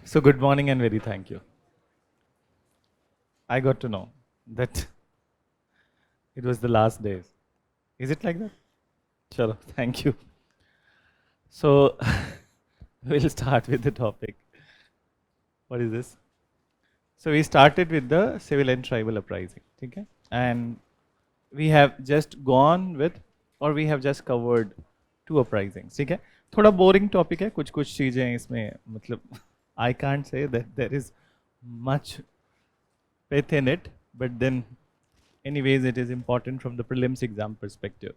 So good morning and very thank you. I got to know that it was the last days. Is it like that? Sure, thank you. So we'll start with the topic. What is this? So we started with the civil and tribal uprising, okay? And we have just gone with, or we have just covered two uprisings, ठीक है? थोड़ा boring topic है, कुछ चीजें इसमें मतलब I can't say that there is much faith in it, but then anyways it is important from the prelims exam perspective.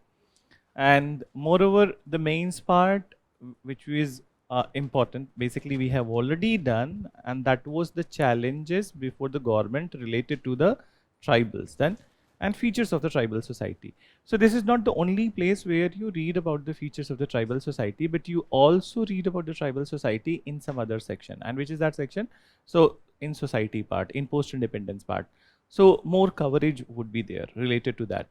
And moreover, the mains part, which is important, basically we have already done, and that was the challenges before the government related to the tribals then, and features of the tribal society. So this is not the only place where you read about the features of the tribal society, but you also read about the tribal society in some other section. And which is that section? So in society part, in post-independence part. So more coverage would be there related to that.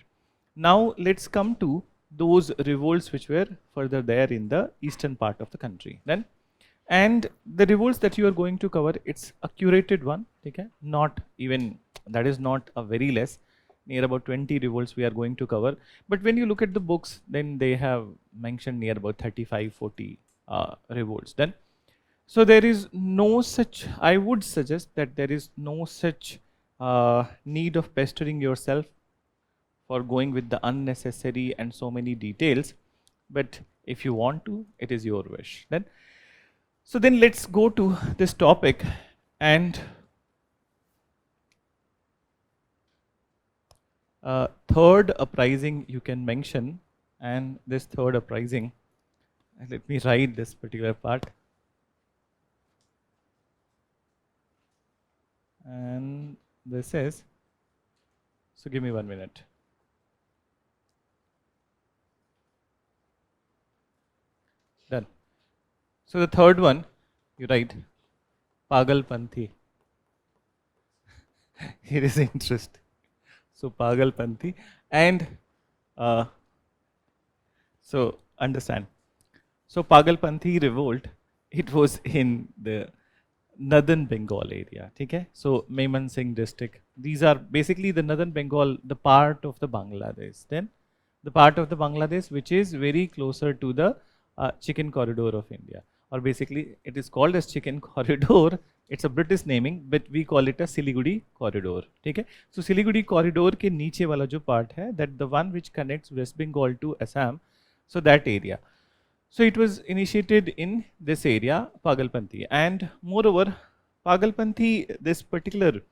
Now let's come to those revolts which were further there in the eastern part of the country then. And the revolts that you are going to cover, it's a curated one, okay? Not even, that is not a very less, near about 20 revolts we are going to cover. But when you look at the books, then they have mentioned near about 35, 40 revolts then. So there is no such, I would suggest that there is no such need of pestering yourself for going with the unnecessary and so many details. But if you want to, it is your wish then. So then let's go to this topic. And third uprising you can mention, and this third uprising, let me write this particular part. And this is, so give me 1 minute. Done. So the third one, you write Pagalpanthi. Here is interest. So Pagalpanthi, and so understand. So Pagalpanthi revolt, it was in the northern Bengal area, okay? So Maiman Singh district. These are basically the northern Bengal, the part of the Bangladesh. Then the part of the Bangladesh which is very closer to the chicken corridor of India, or basically it is called as chicken corridor. It's a British naming, but we call it a Siliguri corridor. Okay? So Siliguri corridor के नीचे वाला जो part है, that the one which connects West Bengal to Assam, so that area. So it was initiated in this area, Pagalpanthi, and moreover, Pagalpanthi, this particular,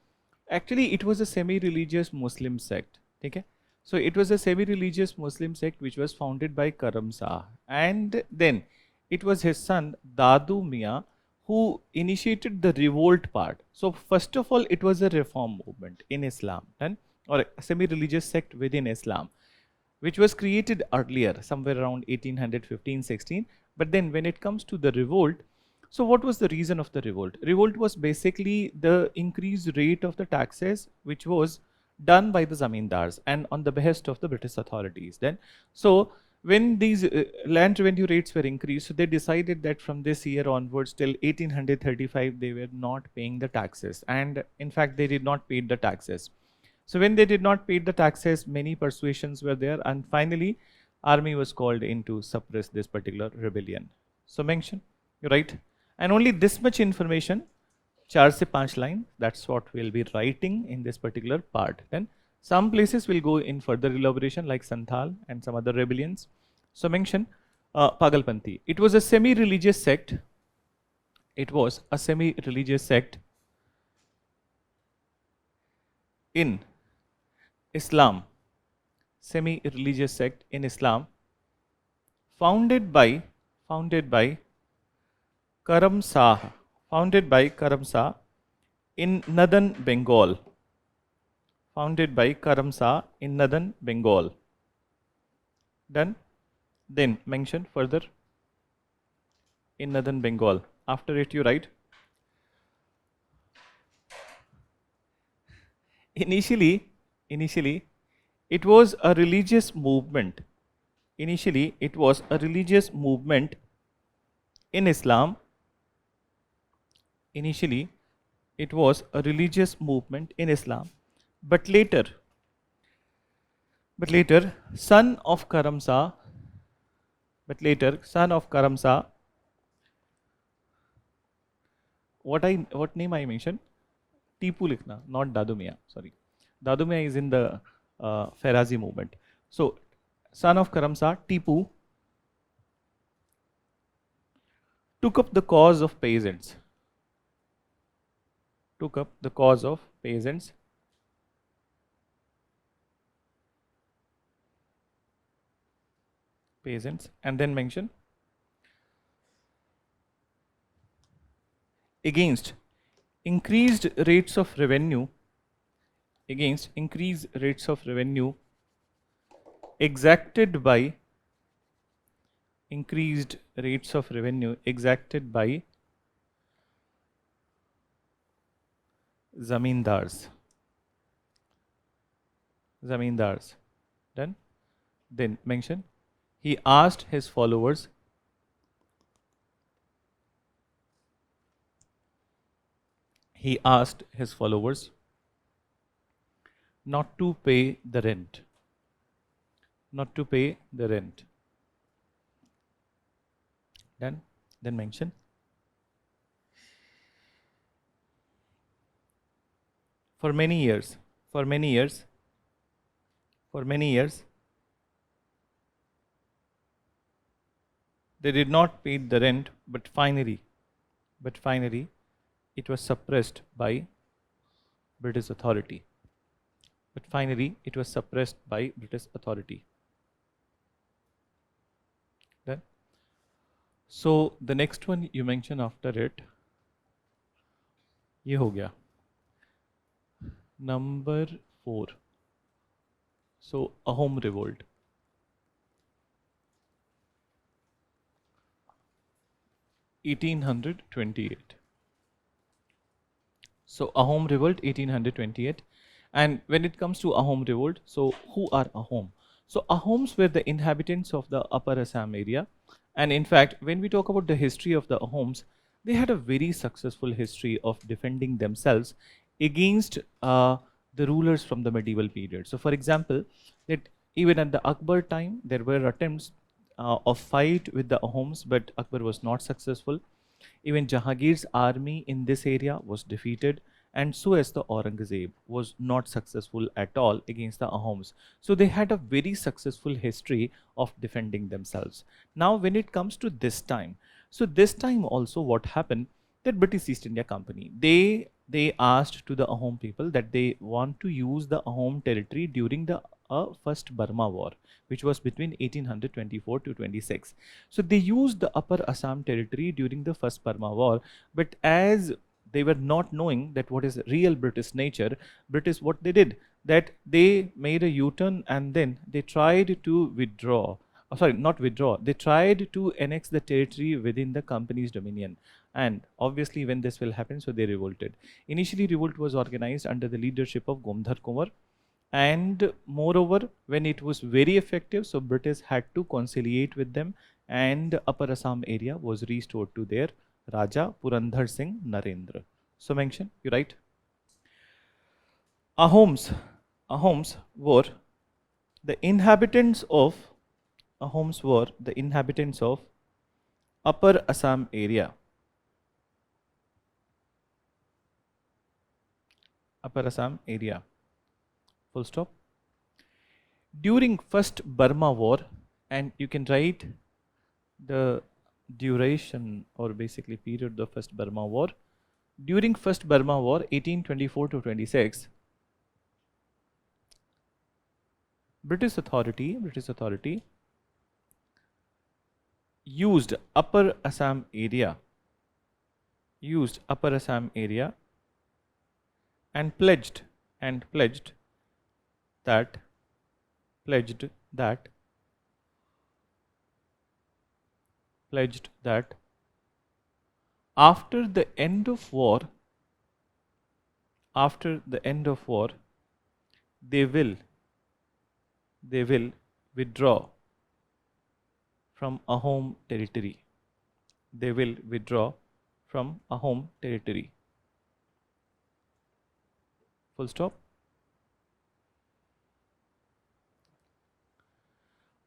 actually it was a semi-religious Muslim sect. Okay? So it was a semi-religious Muslim sect which was founded by Karam Shah, and then it was his son Dadu Mian who initiated the revolt part. So first of all, it was a reform movement in Islam, and or a semi-religious sect within Islam, which was created earlier, somewhere around 1815, 16. But then when it comes to the revolt, so what was the reason of the revolt? Revolt was basically the increased rate of the taxes, which was done by the zamindars and on the behest of the British authorities then. So when these land revenue rates were increased, so they decided that from this year onwards till 1835 they were not paying the taxes, and in fact they did not pay the taxes. So when they did not pay the taxes, many persuasions were there, and finally army was called in to suppress this particular rebellion. So mention, right? And only this much information, 4 se 5 line, that's what we'll be writing in this particular part. Then some places will go in further elaboration like Santhal and some other rebellions. So mention Pagalpanthi. It was a semi-religious sect. It was a semi-religious sect in Islam, semi-religious sect in Islam, founded by Karam Shah, in northern Bengal, founded by Karam Shah in northern Bengal. Done. Then mention further in northern Bengal. After it you write, initially It was a religious movement. Initially, it was a religious movement in Islam. Initially, it was a religious movement in Islam, but later, son of Karamsa, what name I mentioned? Tipu likhna, not Dadu Mian. Sorry, Dadu Mian is in the Ferazi movement. So, son of Karamsa, Tipu, took up the cause of peasants. Took up the cause of peasants. And then mention against increased rates of revenue exacted by zamindars. Done. Then mention he asked his followers not to pay the rent. Done. Then mention for many years, they did not pay the rent, but finally, it was suppressed by British authority. Then, so the next one you mention after it, ये हो गया. Number 4. So Ahom revolt. (1828). So Ahom revolt 1828. And when it comes to Ahom revolt, so who are Ahom? So Ahoms were the inhabitants of the Upper Assam area. And in fact, when we talk about the history of the Ahoms, they had a very successful history of defending themselves against the rulers from the medieval period. So for example, that even at the Akbar time, there were attempts of fight with the Ahoms, but Akbar was not successful. Even Jahangir's army in this area was defeated, and so as the Aurangzeb was not successful at all against the Ahoms. So they had a very successful history of defending themselves. Now when it comes to this time, so this time also what happened, that British East India Company, they asked to the Ahom people that they want to use the Ahom territory during the First Burma War, which was between 1824 to 26. So they used the Upper Assam territory during the First Burma War, but as they were not knowing that what is real British nature, British, what they did, that they made a U-turn and then they tried to withdraw. Oh, sorry, not withdraw. They tried to annex the territory within the company's dominion. And obviously when this will happen, so they revolted. Initially, revolt was organized under the leadership of Gomdhar Kumar. And moreover, when it was very effective, so British had to conciliate with them, and Upper Assam area was restored to their Raja Purandhar Singh Narendra. So mention, you write. Ahoms were the inhabitants of Upper Assam area. Full stop. During First Burma War, and you can write the duration or basically period of the First Burma War. During First Burma War, 1824 to 26, British authority used Upper Assam area and pledged that after the end of war, they will they will withdraw from a home territory. They will withdraw from a home territory. Full stop.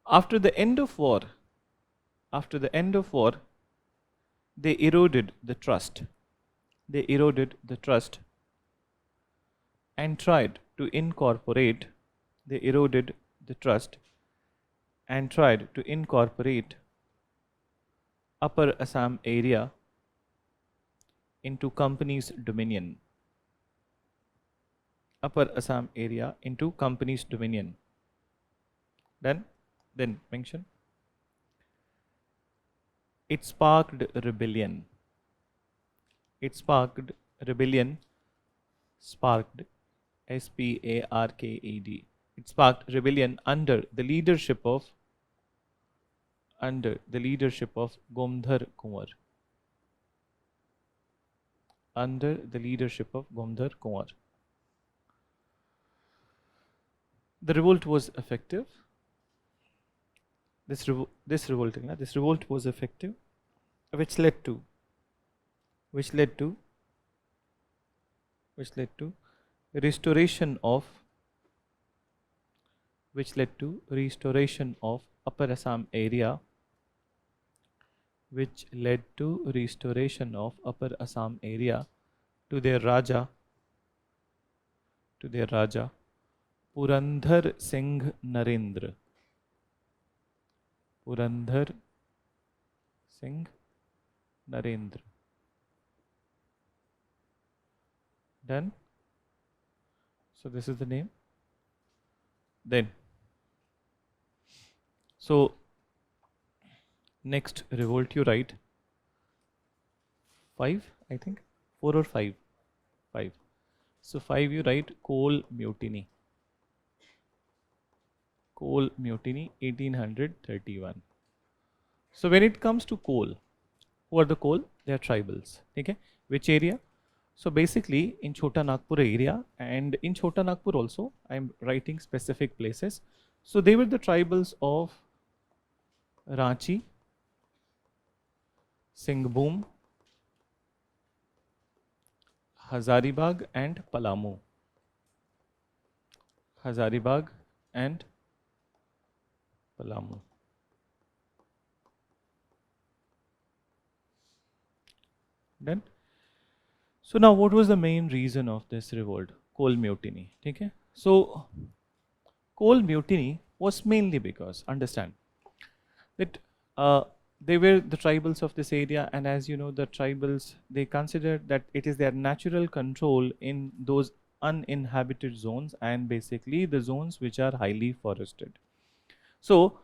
After the end of war, they eroded the trust. They eroded the trust and tried to incorporate. They eroded the trust and tried to incorporate Upper Assam area into company's dominion. Upper Assam area into company's dominion. Then mention. It sparked rebellion. It sparked rebellion. Sparked, SPARKED. It sparked rebellion under the leadership of Gomdhar Kunwar. Under the leadership of Gomdhar Kunwar. The revolt was effective. This revolt was effective, which led to restoration of Upper Assam area, which led to restoration of Upper Assam area to their Raja Purandhar Singh Narendra. Purandhar Singh Narendra. Done. So this is the name. Then, so next revolt you write 5, I think 4 or 5. 5. So 5 you write Coal Mutiny. Coal Mutiny 1831. So when it comes to coal, who are the coal? They are tribals. Okay, which area? So basically in Chota Nagpur area, and in Chota Nagpur also I am writing specific places. So they were the tribals of Ranchi, Singhbhum, Hazaribagh and Palamu. Hazaribagh and Palamu. Done. So now what was the main reason of this revolt? Coal mutiny. Okay. So coal mutiny was mainly because, understand, that they were the tribals of this area, and as you know, the tribals, they considered that it is their natural control in those uninhabited zones and basically the zones which are highly forested. So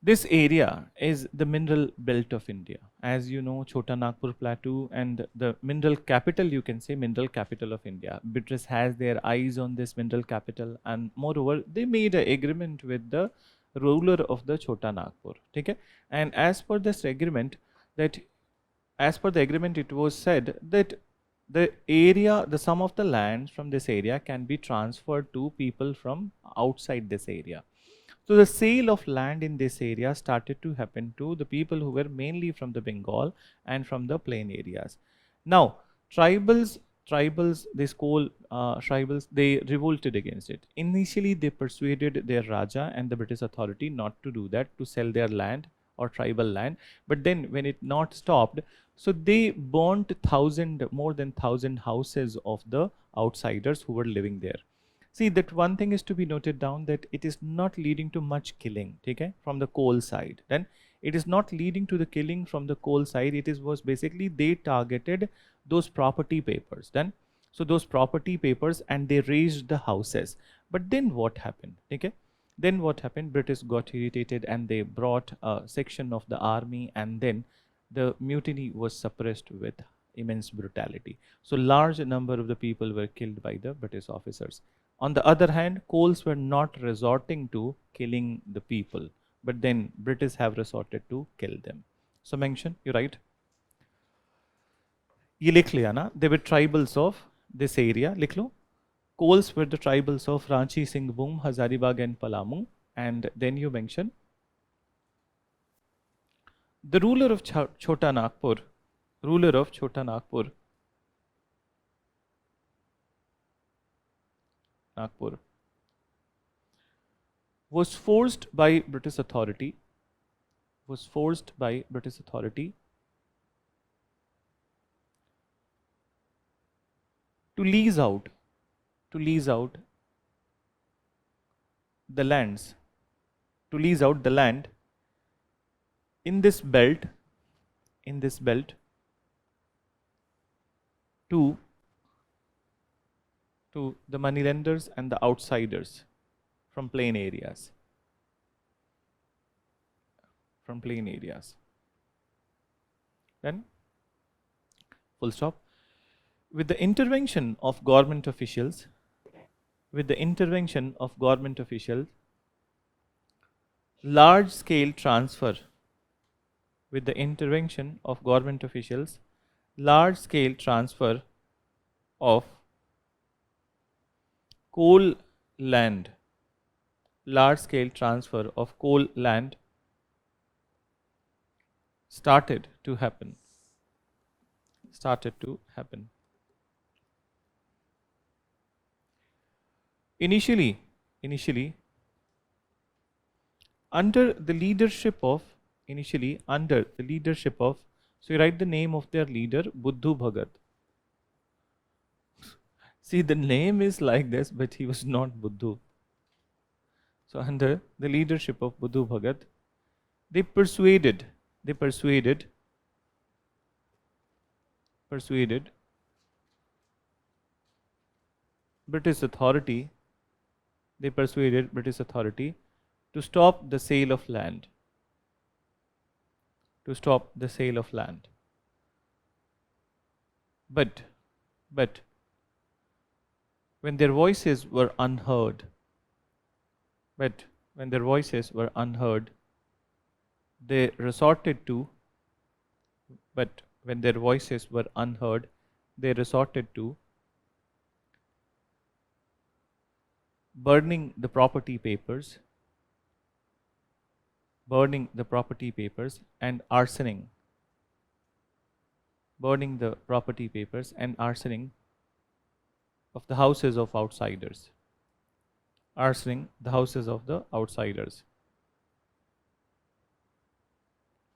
this area is the mineral belt of India. As you know, Chota Nagpur Plateau and the mineral capital, you can say mineral capital of India. British has their eyes on this mineral capital, and moreover, they made an agreement with the ruler of the Chota Nagpur. Okay? And as per this agreement, it was said that the area, the sum of the land from this area can be transferred to people from outside this area. So the sale of land in this area started to happen to the people who were mainly from the Bengal and from the plain areas. Now, tribals, these coal tribals, they revolted against it. Initially, they persuaded their Raja and the British authority not to do that, to sell their land or tribal land. But then when it not stopped, so they burnt more than 1,000 houses of the outsiders who were living there. See, that one thing is to be noted down, that it is not leading to much killing, okay, from the coal side. Then it is not leading to the killing from the coal side. It was basically they targeted those property papers. Then, so those property papers, and they raised the houses. But then what happened? Okay, then what happened? British got irritated and they brought a section of the army, and then the mutiny was suppressed with immense brutality. So large number of the people were killed by the British officers. On the other hand, coals were not resorting to killing the people, but then British have resorted to kill them. So mention, you write. ये लिख लिया ना? They were tribals of this area. लिख लो. Coals were the tribals of Ranchi, Singhbhum, Hazaribagh and Palamu, and then you mention the ruler of Chota Nagpur, ruler of Chota Nagpur, was forced by British authority, to lease out the lands, the land in this belt, to the moneylenders and the outsiders from plain areas. Then, full stop. With the intervention of government officials, large scale transfer, of coal land, started to happen. Initially, under the leadership of, so you write the name of their leader, Buddhu Bhagat. See, the name is like this, but he was not Buddhu. So under the leadership of Buddhu Bhagat, they persuaded British authority to stop the sale of land. But when their voices were unheard, they resorted to burning the property papers and arsoning of the houses of outsiders.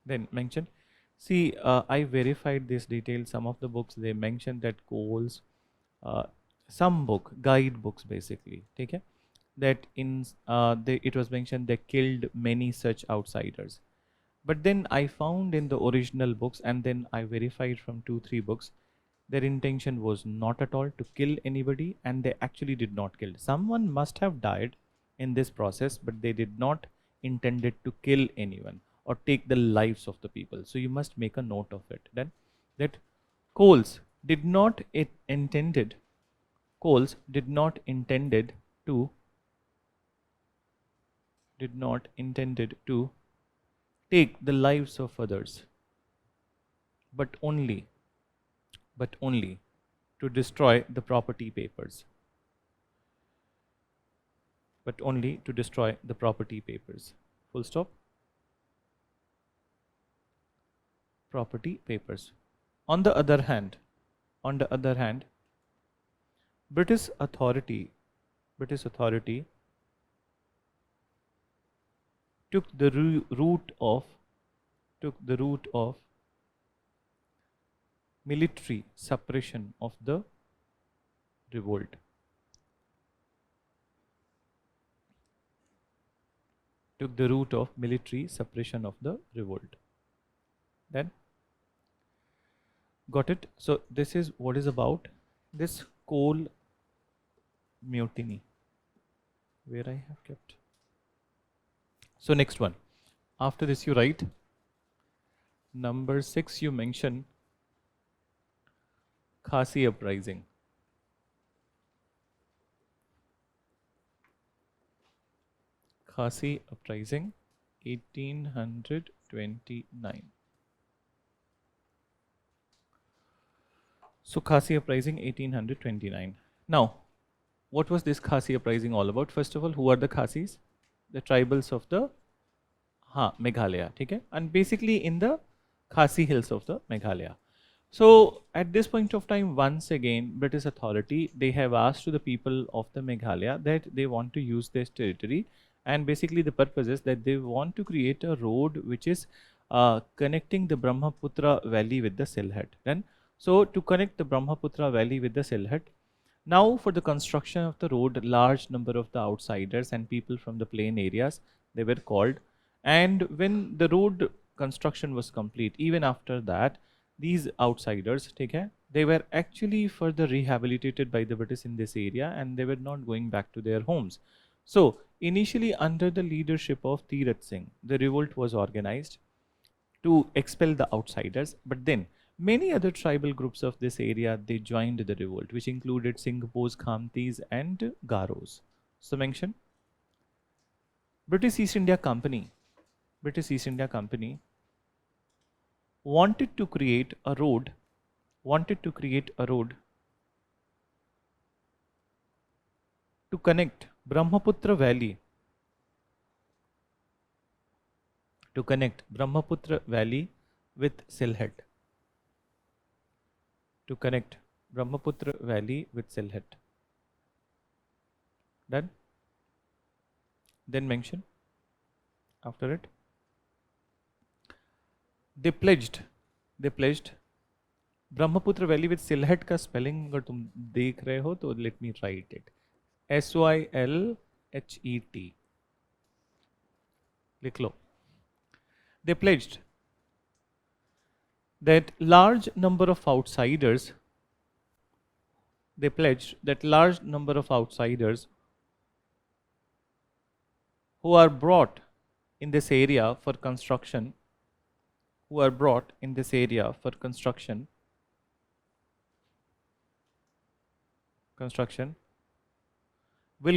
Then mention, see, I verified this detail. Some of the books, they mentioned that coals, some guidebooks basically, okay, that it was mentioned they killed many such outsiders. But then I found in the original books, and then I verified from 2-3 books, their intention was not at all to kill anybody, and they actually did not kill. Someone must have died in this process, but they did not intended to kill anyone or take the lives of the people. So you must make a note of it. Then that Coles did not intended to take the lives of others, but only to destroy the property papers. Full stop. Property papers. On the other hand, British authority took the route of military suppression of the revolt. Then, got it? So this is what is about this coal mutiny, where I have kept. So next one, after this you write number 6, you mention Khasi uprising. Khasi uprising 1829. So Khasi uprising 1829. Now, what was this Khasi uprising all about? First of all, who are the Khasis? the tribals of the Meghalaya, ठीक है, and basically in the Khasi hills of the Meghalaya. So at this point of time, once again, British authority, they have asked to the people of the Meghalaya that they want to use this territory, and basically the purpose is that they want to create a road which is connecting the Brahmaputra valley with the Sylhet. Then, so to connect the Brahmaputra valley with the Sylhet, now for the construction of the road, large number of the outsiders and people from the plain areas, they were called. And when the road construction was complete, even after that, these outsiders, take care, they were actually further rehabilitated by the British in this area, and they were not going back to their homes. So initially, under the leadership of Tirath Singh, the revolt was organized to expel the outsiders, but then many other tribal groups of this area, they joined the revolt, which included Singhpos, Khamtis and Garos. So mention British East India Company. British East India Company wanted to create a road, to connect Brahmaputra Valley, with Sylhet. To connect Brahmaputra Valley with Sylhet. Done? Then mention after it. They pledged Brahmaputra valley with Sylhet का spelling अगर तुम देख रहे हो तो let me right it, SYLHET, लिख लो. They pledged that large number of outsiders, who are brought in this area for construction, will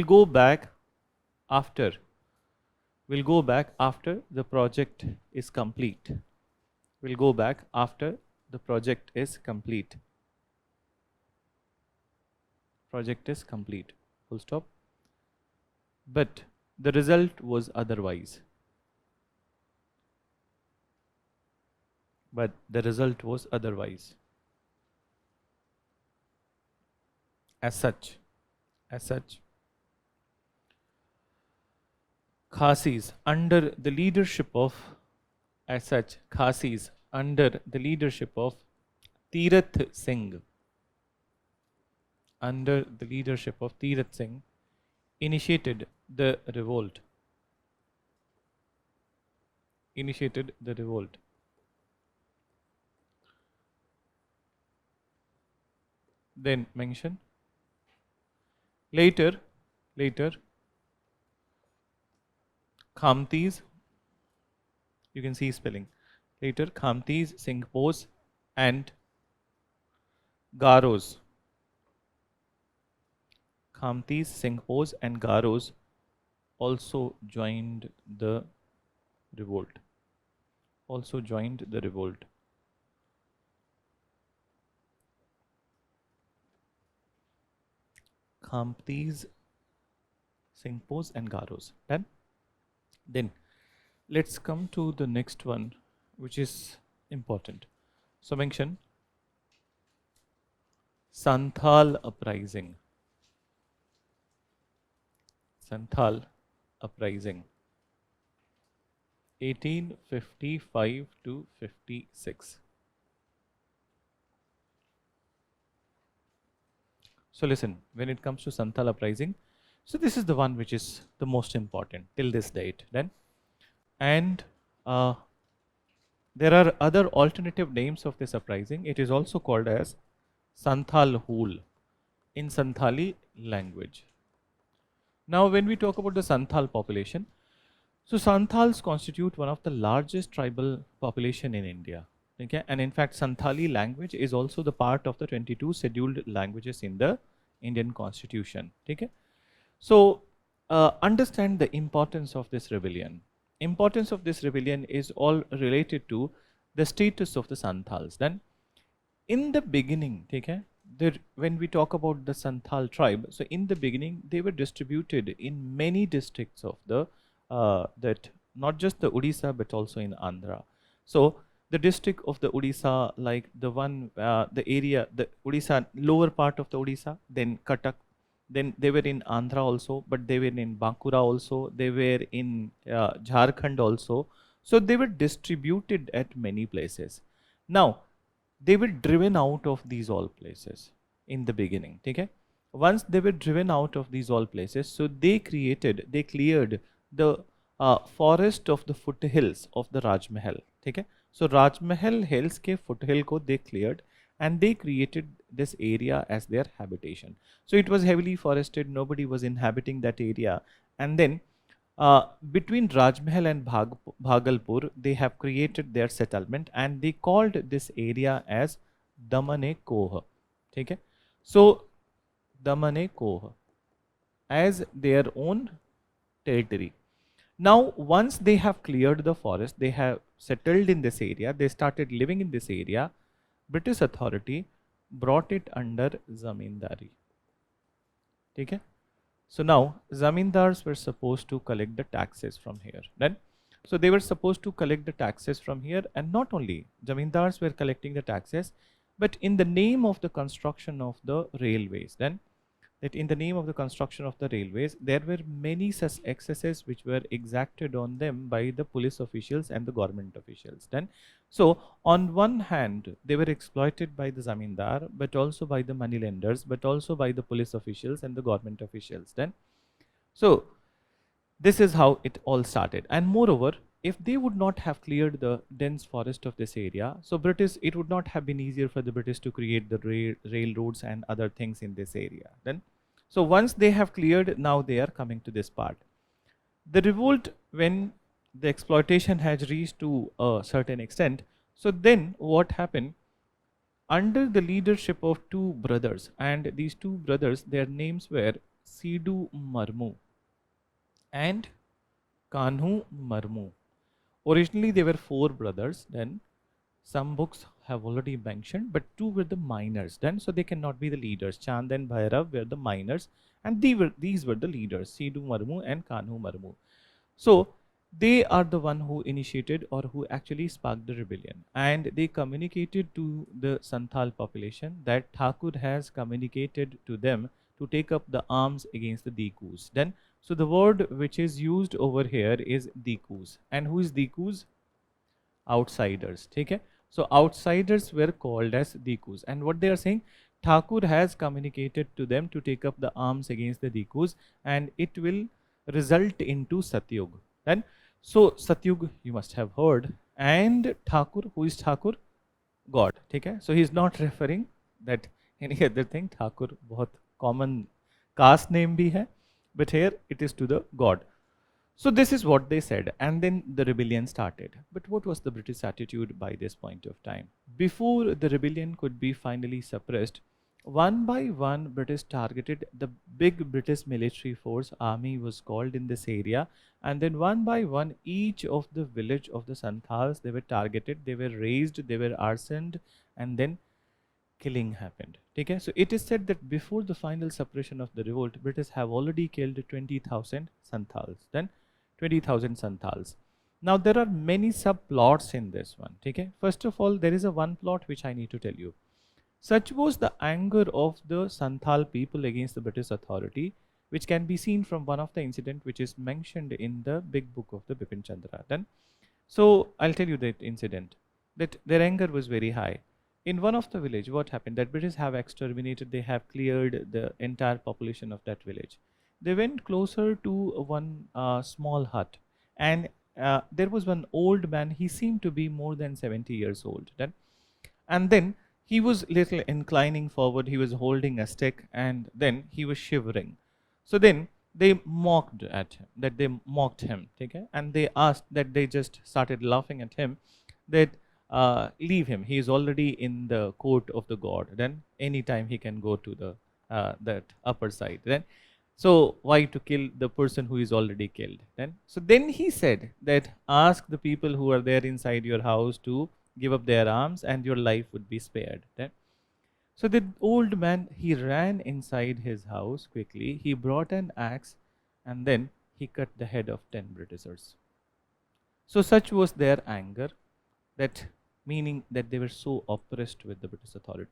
go back after the project is complete. Full stop. But the result was otherwise. As such, Khasis under the leadership of Tirath Singh, initiated the revolt. Then mention later Khamtis, you can see spelling later, Khamtis, Singhpos and Garos. Also joined the revolt. Khamtis, Singhpos and Garos. Done? Then let's come to the next one, which is important. So mention Santhal uprising. 1855 to 56. So listen, when it comes to Santhal uprising, so this is the one which is the most important till this date. Then, and there are other alternative names of this uprising. It is also called as Santhal Hul in Santhali language. Now, when we talk about the Santhal population, so Santhals constitute one of the largest tribal population in India. Okay, and in fact, Santhali language is also the part of the 22 scheduled languages in the Indian Constitution. Okay, so understand the importance of this rebellion. Importance of this rebellion is all related to the status of the Santhals. Then, in the beginning, okay, when we talk about the Santhal tribe, so in the beginning they were distributed in many districts of the that not just the Odisha but also in Andhra. So the district of the Odisha, like the one, the area, the Odisha, lower part of the Odisha, then Cuttack, then they were in Andhra also, but they were in Bankura also, they were in Jharkhand also. So they were distributed at many places. Now, they were driven out of these all places in the beginning. Okay? Once they were driven out of these all places, so they cleared the forest of the foothills of the Raj Mahal. Okay? So Raj Mahal hills ke foothill ko they cleared and they created this area as their habitation. So it was heavily forested, nobody was inhabiting that area. And then between Rajmahal and Bhagalpur, they have created their settlement and they called this area as Damane Koh. Okay? So, Damane Koh as their own territory. Now, once they have cleared the forest, they have settled in this area, they started living in this area, British authority brought it under Zamindari. Okay? So now zamindars were supposed to collect the taxes from here. Then, so they were supposed to collect the taxes from here, and not only zamindars were collecting the taxes, but in the name of the construction of the railways. Then, that in the name of the construction of the railways, there were many such excesses which were exacted on them by the police officials and the government officials. Then, so on one hand, they were exploited by the zamindar, but also by the moneylenders, but also by the police officials and the government officials. Then, so this is how it all started. And moreover, if they would not have cleared the dense forest of this area, so British, it would not have been easier for the British to create the railroads and other things in this area. Then, so once they have cleared, now they are coming to this part. The revolt, when the exploitation has reached to a certain extent, so then what happened? Under the leadership of two brothers, and these two brothers, their names were Sidhu Marmu and Kanhu Marmu. Originally, they were four brothers. Then, some books have already mentioned, but two were the minors. Then, so they cannot be the leaders. Chand and Bhairav were the minors, and these were the leaders, Sidhu Marmu and Kanhu Marmu. So, they are the one who initiated or who actually sparked the rebellion, and they communicated to the Santhal population that Thakur has communicated to them to take up the arms against the Dikus. Then, so the word which is used over here is Dikus. And who is Dikus? Outsiders. Okay? So outsiders were called as Dikus. And what they are saying, Thakur has communicated to them to take up the arms against the Dikus, and it will result into Satyug. Then, so Satyug you must have heard. And Thakur, who is Thakur? God. Okay? So he is not referring that any other thing. Thakur बहुत common caste name bhi hai, but here it is to the God. So this is what they said, and then the rebellion started. But what was the British attitude by this point of time? Before the rebellion could be finally suppressed, one by one British targeted the big British military force, army was called in this area, and then one by one each of the village of the Santhals, they were targeted, they were razed, they were arsoned, and then killing happened. Okay? So it is said that before the final suppression of the revolt, British have already killed 20,000 Santhals. Then 20,000 Santhals. Now there are many subplots in this one. Okay? First of all, there is a one plot which I need to tell you. Such was the anger of the Santhal people against the British authority, which can be seen from one of the incident which is mentioned in the big book of the Bipin Chandra. Then, so I'll tell you that incident, that their anger was very high. In one of the village, what happened? That British have exterminated, they have cleared the entire population of that village. They went closer to one small hut, and there was one old man. He seemed to be more than 70 years old. Then, and then he was little inclining forward. He was holding a stick, and then he was shivering. So then they mocked at him. That they mocked him. Okay? And they asked that they just started laughing at him. That leave him. He is already in the court of the god. Then anytime he can go to the that upper side. Then, so why to kill the person who is already killed? Then, so then he said that ask the people who are there inside your house to give up their arms, and your life would be spared. Then, so the old man, he ran inside his house quickly. He brought an axe, and then he cut the head of 10 Britishers. So such was their anger, that meaning that they were so oppressed with the British authority.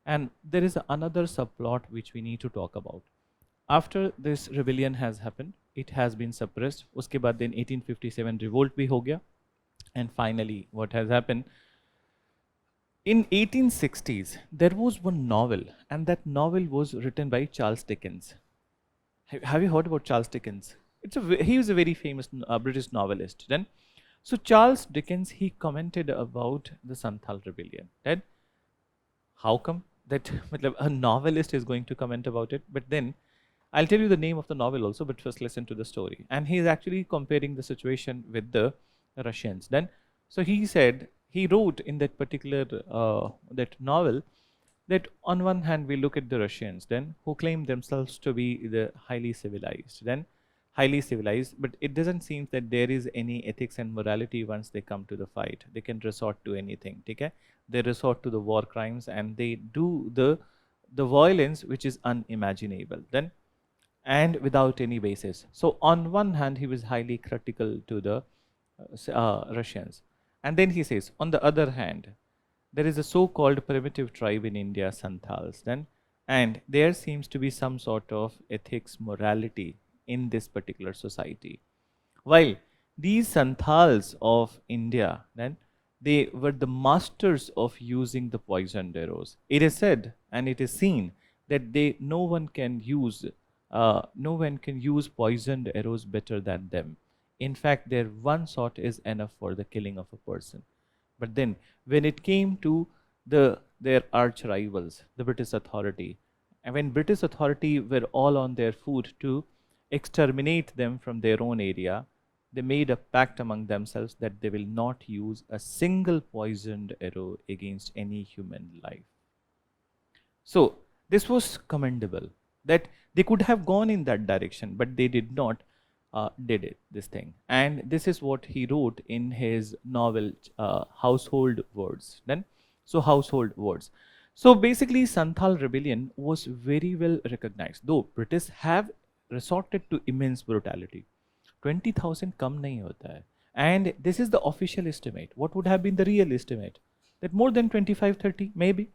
And there is another subplot which we need to talk about. After this rebellion has happened, it has been suppressed. Uske baad then 1857 revolt bhi ho gaya. And finally, what has happened? In 1860s, there was one novel, and that novel was written by Charles Dickens. Have you heard about Charles Dickens? He was a very famous British novelist. Then, so Charles Dickens, he commented about the Santhal rebellion. That how come that a novelist is going to comment about it? But then I'll tell you the name of the novel also. But first, listen to the story. And he is actually comparing the situation with the Russians. Then, so he said he wrote in that particular that novel that on one hand we look at the Russians then who claim themselves to be the highly civilized, but it doesn't seem that there is any ethics and morality once they come to the fight. They can resort to anything, okay? They resort to the war crimes and they do the violence which is unimaginable then, and without any basis. So on one hand he was highly critical to the Russians, and then he says on the other hand there is a so-called primitive tribe in India, Santhals, then, and there seems to be some sort of ethics, morality in this particular society. While these Santhals of India, then, they were the masters of using the poisoned arrows. It is said and it is seen that no one can use poisoned arrows better than them. In fact, their one shot is enough for the killing of a person. But then, when it came to their arch rivals, the British authority, and when British authority were all on their foot to exterminate them from their own area, they made a pact among themselves that they will not use a single poisoned arrow against any human life. So this was commendable, that they could have gone in that direction, but they did not. This thing, and this is what he wrote in his novel Household Words. Then, so Household Words. So basically, Santhal rebellion was very well recognized, though British have resorted to immense brutality. 20,000 kam nahi hota hai, and this is the official estimate. What would have been the real estimate? That more than 25-30 maybe.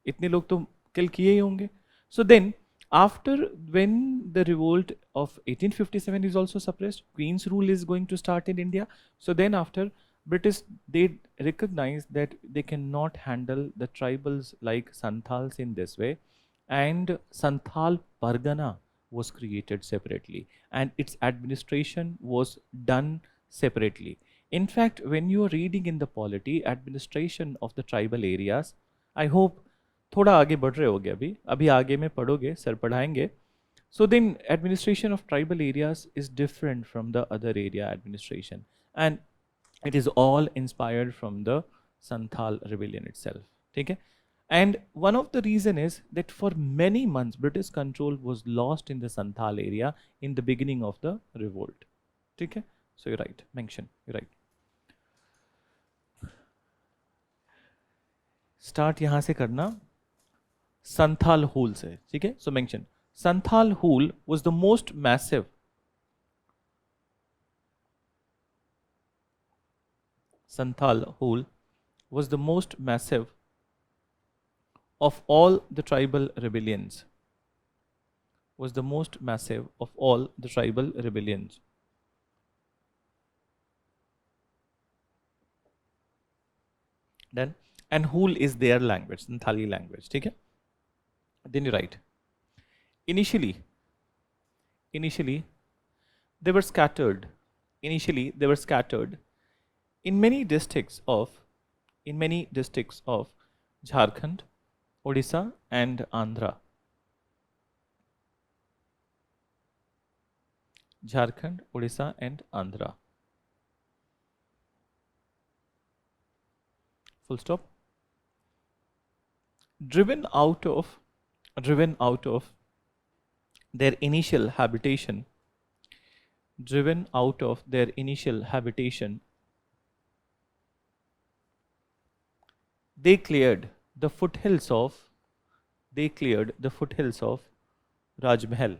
Itne log to kill kiye hi honge. So then, after when the revolt of 1857 is also suppressed, Queen's rule is going to start in India. So then after British, they recognize that they cannot handle the tribals like Santhals in this way, and Santhal Pargana was created separately and its administration was done separately. In fact, when you are reading in the polity, administration of the tribal areas, I hope थोड़ा आगे बढ़ रहे होगे अभी आगे में पढ़ोगे sir पढ़ाएंगे. So then administration of tribal areas is different from the other area administration, and it is all inspired from the Santhal rebellion itself. Okay? And one of the reason is that for many months British control was lost in the Santhal area in the beginning of the revolt. Okay? So you're right, you're right. Start यहाँ से करना Santhal Hul se, ठीक है? So mention Santhal Hul was the most massive. Santhal Hul was the most massive of all the tribal rebellions. Was the most massive of all the tribal rebellions. Then, and Hul is their language, Santhali language, ठीक है? Then you write, initially they were scattered in many districts of Jharkhand, Odisha and Andhra. Jharkhand, Odisha and Andhra. Full stop. Driven out of their initial habitation, they cleared the foothills of Rajmahal.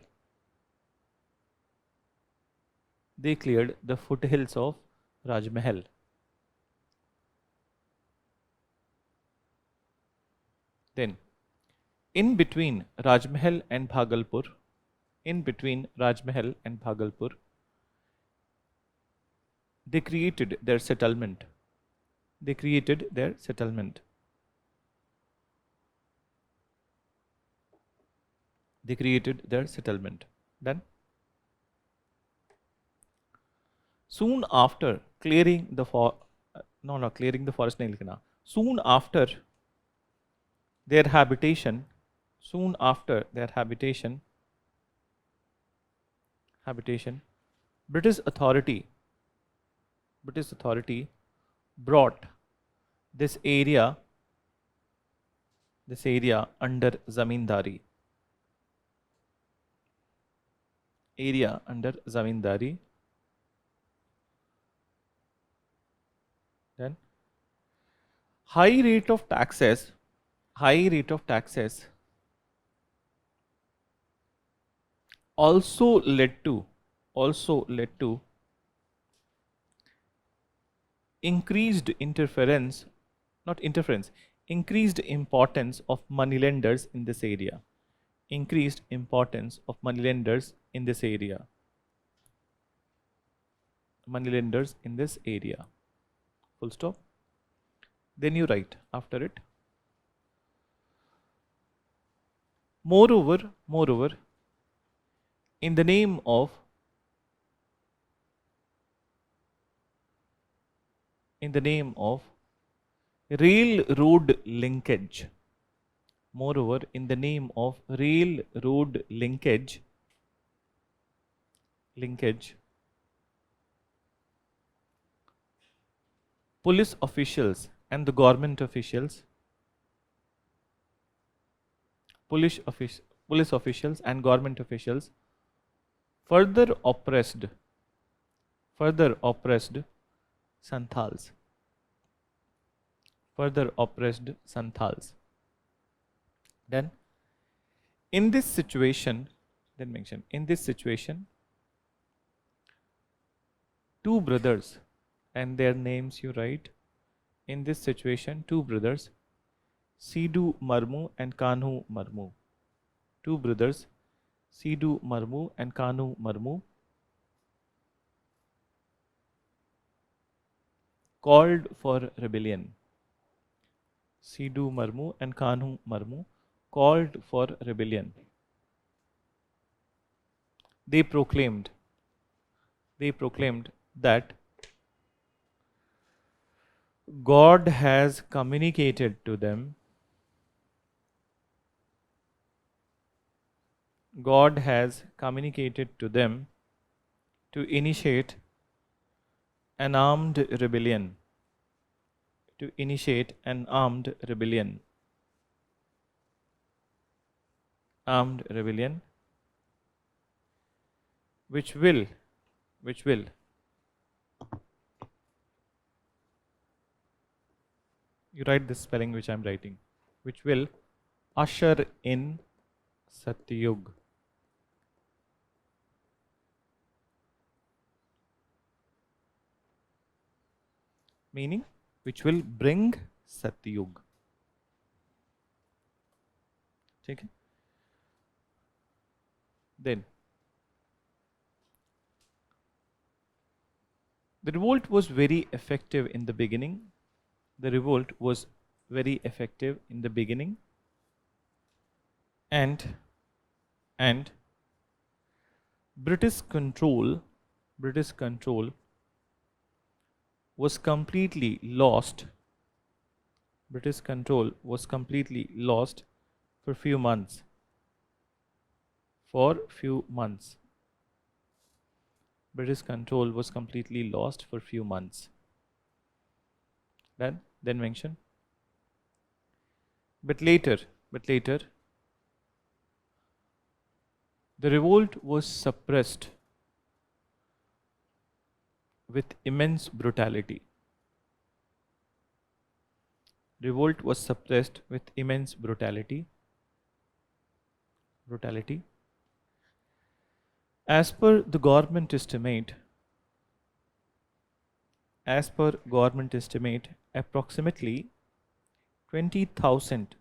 they cleared the foothills of Rajmahal. Then, in between Rajmahal and Bhagalpur, in between Rajmahal and Bhagalpur, they created their settlement. They created their settlement. They created their settlement. Then, soon after clearing the clearing the forest nahi likhna. Soon after their habitation, soon after their habitation, British authority brought this area under zamindari. Area under zamindari. Then high rate of taxes also led to increased interference, not interference, increased importance of moneylenders in this area. Increased importance of moneylenders in this area. Moneylenders in this area. Full stop. Then you write after it. Moreover, in the name of railroad linkage. Moreover, in the name of railroad linkage, police officials and the government officials, police officials and government officials further oppressed Santals. Then, in this situation, two brothers, and their names you write. In this situation, two brothers, Sidhu Marmu and Kanhu Marmu. Two brothers, Sidhu Marmu and Kanhu Marmu, called for rebellion. Sidhu Marmu and Kanhu Marmu called for rebellion. They proclaimed that God has communicated to them. God has communicated to them to initiate an armed rebellion. To initiate an armed rebellion. Armed rebellion, which will you write this spelling which I am writing, which will usher in Satyug. Meaning, which will bring Satyug. Okay? Then, the revolt was very effective in the beginning. And British control was completely lost. British control was completely lost for few months. British control was completely lost for few months. Then mention. But later, the revolt was suppressed with immense brutality. Revolt was suppressed with immense brutality. As per the government estimate, as per government estimate, approximately 20,000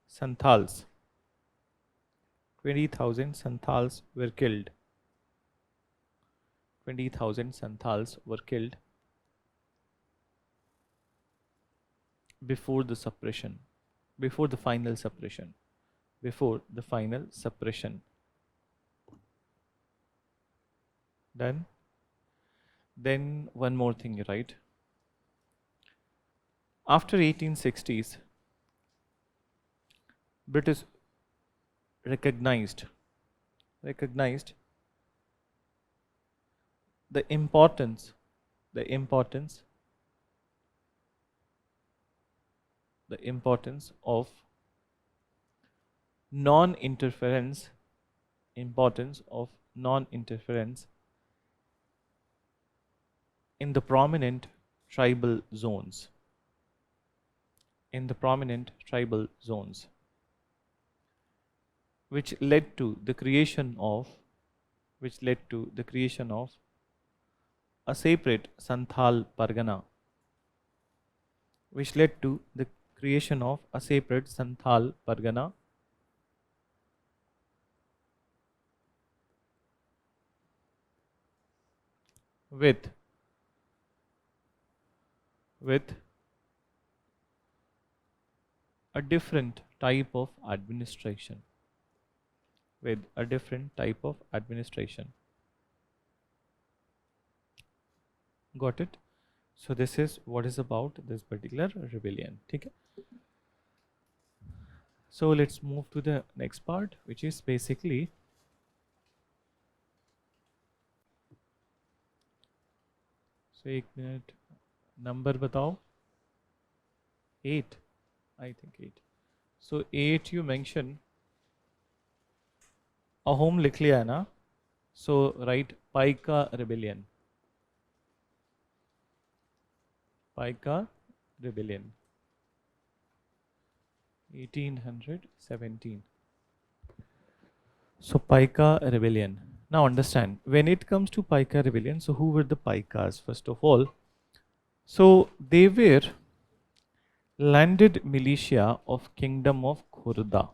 Santals 20,000 Santals were killed. 20,000 Santals were killed before the suppression, before the final suppression, before the final suppression. Then one more thing, right? After 1860s, British recognized the importance the importance the importance of non-interference in the prominent tribal zones which led to the creation of a separate Santhal Pargana which led to the creation of a separate Santhal Pargana with a different type of administration. Got it? So this is what is about this particular rebellion. Okay? So let's move to the next part, which is basically so 1 minute number बताओ 8 I think 8 so 8 you mention Ahom लिख लिया है ना so write Paika rebellion 1817. So Paika rebellion. Now understand, when it comes to Paika rebellion, so who were the Paikas first of all? So they were landed militia of Kingdom of Khurda.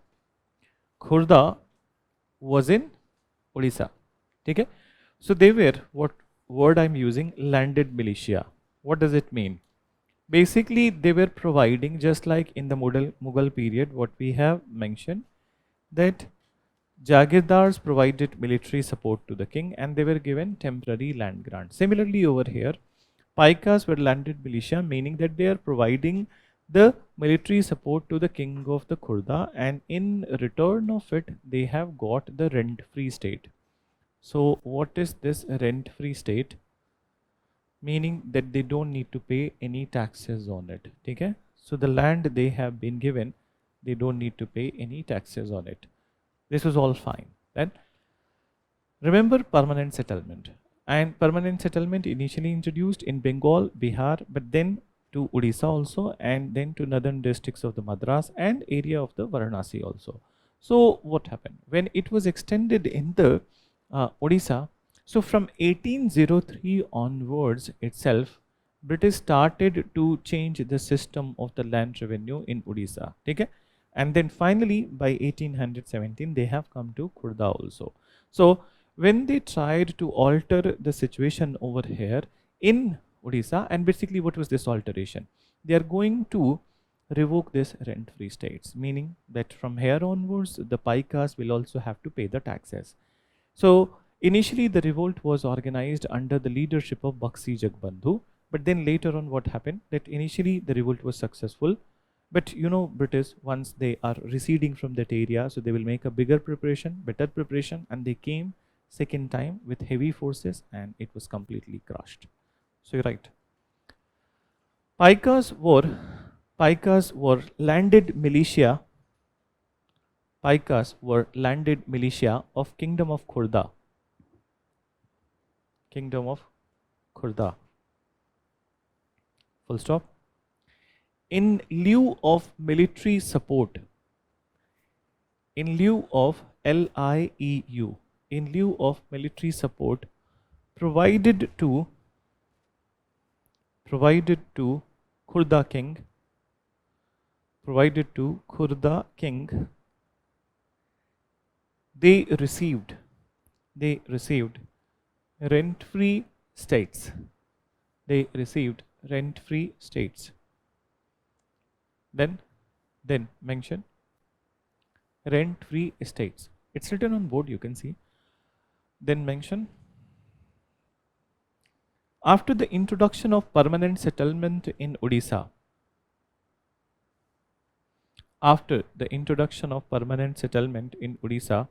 Khurda was in Odisha. Okay? So they were, what word I'm using, landed militia. What does it mean? Basically, they were providing, just like in the Mughal period, what we have mentioned, that Jagirdars provided military support to the king and they were given temporary land grants. Similarly, over here, Paikas were landed militia, meaning that they are providing the military support to the king of the Khurda, and in return of it, they have got the rent-free state. So, what is this rent-free state? Meaning that they don't need to pay any taxes on it. Okay? So the land they have been given, they don't need to pay any taxes on it. This was all fine. Then remember permanent settlement. And permanent settlement initially introduced in Bengal, Bihar, but then to Odisha also, and then to northern districts of the Madras and area of the Varanasi also. So what happened? When it was extended in the Odisha, so from 1803 onwards itself, British started to change the system of the land revenue in Odisha. Okay? And then finally by 1817 they have come to Khurda also. So when they tried to alter the situation over here in Odisha, and basically what was this alteration? They are going to revoke this rent-free states, meaning that from here onwards the Paikas will also have to pay the taxes. So initially the revolt was organized under the leadership of Bakshi Jagbandhu, but then later on what happened, that initially the revolt was successful, but you know British, once they are receding from that area, so they will make a bigger preparation, better preparation, and they came second time with heavy forces and it was completely crushed. So you're right. Paikas were landed militia. Paikas were landed militia of Kingdom of Khurda. Kingdom of Khurda. Full stop. In lieu of military support, in lieu of LIEU, in lieu of military support provided to Khurda king, they received rent-free states. They received rent-free states. Then mention rent-free estates. It's written on board, you can see. Then mention after the introduction of permanent settlement in Odisha. After the introduction of permanent settlement in Odisha,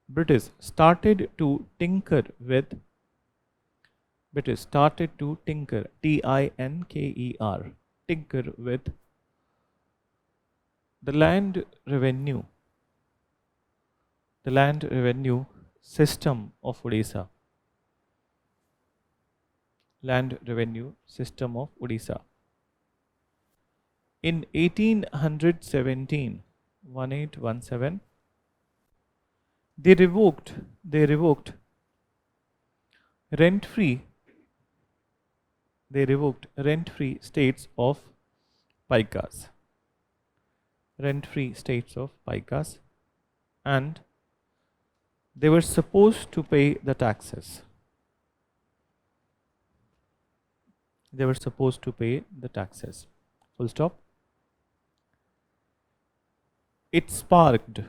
British started to tinker with T-I-N-K-E-R, tinker with the land revenue system of Odisha. Land revenue system of Odisha. In 1817, 1817, they revoked rent-free states of Paikas. Rent-free states of Paikas, and they were supposed to pay the taxes. They were supposed to pay the taxes. Full stop. It sparked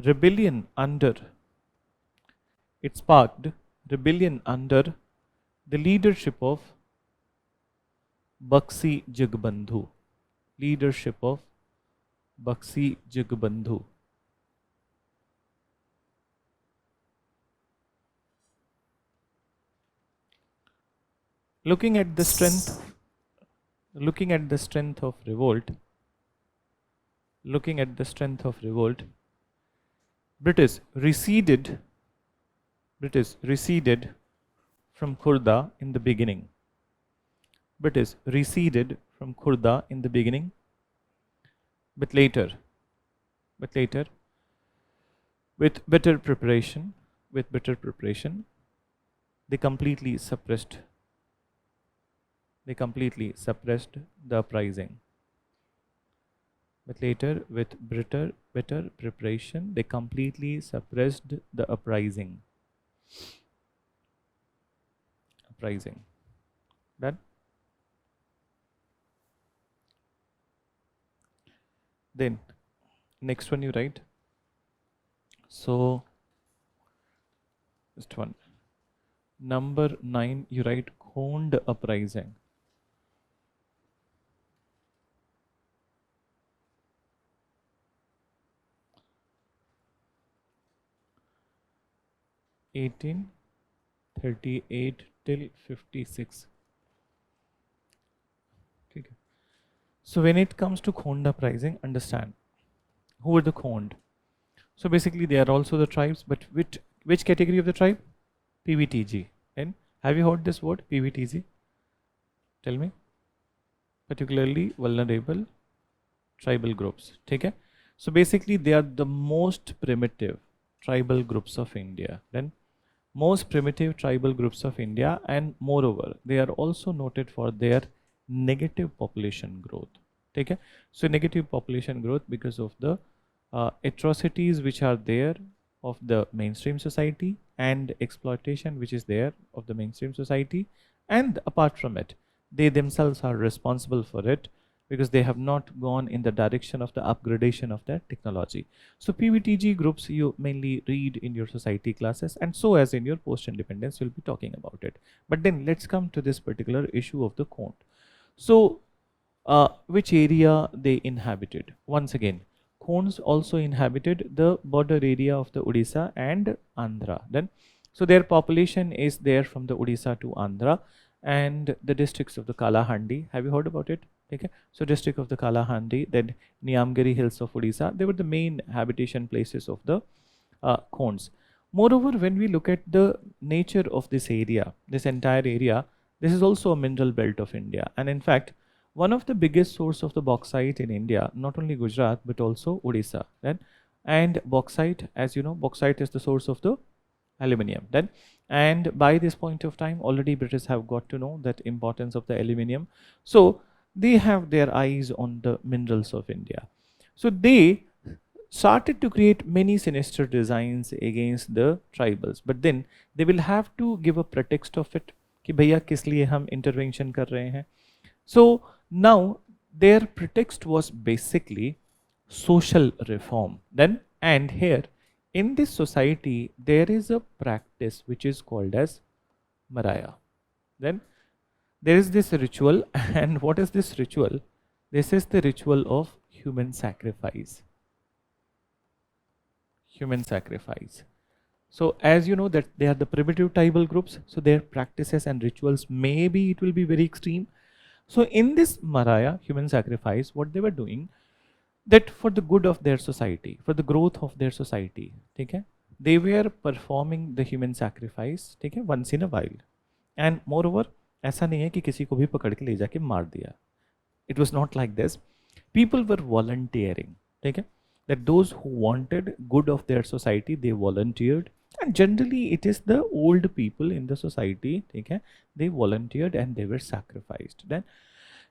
rebellion under the leadership of Bakshi Jagbandhu. Looking at the strength of revolt, British receded from Khurda in the beginning. But later, with better preparation, they completely suppressed the uprising. But later, with better preparation, they completely suppressed the uprising. Done? Then, next one you write. So, just one. Number 9, you write Khond uprising. (1838) till 56. Okay. So when it comes to Khond uprising, understand who are the Khond. So basically they are also the tribes, but which category of the tribe? PVTG. And have you heard this word PVTG? Tell me. Particularly vulnerable tribal groups. Okay? So basically they are the most primitive tribal groups of India. Then most primitive tribal groups of India, and moreover they are also noted for their negative population growth. Okay? So negative population growth because of the atrocities which are there of the mainstream society and exploitation which is there of the mainstream society, and apart from it they themselves are responsible for it because they have not gone in the direction of the upgradation of their technology. So PVTG groups you mainly read in your society classes, and so as in your post-independence we'll be talking about it. But then let's come to this particular issue of the Khond. So which area they inhabited? Once again, Khonds also inhabited the border area of the Odisha and Andhra. Then, so their population is there from the Odisha to Andhra, and the districts of the Kalahandi. Have you heard about it? Okay. So district of the Kalahandi, then Niyamgiri hills of Odisha, they were the main habitation places of the Khonds. Moreover, when we look at the nature of this area, this entire area, this is also a mineral belt of India, and in fact one of the biggest source of the bauxite in India, not only Gujarat but also Odisha. Then and bauxite, as you know, bauxite is the source of the aluminium. Then, and by this point of time, already British have got to know that importance of the aluminium. So they have their eyes on the minerals of India. So they started to create many sinister designs against the tribals, but then they will have to give a pretext of it कि भैया किस लिए हम intervention कर रहे हैं. So now their pretext was basically social reform. Then, and here in this society there is a practice which is called as Maraya. Then there is this ritual, and what is this ritual? This is the ritual of human sacrifice. Human sacrifice. So as you know that they are the primitive tribal groups, so their practices and rituals, maybe it will be very extreme. So in this Maraya, human sacrifice, what they were doing, that for the good of their society, for the growth of their society, okay, they were performing the human sacrifice, okay, once in a while. And moreover, ऐसा नहीं है कि किसी को भी पकड़ के ले जाके मार दिया. It was not like this. People were volunteering, okay, that those who wanted good of their society, they volunteered. And generally it is the old people in the society, okay, they volunteered and they were sacrificed. Then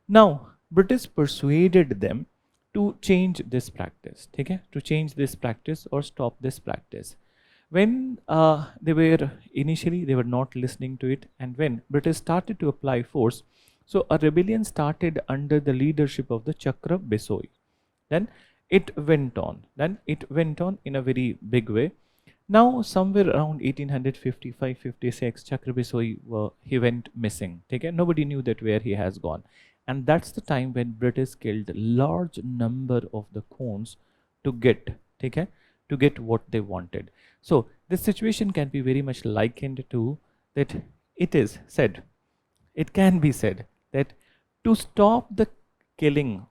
now British persuaded them to change this practice, okay, to change this practice or stop this practice. When they were initially, they were not listening to it, and when British started to apply force, so a rebellion started under the leadership of the Chakra Besoi. Then it went on. Then it went on in a very big way. Now somewhere around 1855-56, Chakra Besoi he went missing. Okay? Nobody knew that where he has gone, and that's the time when British killed large number of the Khons to get, okay, to get what they wanted. So this situation can be very much likened to that. It is said, it can be said that to stop the killing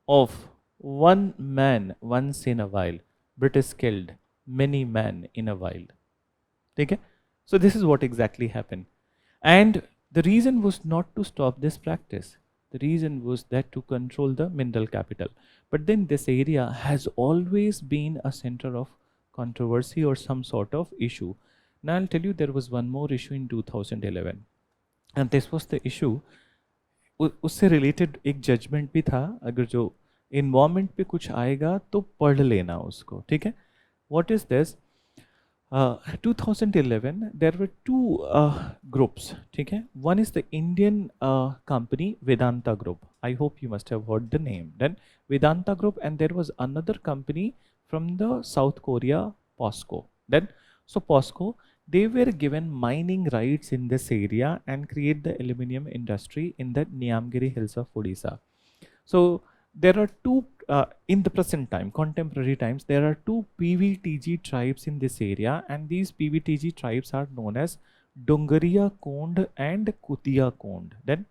of one man once in a while, British killed many men in a while. Okay? So this is what exactly happened. And the reason was not to stop this practice. The reason was that to control the mineral capital. But then this area has always been a center of controversy or some sort of issue. Now I'll tell you there was one more issue in 2011. And this was the issue. उससे related एक judgement भी था. अगर जो environment पे कुछ आएगा तो पढ़ लेना उसको, ठीक है. What is this? 2011 there were two groups, ठीक है. One is the Indian company Vedanta Group. I hope you must have heard the name. Then Vedanta Group, and there was another company from the South Korea, POSCO. Then so POSCO, they were given mining rights in this area and create the aluminium industry in the Niamgiri hills of Odisha. So there are two, in the present time, contemporary times, there are two PVTG tribes in this area, and these PVTG tribes are known as Dongaria Kond and Kutia Kond. Then,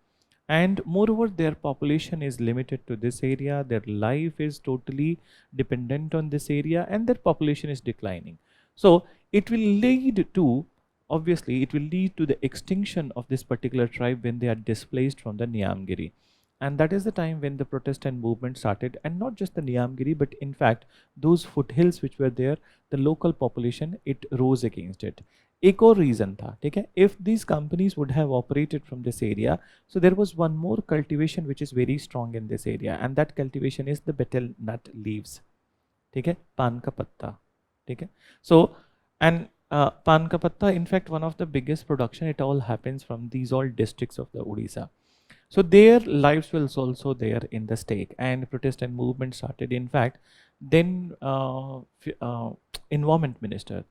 and moreover, their population is limited to this area, their life is totally dependent on this area, and their population is declining. So it will lead to, obviously, it will lead to the extinction of this particular tribe when they are displaced from the Niamgiri. And that is the time when the protest and movement started, and not just the Niamgiri, but in fact, those foothills which were there, the local population, it rose against it. एक और reason था, ठीक है? If these companies would have operated from this area, so there was one more cultivation which is very strong in this area, and that cultivation is the betel nut leaves, ठीक है? पान का पत्ता, ठीक है? So, and पान का पत्ता, in fact, one of the biggest production, it all happens from these all districts of the Odisha. So their lives was also there in the stake, and protest and movement started. In fact, then environment minister,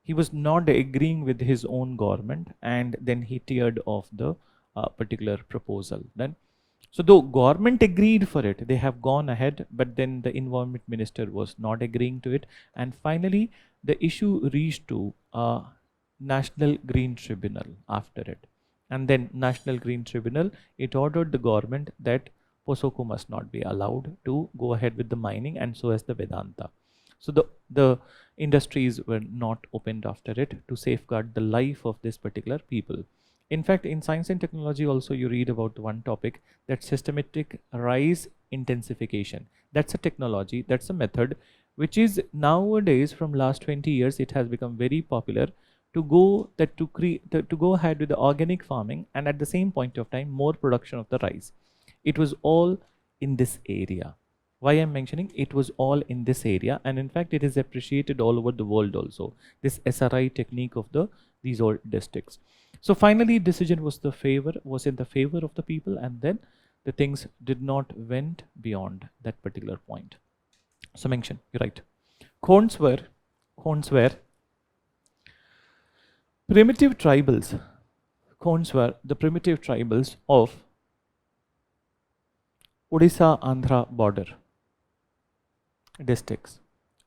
he was not agreeing with his own government, and then he teared off the particular proposal. Then, so the government agreed for it, they have gone ahead, but then the environment minister was not agreeing to it, and finally the issue reached to National Green Tribunal after it. And then National Green Tribunal, it ordered the government that POSOCO must not be allowed to go ahead with the mining, and so as the Vedanta. So the industries were not opened after it to safeguard the life of this particular people. In fact, in science and technology also you read about one topic, that systematic rise intensification. That's a technology, that's a method which is nowadays from last 20 years it has become very popular to go to go ahead with the organic farming, and at the same point of time more production of the rice. It was all in this area. Why I'm mentioning it was all in this area, and in fact it is appreciated all over the world also, this SRI technique of the these old districts. So finally decision was in the favor of the people, and then the things did not went beyond that particular point. So mention, you're right. Khonds were primitive tribals. Khonds were the primitive tribals of Odisha Andhra border districts.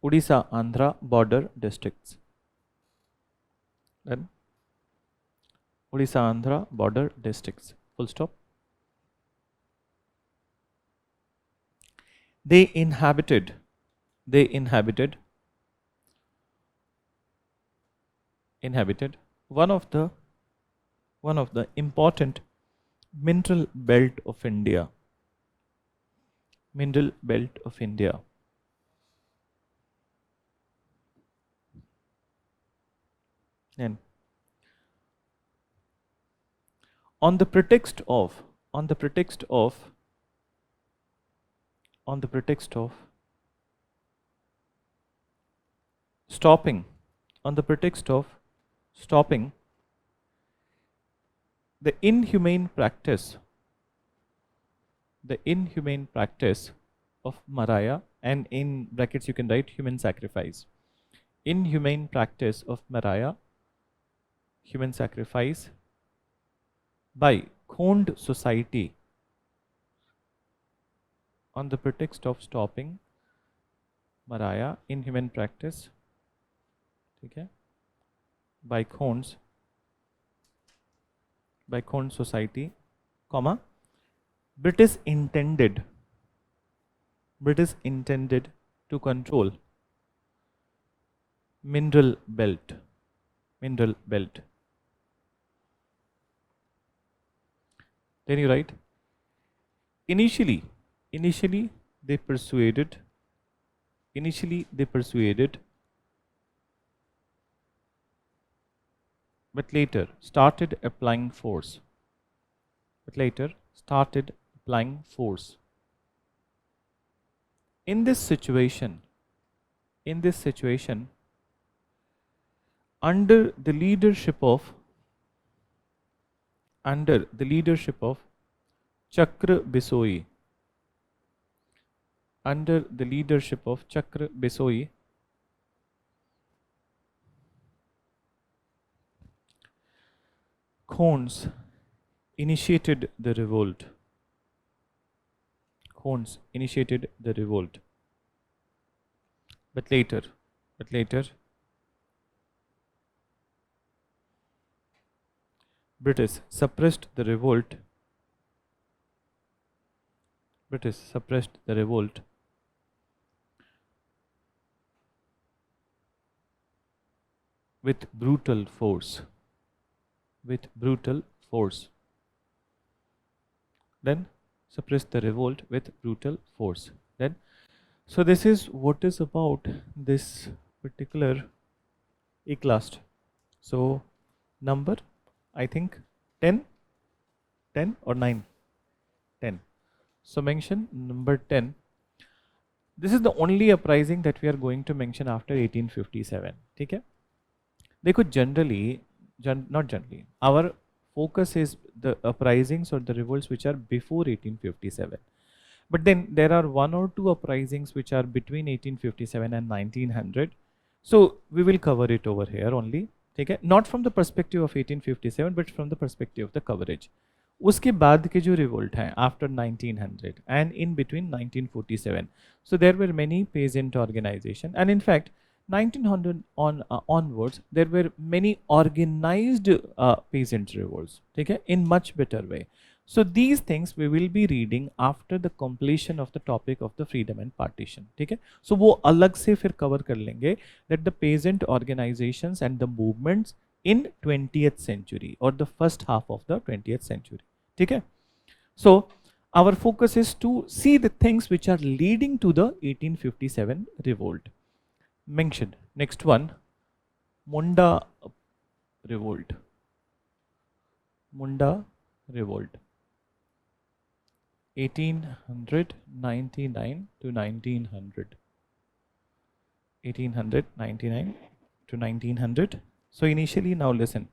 Odisha Andhra border districts. Then Odisha Andhra border districts. Full stop. They inhabited one of the important mineral belt of India. Mineral belt of India. And on the pretext of stopping the inhumane practice of Maraya, and in brackets you can write human sacrifice. Inhumane practice of Maraya, human sacrifice, by Khond society on the pretext of stopping Maraya, inhuman practice, okay, by Khond society, comma, British intended to control mineral belt. Then you write, initially they persuaded, but later started applying force. In this situation, under the leadership of Chakra Bisoi, Khonds initiated the revolt. But later, British suppressed the revolt. With brutal force. Then suppressed the revolt with brutal force. Then, so this is what is about this particular eclast. So number, I think 10 or 9, 10. So mention number 10. This is the only uprising that we are going to mention after 1857. Okay? They could not generally. Our focus is the uprisings or the revolts which are before 1857. But then there are one or two uprisings which are between 1857 and 1900. So we will cover it over here only. Okay? Not from the perspective of 1857, but from the perspective of the coverage. उसके बाद के जो revolt हैं after 1900 and in between 1947. So there were many peasant organization, and in fact 1900 onwards there were many organized peasant revolts, okay, in much better way. So these things we will be reading after the completion of the topic of the freedom and partition. ठीक है? So वो अलग से फिर cover कर लेंगे that the peasant organizations and the movements in 20th century or the first half of the 20th century. ठीक है? So our focus is to see the things which are leading to the 1857 revolt. mentioned. Next one, Munda revolt. Munda revolt. 1899 to 1900. 1899 to 1900. So initially, now listen.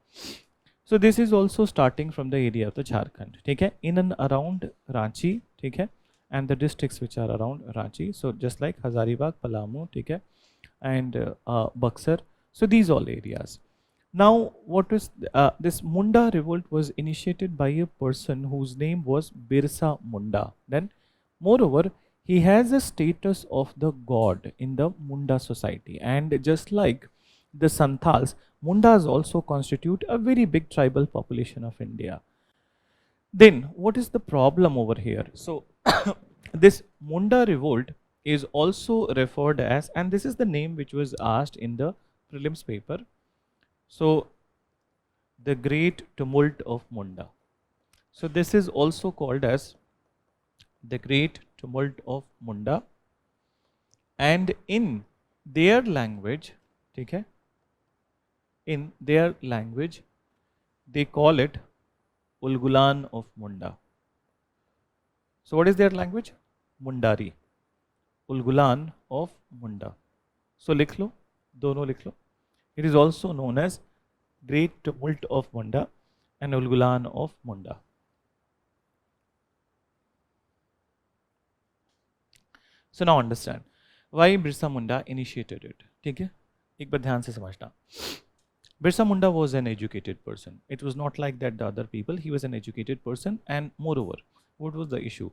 So this is also starting from the area of the Jharkhand, okay, in and around Ranchi, okay, and the districts which are around Ranchi. So just like Hazaribagh, Palamu, okay, and Buxar. So these all areas. Now, what was this Munda revolt was initiated by a person whose name was Birsa Munda. Then, moreover, he has a status of the god in the Munda society, and just like the Santals, Mundas also constitute a very big tribal population of India. Then, what is the problem over here? So, this Munda revolt is also referred as, and this is the name which was asked in the prelims paper. So, the Great Tumult of Munda. So, this is also called as the Great Tumult of Munda, and in their language, okay, in their language, they call it Ulgulan of Munda. So, what is their language? Mundari. Ulgulan of Munda. So, likh lo, dono likh lo. It is also known as Great Tumult of Munda and Ulgulan of Munda. So now understand why Birsa Munda initiated it. ठीक है? एक बार ध्यान से समझना. Birsa Munda was an educated person. It was not like that the other people. He was an educated person, and moreover, what was the issue?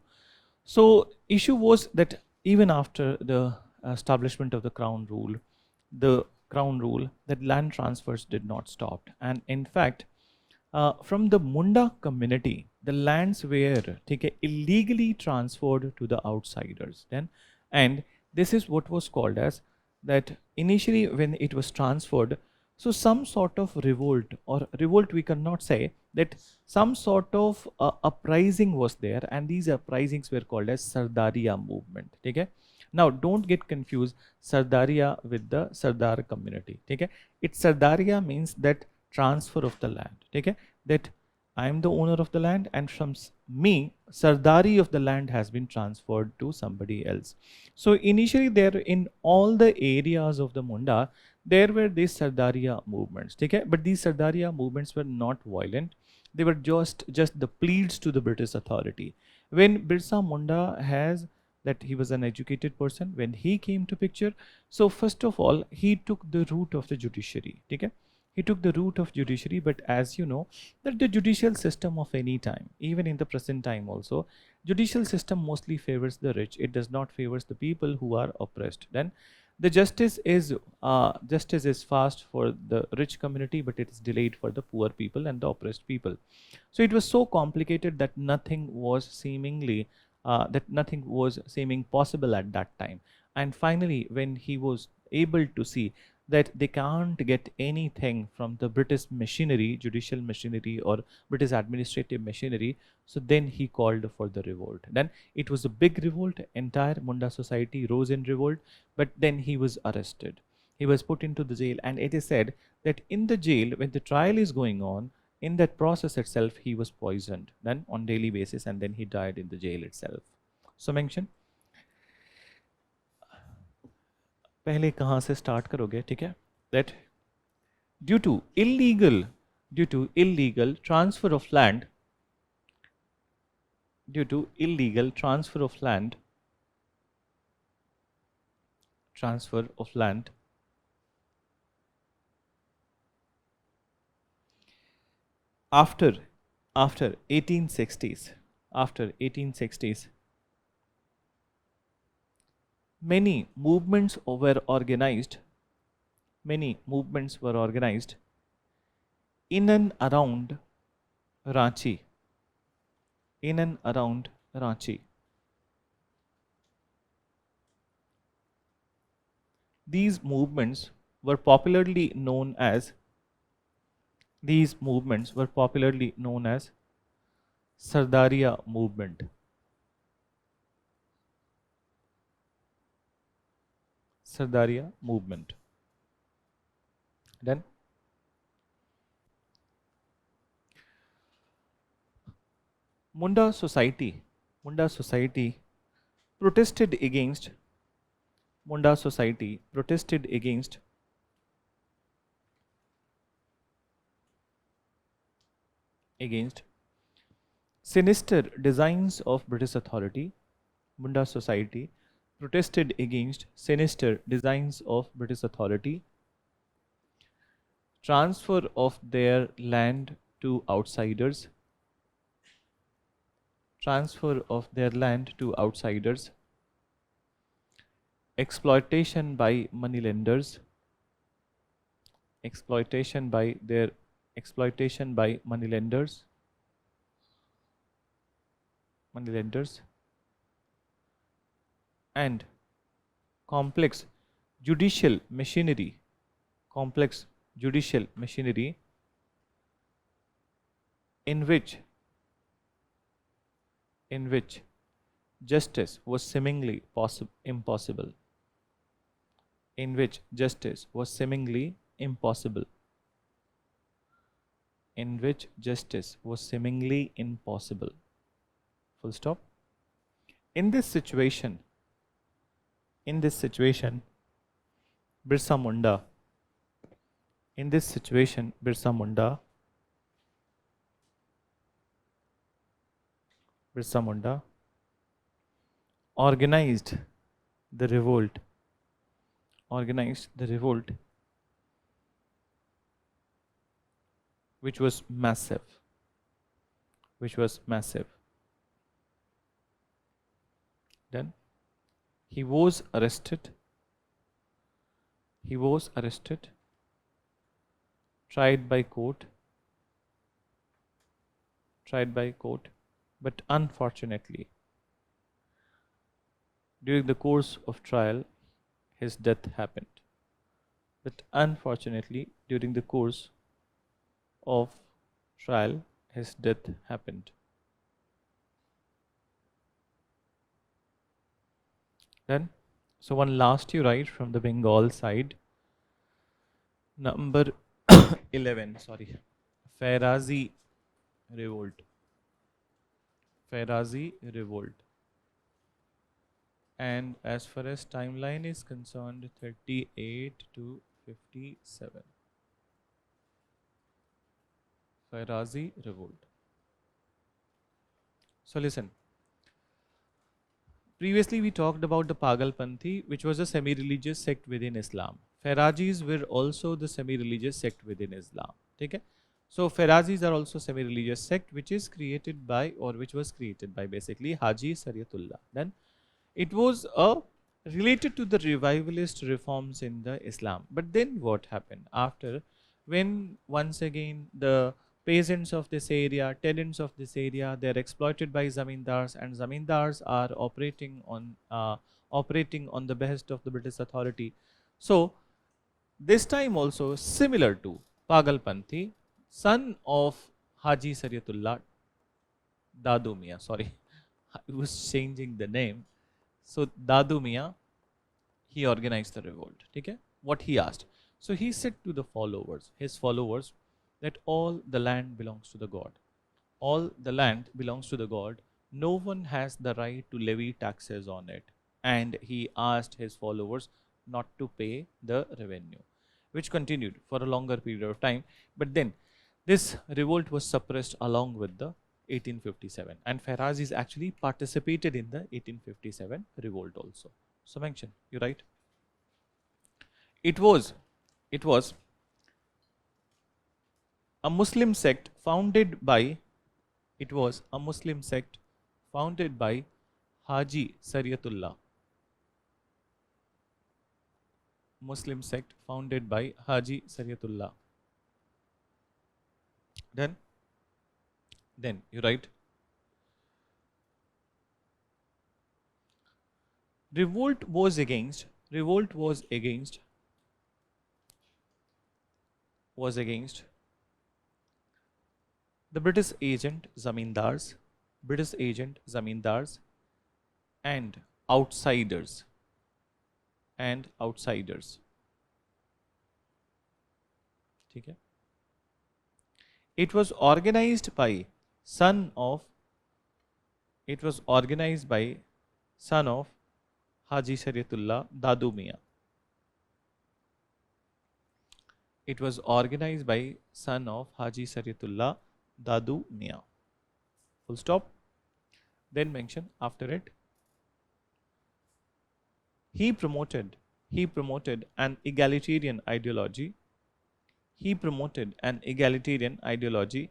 So issue was that even after the establishment of the crown rule, that land transfers did not stop, and in fact, from the Munda community, the lands were illegally transferred to the outsiders. Then, and this is what was called as that initially when it was transferred. So some sort of revolt, or revolt we cannot say, that some sort of uprising was there, and these uprisings were called as Sardaria movement. Okay? Now don't get confused Sardaria with the Sardar community. Okay? It's Sardaria means that transfer of the land. Okay? That I am the owner of the land, and from me, Sardari of the land has been transferred to somebody else. So initially there in all the areas of the Munda, there were these Sardaria movements. Okay? But these Sardaria movements were not violent. They were just the pleads to the British authority. When Birsa Munda has that he was an educated person, when he came to picture, so first of all, he took the route of the judiciary. Okay? He took the route of judiciary, but as you know, that the judicial system of any time, even in the present time also, judicial system mostly favors the rich. It does not favors the people who are oppressed. Then the justice is fast for the rich community, but it is delayed for the poor people and the oppressed people. So it was so complicated that nothing was seeming possible at that time. And finally, when he was able to see that they can't get anything from the British machinery, judicial machinery, or British administrative machinery, so then he called for the revolt. Then it was a big revolt, entire Munda society rose in revolt, but then he was arrested. He was put into the jail, and it is said that in the jail, when the trial is going on, in that process itself, he was poisoned then on daily basis, and then he died in the jail itself. So mention पहले कहाँ से start करोगे ठीक है that due to illegal transfer of land after 1860s many movements were organized in and around Ranchi. These movements were popularly known as Sardaria movement. Sardaria movement. Then Munda society protested against Munda society protested against sinister designs of British authority. Munda society protested against sinister designs of British authority, transfer of their land to outsiders, transfer of their land to outsiders, exploitation by moneylenders, exploitation by their exploitation by moneylenders, and complex judicial machinery, complex judicial machinery in which justice was seemingly impossible, in which justice was seemingly impossible, in which justice was seemingly impossible. Full stop. In this situation, Birsa Munda, in this situation, Birsa Munda organized the revolt, which was massive, Then he was arrested, tried by court, but unfortunately, during the course of trial, his death happened. But unfortunately, during the course of trial, his death happened. Then, so one last you write from the Bengal side. Number 11, sorry. Ferazi revolt. And as far as timeline is concerned, 38 to 57. Ferazi revolt. So listen. Previously we talked about the Pagalpanthi, which was a semi-religious sect within Islam. Farazis were also the semi-religious sect within Islam. Okay? So Farazis are also semi-religious sect which was created by basically Haji Sariyatullah. Then it was related to the revivalist reforms in the Islam. But then what happened after, when once again the peasants of this area, tenants of this area, they are exploited by zamindars, and zamindars are operating on the behest of the British authority. So this time also, similar to Pagalpanthi, son of Haji Sariyatullah, Dadu Mian, sorry, I was changing the name. So Dadu Mian, he organized the revolt. Okay? What he asked? So he said to the his followers, that all the land belongs to the God. All the land belongs to the God. No one has the right to levy taxes on it. And he asked his followers not to pay the revenue, which continued for a longer period of time. But then this revolt was suppressed along with the 1857. And Farazis actually participated in the 1857 revolt also. So mention, you write. It was a Muslim sect founded by Haji Sariyatullah. Muslim sect founded by Haji Sariyatullah. Then you write, revolt was against the British agent zamindars and outsiders and outsiders. ठीक है? It was organized by son of it was organized by son of Haji Shariatullah Dadu Mian. It was organized by son of Haji Shariatullah Dadu Mian. Full stop. Then mention after it. He promoted an egalitarian ideology. He promoted an egalitarian ideology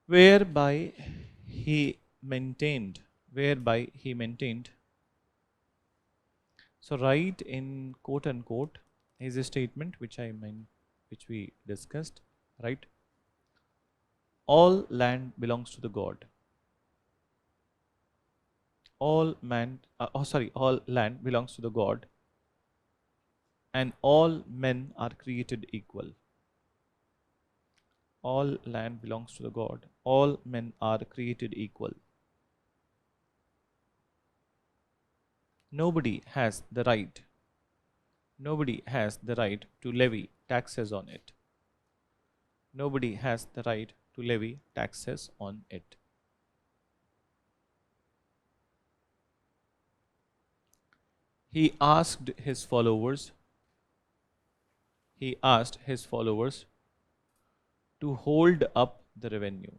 whereby he maintained so right in quote unquote is a statement which we discussed, right? All land belongs to the God. All land belongs to the God, and all men are created equal. All land belongs to the God. All men are created equal. Nobody has the right to levy taxes on it. Nobody has the right to levy taxes on it. He asked his followers to hold up the revenue.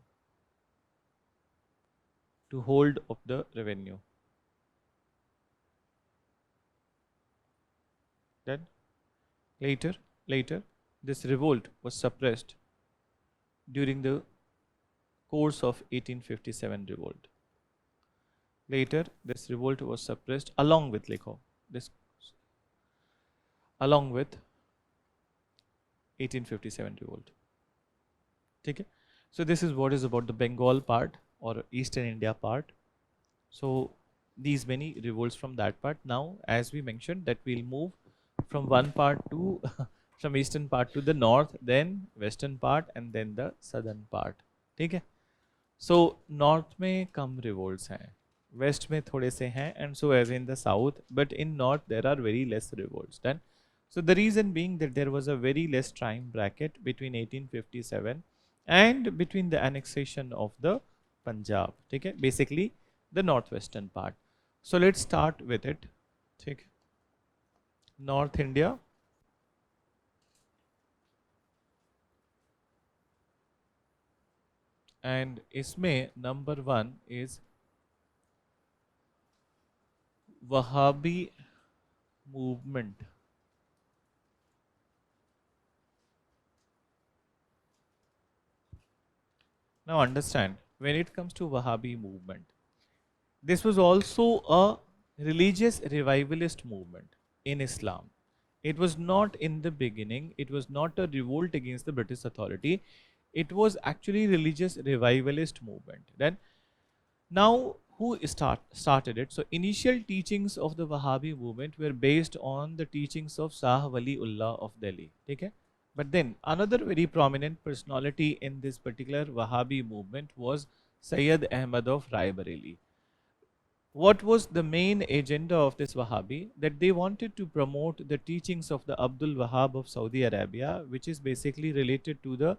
Then later, this revolt was suppressed during the course of 1857 revolt. Later, this revolt was suppressed along with 1857 revolt. Okay? So this is what is about the Bengal part or Eastern India part. So these many revolts from that part. Now, as we mentioned, that we'll move from one part to from eastern part to the north, then western part, and then the southern part. ठीक है? So north में कम revolts हैं, west में थोड़े से हैं, and so as in the south, but in north there are very less revolts. Then, so the reason being that there was a very less time bracket between 1857 and between the annexation of the Punjab. ठीक है? Basically the northwestern part. So let's start with it. ठीक? North India. And इसमें number 1 is Wahhabi movement. Now understand, when it comes to Wahhabi movement, this was also a religious revivalist movement in Islam. It was not in the beginning, it was not a revolt against the British authority. It was actually religious revivalist movement. Then, now who started it? So initial teachings of the Wahhabi movement were based on the teachings of Shah Waliullah of Delhi. Okay? But then another very prominent personality in this particular Wahhabi movement was Sayyid Ahmad of Rai Bareli. What was the main agenda of this Wahhabi? That they wanted to promote the teachings of the Abdul Wahhab of Saudi Arabia, which is basically related to the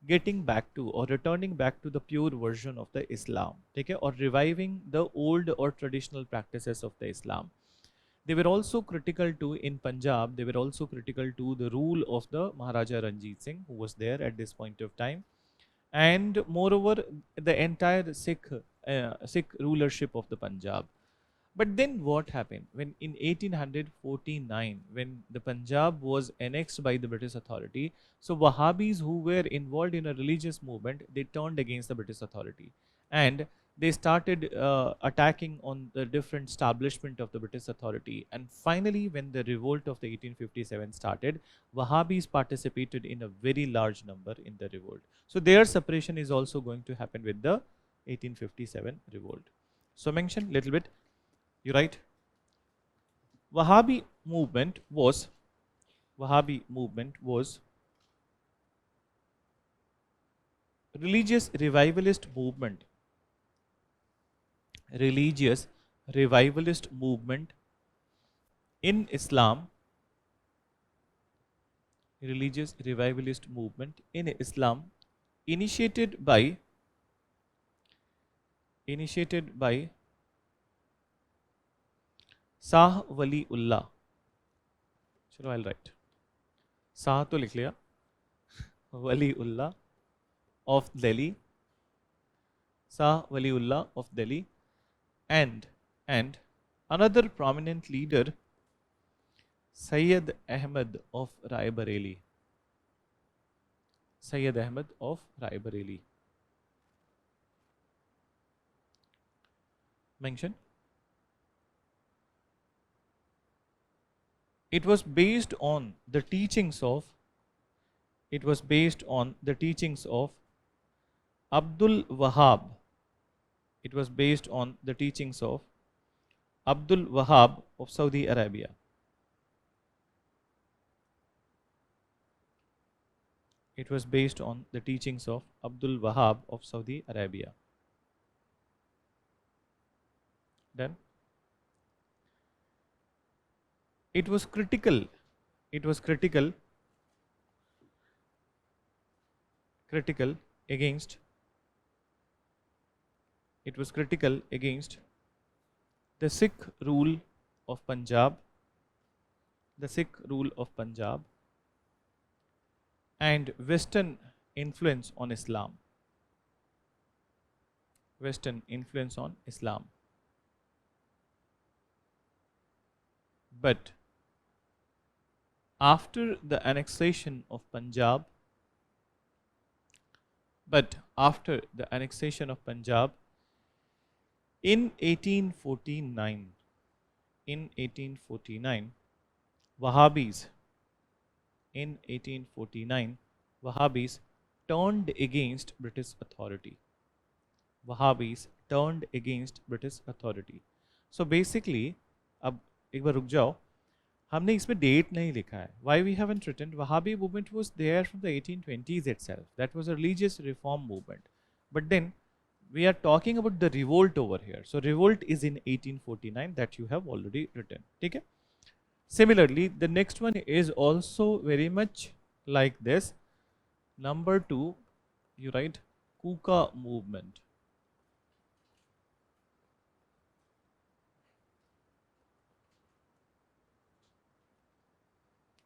getting back to or returning back to the pure version of the Islam, okay, or reviving the old or traditional practices of the Islam. They were also critical to, in Punjab, they were also critical to the rule of the Maharaja Ranjit Singh, who was there at this point of time, and moreover the entire Sikh rulership of the Punjab. But then what happened when in 1849, when the Punjab was annexed by the British authority, so Wahhabis who were involved in a religious movement, they turned against the British authority and they started attacking on the different establishment of the British authority. And finally, when the revolt of the 1857 started, Wahhabis participated in a very large number in the revolt. So their separation is also going to happen with the 1857 revolt. So mention little bit. You write, Wahhabi movement was religious revivalist movement. Religious revivalist movement in Islam, religious revivalist movement in Islam, initiated by Shah Wali Ullah. चलो I'll write. Shah तो लिख लिया, Wali Ullah of Delhi, Shah Wali Ullah of Delhi, and another prominent leader, Sayyid Ahmad of Raebareli. Sayyid Ahmad of Raebareli. Mention. It was based on the teachings of Abdul Wahhab. It was based on the teachings of Abdul Wahhab of Saudi Arabia. It was based on the teachings of Abdul Wahhab of Saudi Arabia. Then it was critical against the Sikh rule of Punjab, and Western influence on Islam. But after the annexation of Punjab, in 1849, Wahhabis turned against British authority. So basically, अब एक बार रुक जाओ, हमने इसमें date नहीं लिखा है. Why we haven't written? Wahhabi movement was there from the 1820s itself. That was a religious reform movement. But then we are talking about the revolt over here. So revolt is in 1849, that you have already written. Okay? Similarly, the next one is also very much like this. Number 2, you write Kuka movement.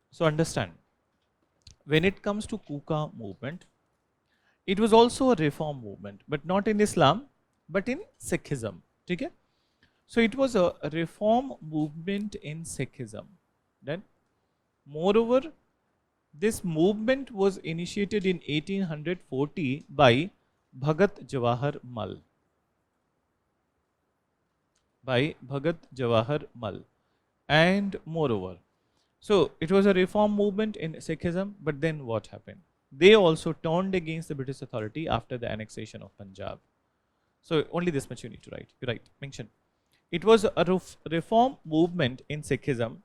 So understand, when it comes to Kuka movement, it was also a reform movement, but not in Islam, but in Sikhism. Okay? So it was a reform movement in Sikhism. Then, moreover, this movement was initiated in 1840 by Bhagat Jawahar Mal. And moreover, so it was a reform movement in Sikhism, but then what happened? They also turned against the British authority after the annexation of Punjab. So only this much you need to write. You write, mention. It was a reform movement in Sikhism.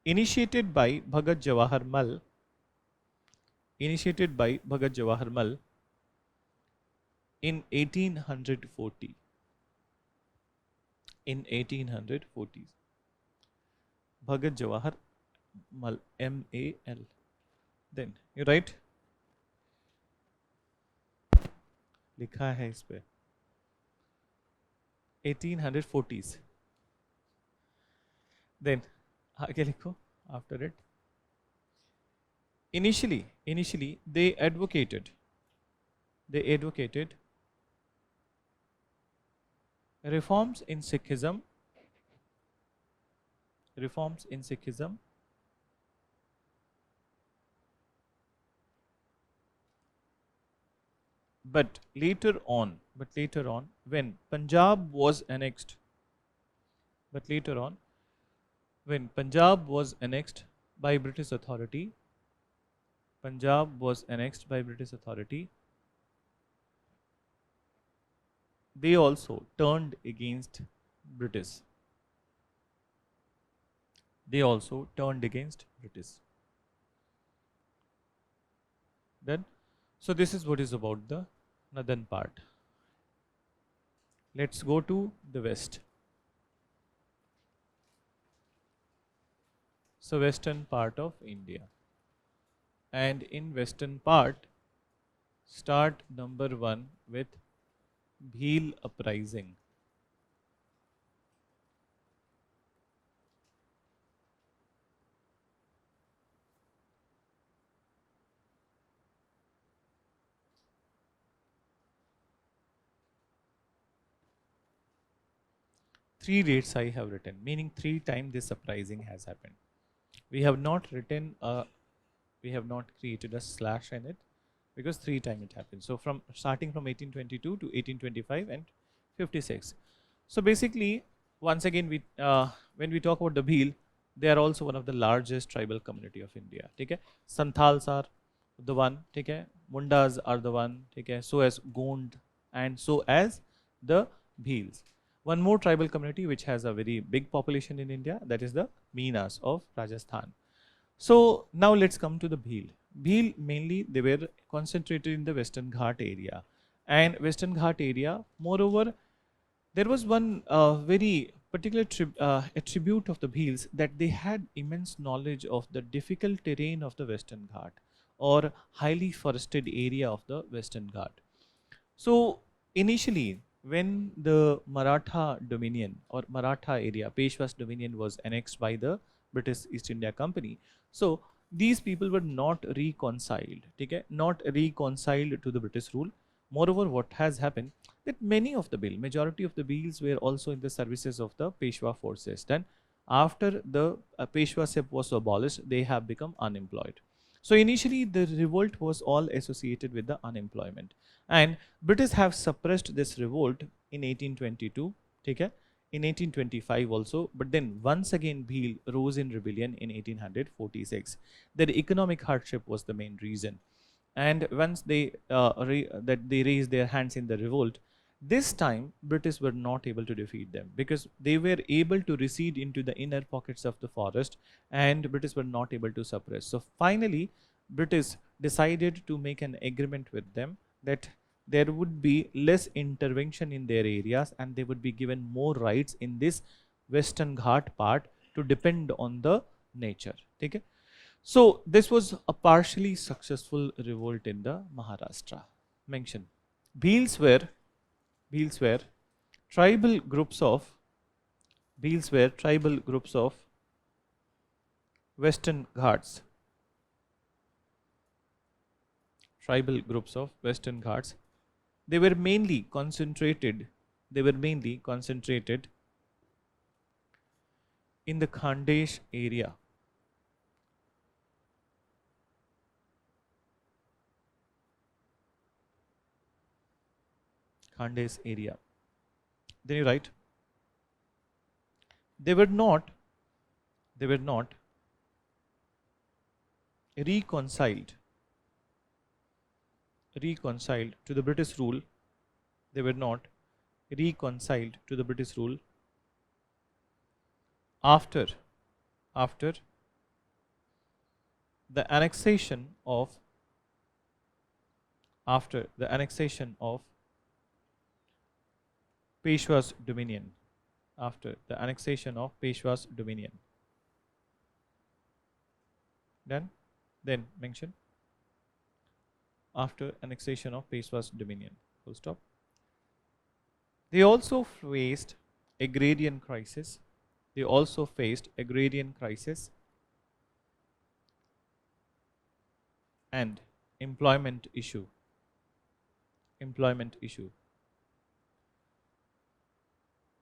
Initiated by Bhagat Jawahar Mal. In 1840. Bhagat Jawahar Mal, M-A-L. Then you write, लिखा है इस पे 1840s. Then आगे लिखो after it. Initially they advocated reforms in Sikhism, but later on, when Punjab was annexed by British authority, they also turned against British. Then, so this is what is about the northern part. Let's go to the west. So western part of India, and in western part, start number one with Bhil uprising. Three dates I have written, meaning 3 times this uprising has happened. We have not written a, we have not created a slash in it because 3 times it happened. So from starting from 1822 to 1825 and 56. So basically, once again, when we talk about the Bhil, they are also one of the largest tribal community of India. Okay, Santhals are the one. Okay, Mundas are the one. Okay, so as Gond and so as the Bhils. One more tribal community which has a very big population in India, that is the Meenas of Rajasthan. So now let's come to the Bhil. Bhil mainly they were concentrated in the Western Ghat area, and Western Ghat area. Moreover, there was one very particular attribute of the Bhils, that they had immense knowledge of the difficult terrain of the Western Ghat or highly forested area of the Western Ghat. So initially, when the Maratha dominion or Maratha area, Peshwa's dominion was annexed by the British East India Company, so these people were not reconciled, okay? Not reconciled to the British rule. Moreover, what has happened, that many of the majority of the bills were also in the services of the Peshwa forces. Then after the Peshwaship was abolished, they have become unemployed. So initially the revolt was all associated with the unemployment, and British have suppressed this revolt in 1822, okay, in 1825 also, but then once again Bhil rose in rebellion in 1846. Their economic hardship was the main reason, and once they that they raised their hands in the revolt, this time British were not able to defeat them because they were able to recede into the inner pockets of the forest, and British were not able to suppress. So finally British decided to make an agreement with them that there would be less intervention in their areas and they would be given more rights in this Western Ghat part to depend on the nature. Okay? So this was a partially successful revolt in the Maharashtra. Mention Bhils were tribal groups of Western Ghats. Tribal groups of Western Ghats. They were mainly concentrated. In the Khandesh area. Khandesh area. Then you write. They were not reconciled to the British rule. They were not reconciled to the British rule after the annexation of Peshwa's dominion. After the annexation of Peshwa's dominion. Then mention after annexation of Peshwa's dominion. Full stop. They also faced agrarian crisis. And employment issue.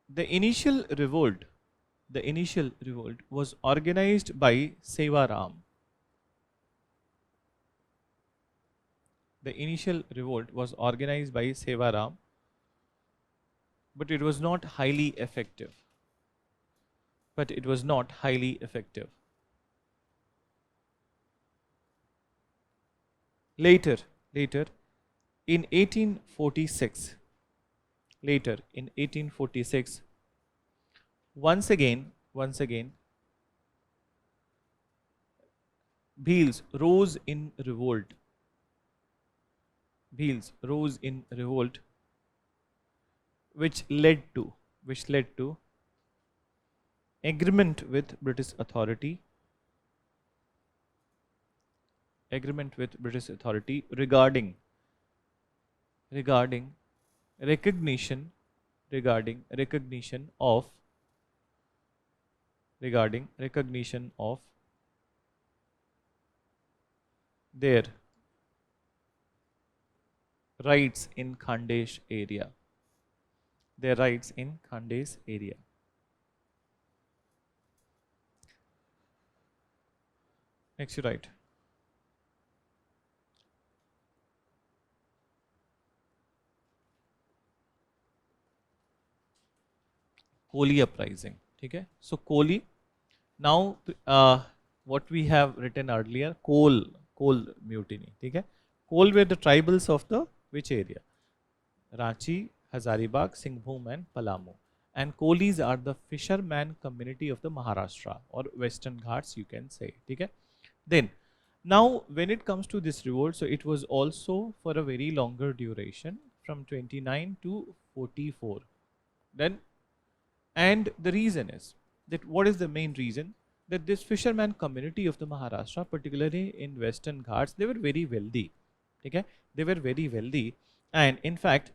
The initial revolt was organized by Sevaram. The initial revolt was organized by Sevaram, but it was not highly effective. Later, in 1846, once again, Bhils rose in revolt. Bhils rose in revolt, which led to agreement with British authority, regarding recognition of their rights in Khandesh area. Next, you write Koli uprising. Okay, so Koli. Now, what we have written earlier, coal mutiny. Okay, coal were the tribals of the which area? Ranchi, Hazaribagh, Singhbhum, and Palamu. And Kolis are the fisherman community of the Maharashtra or Western Ghats, you can say. Okay. Then, now when it comes to this revolt, so it was also for a very longer duration from 29 to 44. Then, and the reason is that what is the main reason? That this fisherman community of the Maharashtra, particularly in Western Ghats, they were very wealthy. Okay, they were very wealthy, and in fact,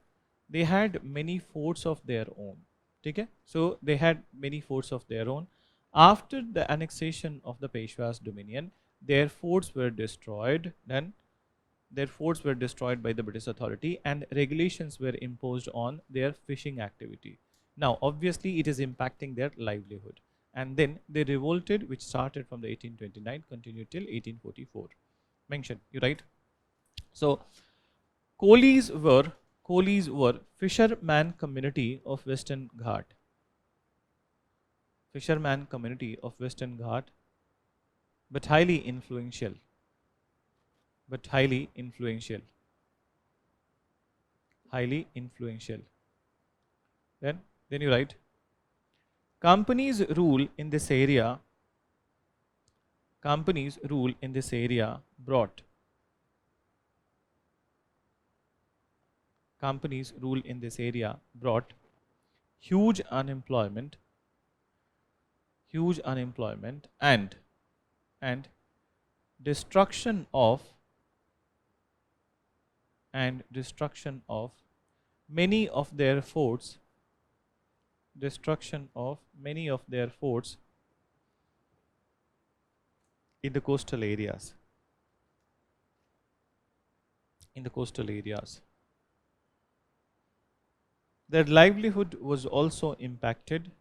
they had many forts of their own. Okay, so they had many forts of their own. After the annexation of the Peshwa's dominion, their forts were destroyed. Then their forts were destroyed by the British authority, and regulations were imposed on their fishing activity. Now, obviously, it is impacting their livelihood. And then they revolted, which started from the 1829, continued till 1844. Mention, you write. So, Kolis were fisherman community of Western Ghat. Fisherman community of Western Ghat, but highly influential. Highly influential. Then you write, companies rule in this area brought huge unemployment and destruction of many of their forts in the coastal areas. Their livelihood was also impacted.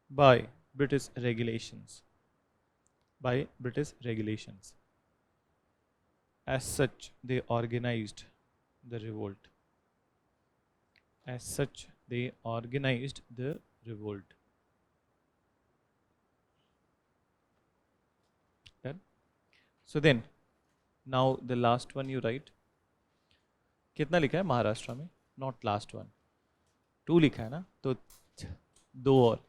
By British regulations. As such, they organized the revolt. Done? So then, now the last one you write. कितना लिखा है महाराष्ट्र में? Not last one. 2 लिखा है ना? तो 2 और.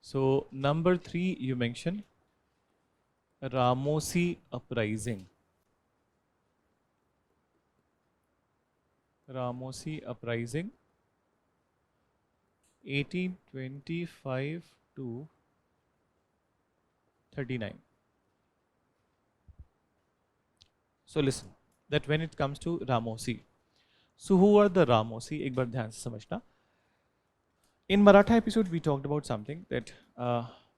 So number 3 you mention Ramosi uprising. 1825 to 39. So listen, that when it comes to Ramosi, so who are the Ramosi? एक बार ध्यान से समझना. In Maratha episode, we talked about something that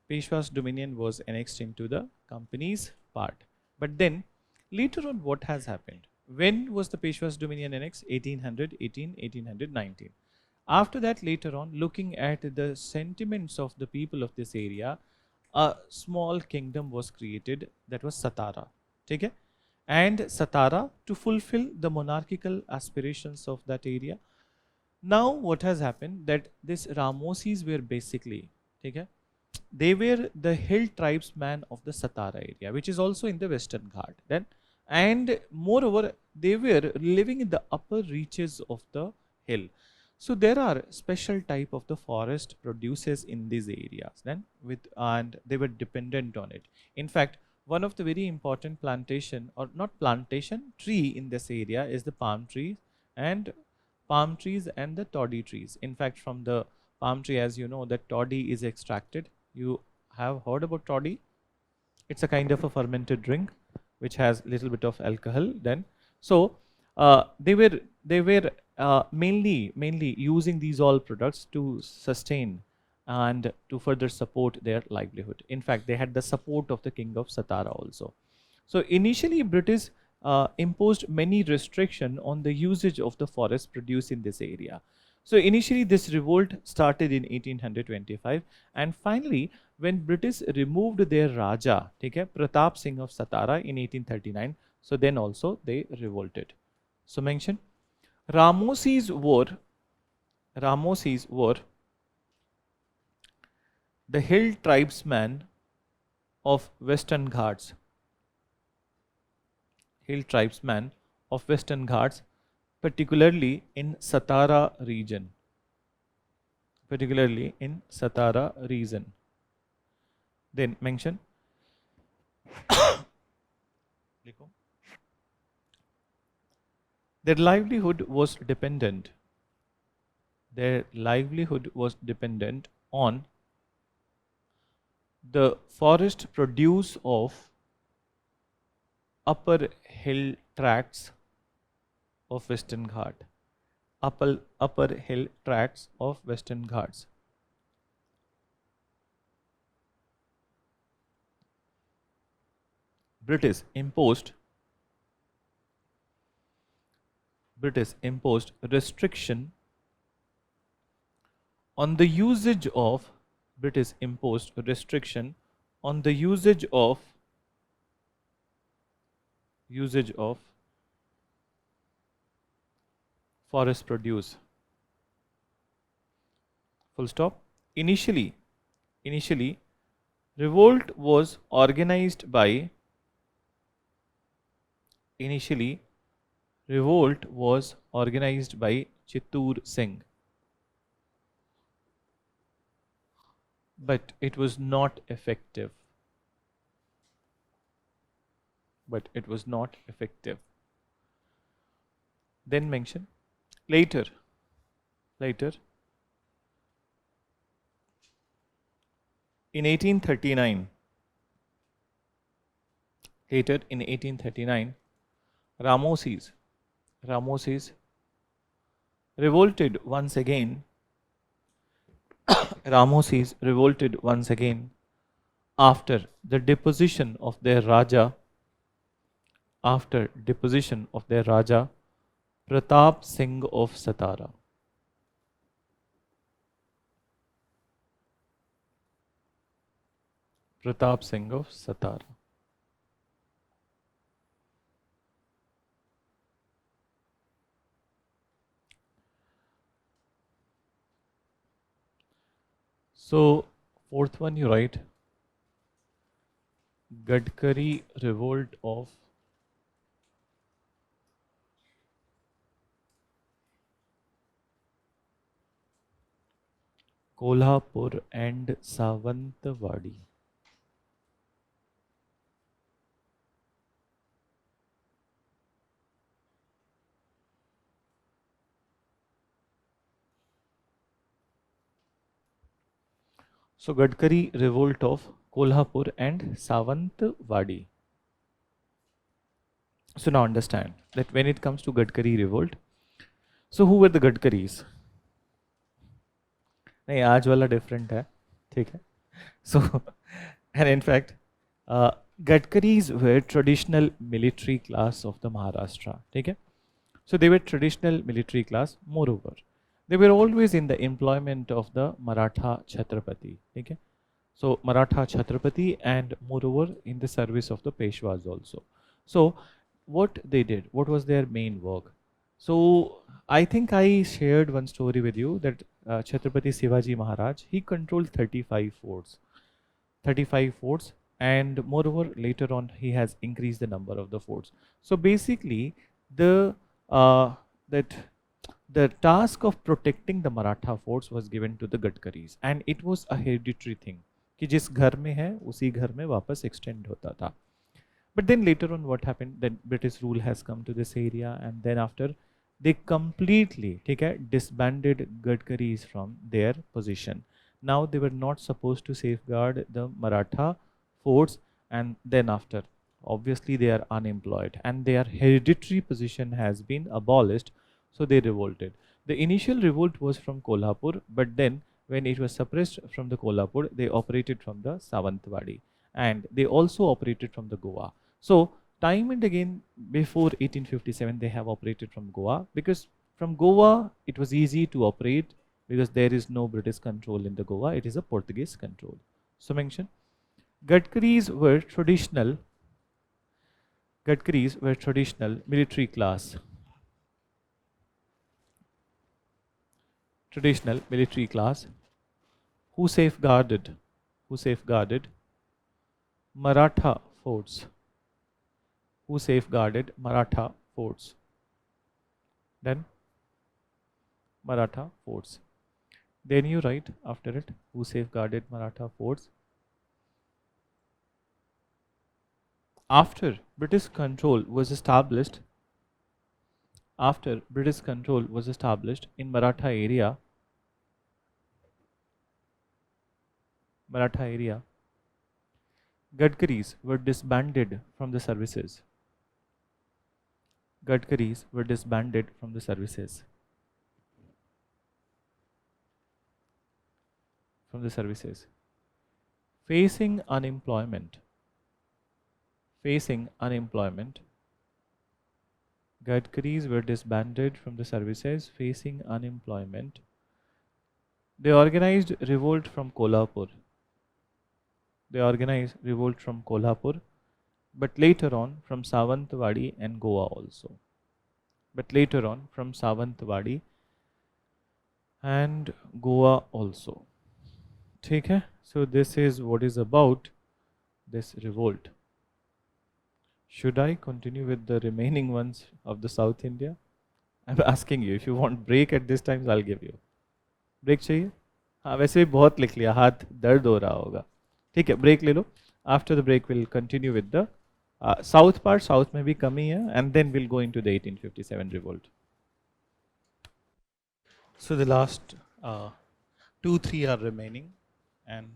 Peshwa's dominion was annexed into the company's part. But then, later on, what has happened? When was the Peshwa's dominion annexed? 1819. After that, later on, looking at the sentiments of the people of this area, a small kingdom was created that was Satara. Okay? And Satara, to fulfill the monarchical aspirations of that area. Now what has happened, that this Ramosis were basically, okay, they were the hill tribesmen of the Satara area, which is also in the Western Ghat. Then, and moreover, they were living in the upper reaches of the hill. So there are special type of the forest produces in these areas then and they were dependent on it. In fact, one of the very important plantation or not plantation tree in this area is the and palm trees and the toddy trees. In fact, from the palm tree, as you know, that toddy is extracted. You have heard about toddy? It's a kind of a fermented drink which has little bit of alcohol then. So they were mainly using these all products to sustain and to further support their livelihood. In fact, they had the support of the king of Satara also. So initially British imposed many restriction on the usage of the forest produce in this area. So initially this revolt started in 1825 and finally when British removed their Raja, okay, Pratap Singh of Satara in 1839, so then also they revolted. So mention Ramoses were the hill tribesmen of Western Ghats, particularly in Satara region, Then mention their livelihood was dependent. On the forest produce of upper hill tracts of Western Ghat. Upper hill tracts of Western Ghats. British imposed restriction on the usage of forest produce. Full stop. Initially, revolt was organized by Chittur Singh, but it was not effective. Then mention later in 1839, Ramoses revolted once again. After the deposition of their Raja, Pratap Singh of Satara. So, fourth one you write Gadkari revolt of Kolhapur and Savantwadi. So Gadkari revolt of Kolhapur and Savantwadi. So now understand that when it comes to Gadkari revolt, so who were the Gadkaris? नहीं आज वाला different है, ठीक है? So and in fact, Gadkaris were traditional military class of the Maharashtra, ठीक है? So they were traditional military class. Moreover, they were always in the employment of the Maratha Chhatrapati, okay? So Maratha Chhatrapati and moreover in the service of the Peshwas also. So what they did, what was their main work? So I think I shared one story with you that Chhatrapati Shivaji Maharaj, he controlled 35 forts. And moreover later on he has increased the number of the forts. So basically the that the task of protecting the Maratha forts was given to the Gadkaris, and it was a hereditary thing कि जिस घर में है उसी घर में वापस extend होता था. But then later on what happened, that British rule has come to this area, and then after they completely ठीक है disbanded Gadkaris from their position. Now they were not supposed to safeguard the Maratha forts, and then after obviously they are unemployed and their hereditary position has been abolished, so they revolted. The initial revolt was from Kolhapur, but then when it was suppressed from the Kolhapur, they operated from the Savantwadi, and they also operated from the Goa. So time and again before 1857 they have operated from Goa, because from Goa it was easy to operate because there is no British control in the Goa, it is a Portuguese control. So mention Gadkaris were traditional military class, who safeguarded Maratha forts, then Maratha forts. Then you write after it, who safeguarded Maratha forts. After British control was established in Maratha area, Gadkaris were disbanded from the services. Facing unemployment, Gadkaris were disbanded from the services facing unemployment. They organized revolt from Kolhapur. But later on from Savantwadi and Goa also. ठीक है? So this is what is about this revolt. Should I continue with the remaining ones of the South India? I'm asking you. If you want break at this time, I'll give you. Break चाहिए? हाँ वैसे भी बहुत लिख लिया, हाथ दर्द हो रहा होगा. ठीक है, break ले लो. After the break, we'll continue with the South part. South में भी कमी है, and then we'll go into the 1857 revolt. So the last 2-3 are remaining, and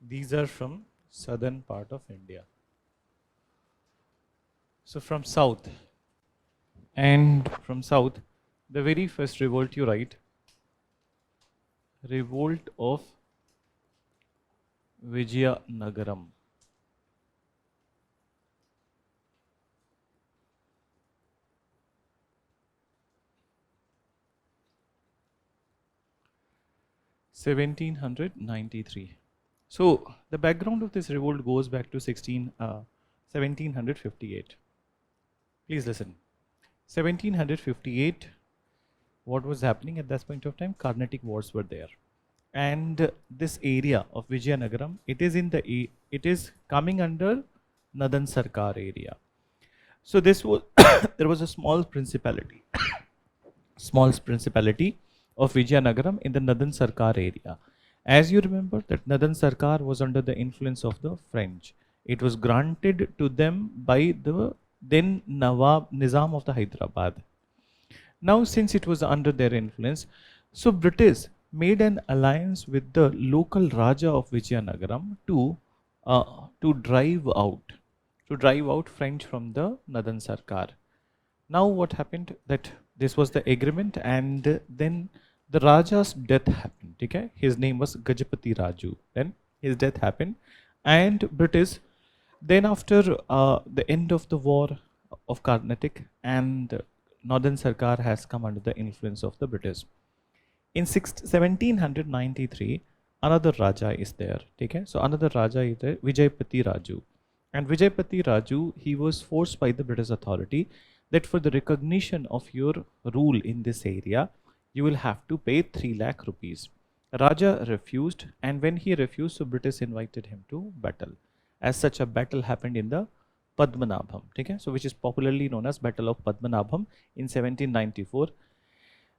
these are from southern part of India. So from south, the very first revolt you write, revolt of Vijayanagaram. (1793). So the background of this revolt goes back to 1758. Please listen. 1758, what was happening at that point of time? Carnatic wars were there, and this area of Vijayanagaram, it is coming under Nadan Sarkar area. So this was there was a small principality of Vijayanagaram in the Nadan Sarkar area. As you remember that Nadan Sarkar was under the influence of the French. It was granted to them by the then Nawab Nizam of the Hyderabad. Now since it was under their influence, so British made an alliance with the local Raja of Vijayanagaram to drive out French from the Nadan Sarkar. Now what happened, that this was the agreement, and then the Raja's death happened. Okay? His name was Gajapati Raju. Then his death happened, and British, then after the end of the war of Carnatic, and Northern Sarkar has come under the influence of the British. In 1793, another Raja is there. Okay? So another Raja is there, Vijayapati Raju. And Vijayapati Raju, he was forced by the British authority that for the recognition of your rule in this area, you will have to pay 3 lakh rupees. Raja refused, and when he refused, so British invited him to battle. As such, a battle happened in the Padmanabham, okay? So which is popularly known as Battle of Padmanabham in 1794.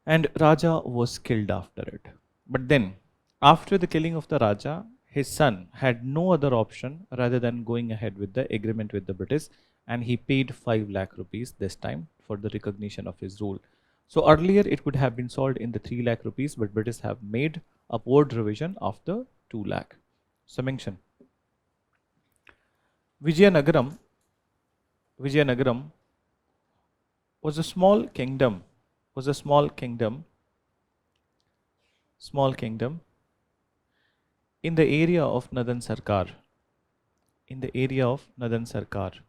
and Raja was killed after it. But then, after the killing of the Raja, his son had no other option rather than going ahead with the agreement with the British, and he paid 5 lakh rupees this time for the recognition of his rule. So earlier it could have been solved in the 3 lakh rupees, but British have made upward revision of the 2 lakh. So mention Vijayanagaram. Vijayanagaram was a small kingdom. Was a small kingdom. Small kingdom in the area of Nadan Sarkar. In the area of Nadan Sarkar.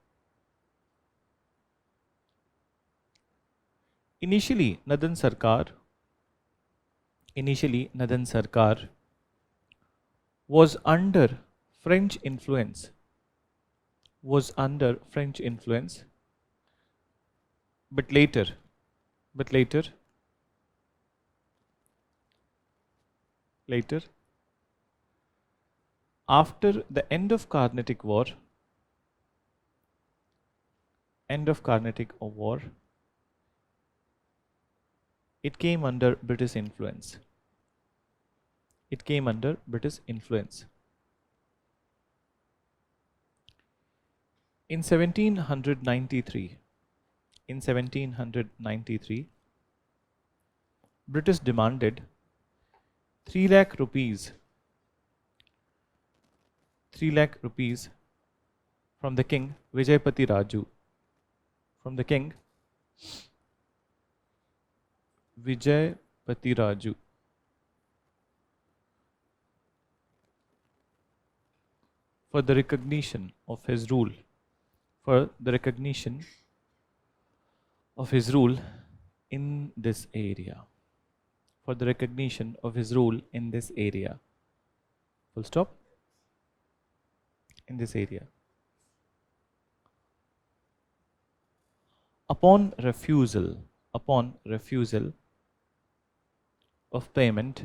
Initially, Nadan Sarkar was under French influence. Was under French influence, but later, after the end of Carnatic War, it came under British influence. It came under British influence. In 1793, British demanded 3 lakh rupees from the king Vijayapati Raju. From the king Vijayapati Raju for the recognition of his rule. For the recognition of his rule in this area. For the recognition of his rule in this area. Full stop. In this area. Upon refusal of payment,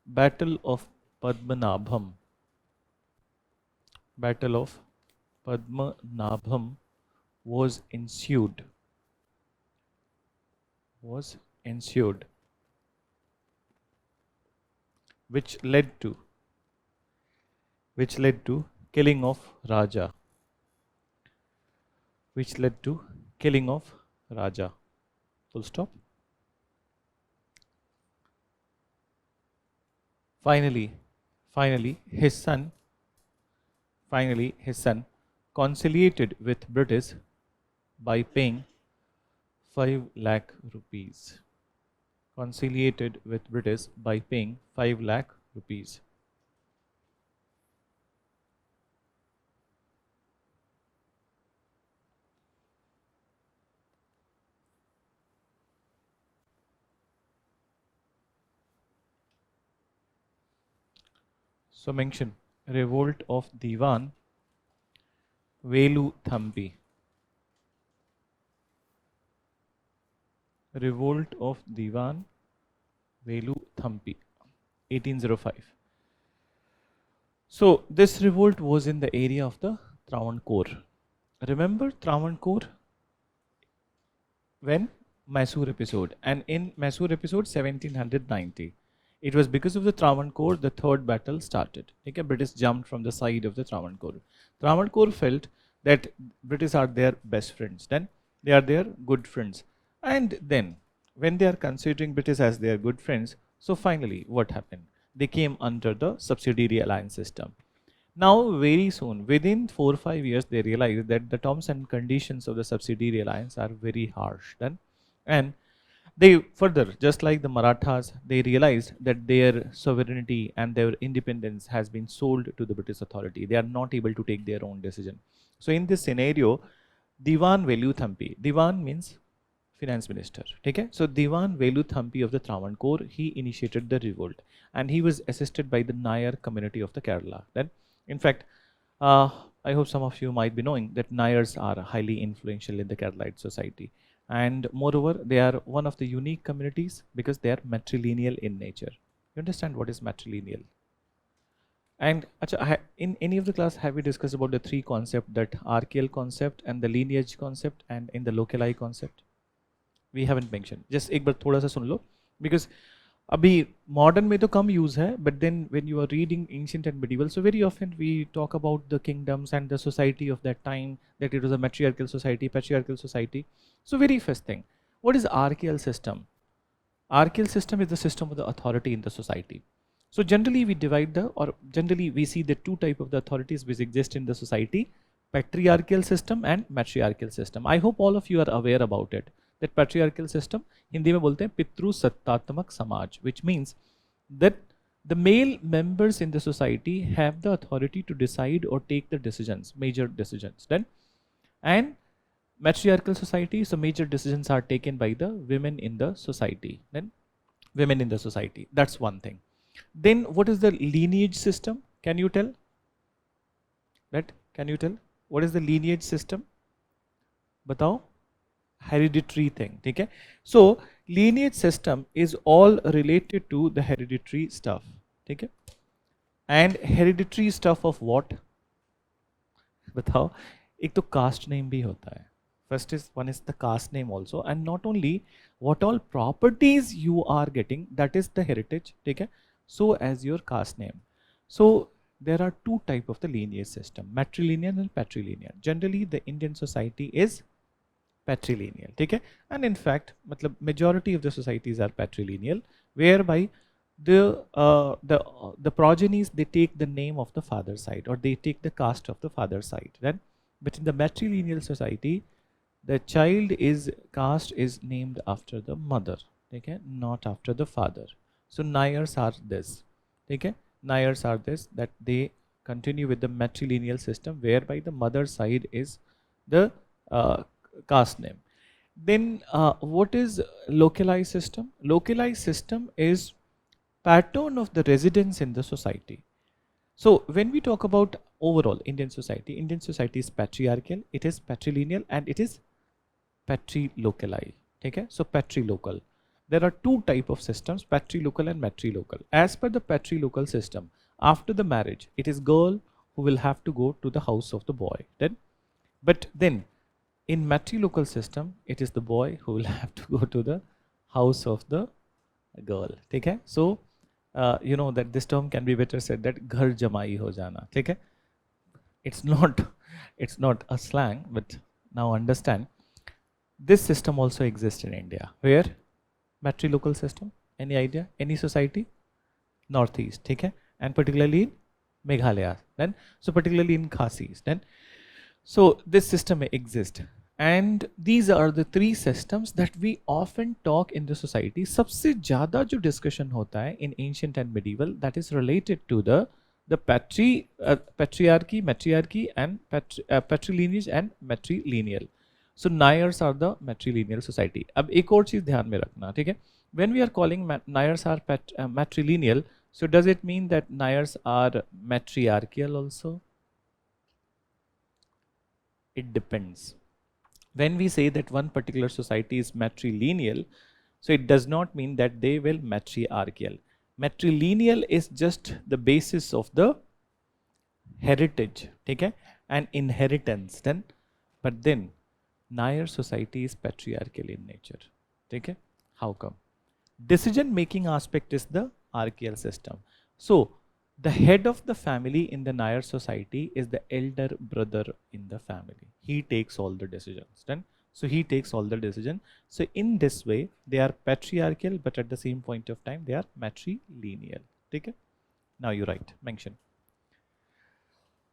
Battle of Padmanabham was ensued, which led to killing of Raja. Full stop. Finally, his son conciliated with British by paying 5 lakh rupees. Conciliated with British by paying 5 lakh rupees. So mention revolt of Diwan Velu Thampi. Revolt of Diwan Velu Thampi, 1805. So this revolt was in the area of the Travancore. Remember Travancore? When? Mysore episode. And in Mysore episode 1790. It was because of the Travancore the third battle started. Okay, British jumped from the side of the Travancore. Travancore felt that British are their best friends. Then they are their good friends. And then when they are considering British as their good friends, so finally what happened? They came under the subsidiary alliance system. Now very soon, within 4 or 5 years, they realized that the terms and conditions of the subsidiary alliance are very harsh. Then, and they further, just like the Marathas, they realized that their sovereignty and their independence has been sold to the British authority. They are not able to take their own decision. So in this scenario, Diwan Velu Thampi, Diwan means finance minister. Okay? So Diwan Velu Thampi of the Travancore, he initiated the revolt and he was assisted by the Nayar community of the Kerala. Then, in fact, I hope some of you might be knowing that Nayars are highly influential in the Keralite society. And moreover, they are one of the unique communities because they are matrilineal in nature. You understand what is matrilineal? And acha, in any of the class, have we discussed about the three concept, that archaeal concept and the lineage concept and in the locali concept? We haven't mentioned. Just एक बार थोड़ा सा सुन लो, because अभी modern में तो कम use है, but then when you are reading ancient and medieval, so very often we talk about the kingdoms and the society of that time, that it was a matriarchal society, patriarchal society. So very first thing, what is archaeal system? Archaeal system is the system of the authority in the society. So generally we divide the, or generally we see the two type of the authorities which exist in the society, patriarchal system and matriarchal system. I hope all of you are aware about it. That patriarchal system, Hindi में बोलते हैं पितृ सत्तात्मक समाज, which means that the male members in the society have the authority to decide or take the decisions, major decisions. Then, and matriarchal society, so major decisions are taken by the women in the society. Then, women in the society. That's one thing. Then, what is the lineage system? Can you tell? That can you tell? What is the lineage system? बताओ. Hereditary thing. Okay. So lineage system is all related to the hereditary stuff. Okay. And hereditary stuff of what? बताओ. एक तो caste name भी होता है. First is one is the caste name also, and not only what all properties you are getting, that is the heritage. Okay. So as your caste name. So there are two type of the lineage system, matrilineal and patrilineal. Generally the Indian society is patrilineal, ठीक है. And in fact मतलब majority of the societies are patrilineal, whereby the progenies, they take the name of the father side, or they take the caste of the father side. Then, but in the matrilineal society, the child is caste is named after the mother, okay, not after the father. So Nayars are this, okay, Nayars are this, that they continue with the matrilineal system, whereby the mother side is the caste name. Then what is localized system? Localized system is pattern of the residence in the society. So when we talk about overall Indian society is patriarchal, it is patrilineal, and it is patrilocali. Okay, so patrilocal. There are two type of systems, patrilocal and matrilocal. As per the patrilocal system, after the marriage, it is girl who will have to go to the house of the boy. But then in matrilocal system, it is the boy who will have to go to the house of the girl. Okay, so you know that this term can be better said that ghar jamai ho jana. Okay, it's not a slang, but now understand. This system also exists in India. Where? Matrilocal system. Any idea? Any society? Northeast. Okay, and particularly in Meghalaya. Then, so particularly in Khasis. Then, so this system exists. And these are the three systems that we often talk in the society. सबसे ज़्यादा जो discussion होता है in ancient and medieval, that is related to the patriarchy, matriarchy, and patrilineage and matrilineal. So Nayars are the matrilineal society. अब एक और चीज़ ध्यान में रखना, ठीक है? When we are calling Nayars are matrilineal, so does it mean that Nayars are matriarchal also? It depends. When we say that one particular society is matrilineal, so it does not mean that they will matriarchal. Matrilineal is just the basis of the heritage, okay, and inheritance. Then, but then Nair society is patriarchal in nature. Okay, how come? Decision making aspect is the archaeal system. So the head of the family in the Nair society is the elder brother in the family. He takes all the decisions. Then, so he takes all the decision. So in this way, they are patriarchal, but at the same point of time, they are matrilineal. Okay? Now you write, mention.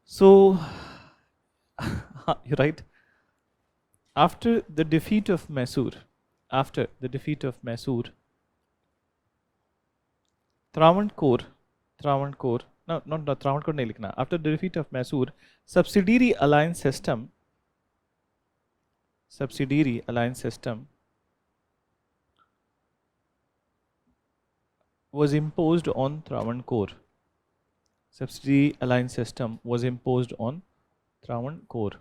So, you write, after the defeat of Mysore, Travancore, no, not Travancore नहीं लिखना. After the defeat of Mysore, subsidiary alliance system was imposed on Travancore. Subsidiary alliance system was imposed on Travancore.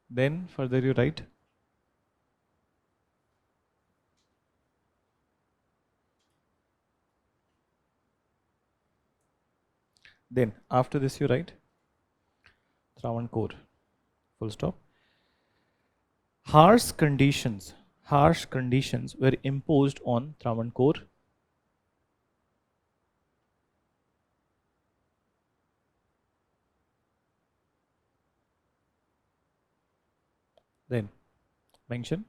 Then further you write, Then after this you write Travancore, full stop. Harsh conditions were imposed on Travancore. Then mention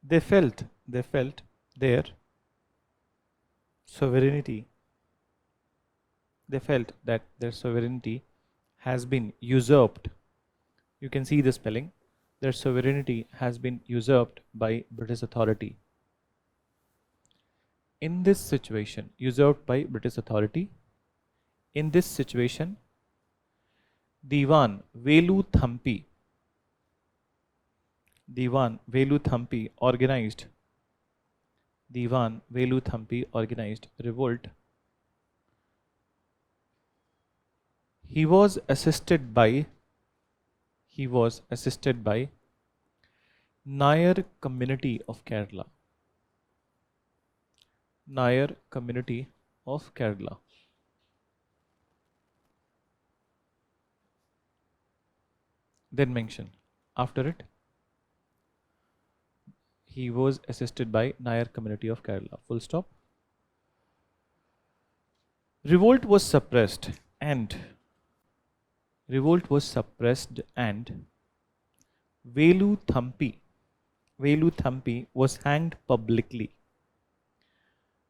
they felt their sovereignty. They felt that their sovereignty has been usurped. You can see the spelling. Their sovereignty has been usurped by British authority. In this situation, usurped by British authority, in this situation, Diwan Velu Thampi organized revolt. He was assisted by Nair community of Kerala. Nair community of Kerala. Then mention after it, he was assisted by Nair community of Kerala, full stop. Revolt was suppressed and Velu Thampi was hanged publicly.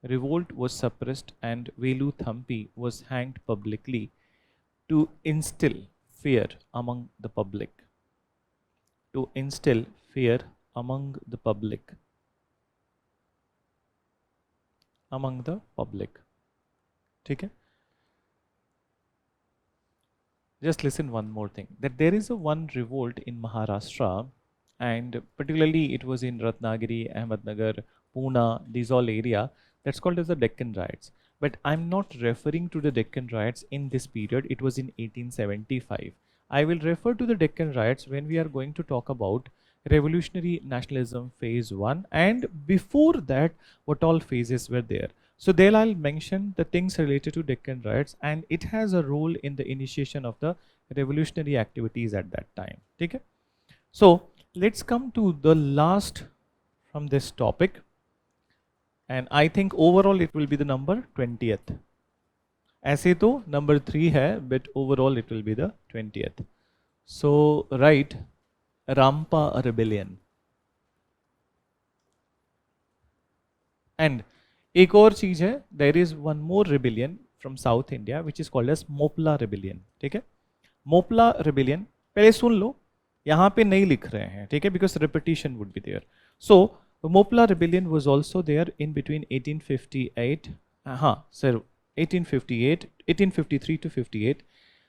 Revolt was suppressed and Velu Thampi was hanged publicly to instill fear among the public. To instill fear among the public. Okay? Just listen one more thing, that there is a one revolt in Maharashtra, and particularly it was in Ratnagiri, Ahmednagar, Pune, these all area, that's called as the Deccan Riots. But I'm not referring to the Deccan Riots in this period, it was in 1875. I will refer to the Deccan Riots when we are going to talk about revolutionary nationalism phase 1, and before that what all phases were there. So there I'll mention the things related to Deccan Riots, and it has a role in the initiation of the revolutionary activities at that time. Okay? So let's come to the last from this topic, and I think overall it will be the number 20th. ऐसे तो number 3 है, but overall it will be the 20th. So write Rampa rebellion. And एक और चीज है, there is one more rebellion from South India which is called as Mopla rebellion. ठीक है? Mopla rebellion पहले सुन लो, यहाँ पे नहीं लिख रहे हैं, ठीक है, because repetition would be there. So Mopla rebellion was also there in between 1858, 1853 to 58.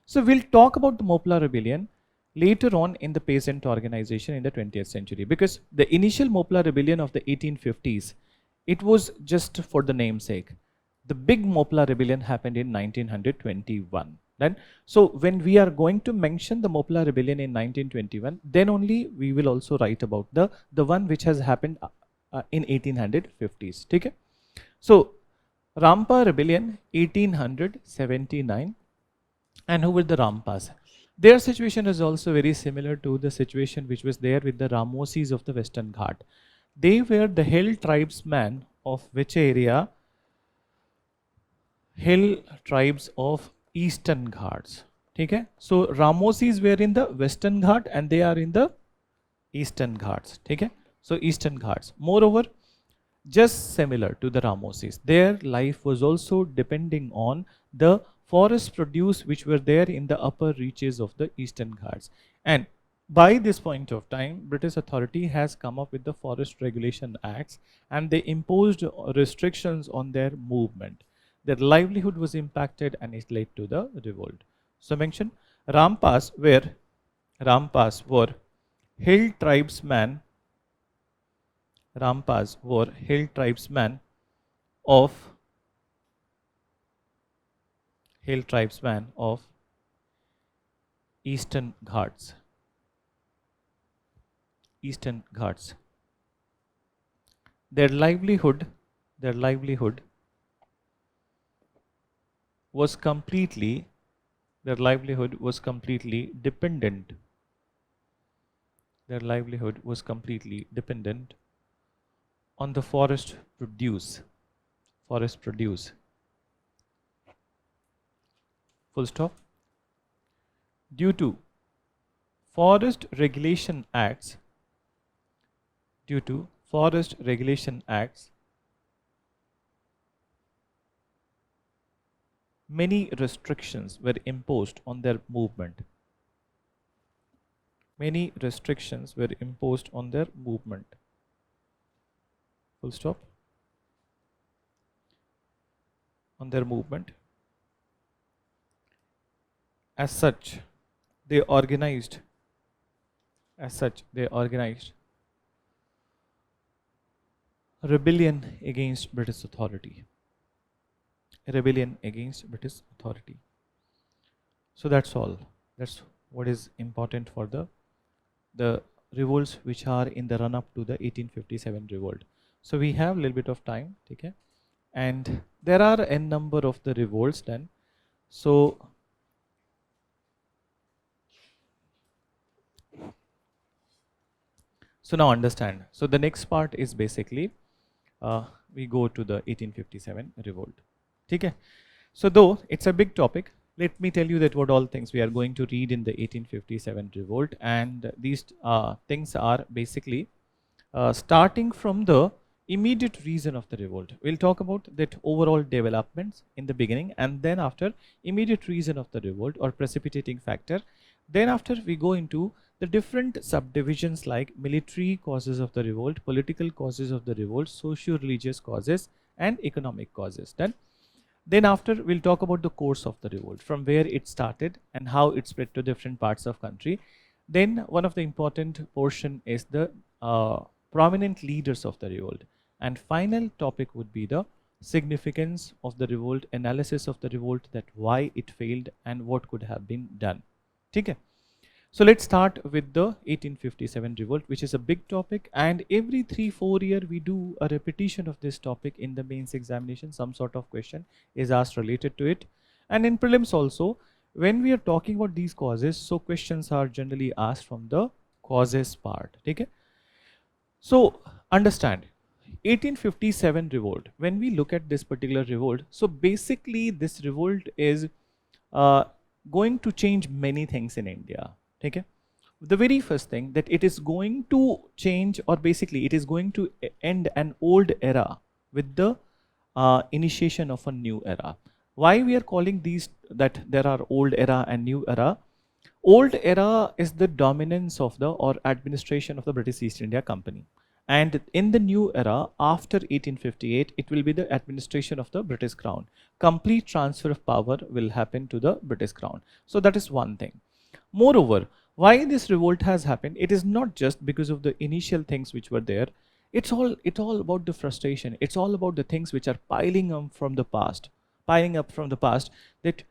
So we'll talk about the Mopla rebellion later on in the peasant organization in the 20th century, because the initial Mopla rebellion of the 1850s, it was just for the namesake. The big Mopla rebellion happened in 1921. Then, so when we are going to mention the Mopla rebellion in 1921, then only we will also write about the one which has happened in 1850s. Okay? So Rampa rebellion 1879, and who were the Rampas? Their situation is also very similar to the situation which was there with the Ramosis of the Western Ghat. They were the hill tribesmen of which area? Hill tribes of Eastern Ghats. Okay? So Ramosis were in the Western Ghat and they are in the Eastern Ghats. Okay? So Eastern Ghats. Moreover, just similar to the Ramosis, their life was also depending on the forest produce which were there in the upper reaches of the Eastern Ghats. And by this point of time, British authority has come up with the Forest Regulation Acts, and they imposed restrictions on their movement. Their livelihood was impacted and it led to the revolt. So mention Rampas were hill tribesmen. Rampas were hill tribesmen of Eastern Ghats. Eastern Ghats. Their livelihood their livelihood was completely dependent. Their livelihood was completely dependent on the forest produce. Full stop. Due to forest regulation acts, due to forest regulation acts, many restrictions were imposed on their movement. Many restrictions were imposed on their movement. Full stop. On their movement. As such, they organized rebellion against British authority. Rebellion against British authority. So that's all. That's what is important for the revolts which are in the run up to the 1857 revolt. So we have a little bit of time, okay? And there are n number of the revolts done. So now understand. So the next part is basically we go to the 1857 revolt. Okay? So though it's a big topic, let me tell you that what all things we are going to read in the 1857 revolt, and these things are basically starting from the immediate reason of the revolt. We'll talk about that overall developments in the beginning, and then after immediate reason of the revolt or precipitating factor. Then after we go into the different subdivisions like military causes of the revolt, political causes of the revolt, socio-religious causes, and economic causes. Then after we'll talk about the course of the revolt, from where it started and how it spread to different parts of country. Then one of the important portion is the prominent leaders of the revolt. And final topic would be the significance of the revolt, analysis of the revolt, that why it failed and what could have been done. Okay? So let's start with the 1857 revolt, which is a big topic, and every 3-4 years we do a repetition of this topic in the mains examination. Some sort of question is asked related to it, and in prelims also when we are talking about these causes, so questions are generally asked from the causes part. Okay? So understand 1857 revolt. When we look at this particular revolt, so basically this revolt is going to change many things in India. Okay? The very first thing that it is going to change, or basically it is going to end an old era with the initiation of a new era. Why we are calling these that there are old era and new era? Old era is the dominance of the or administration of the British East India Company. And in the new era, after 1858, it will be the administration of the British Crown. Complete transfer of power will happen to the British Crown. So that is one thing. Moreover, why this revolt has happened, it is not just because of the initial things which were there. It's all about the frustration. It's all about the things which are piling up from the past. That,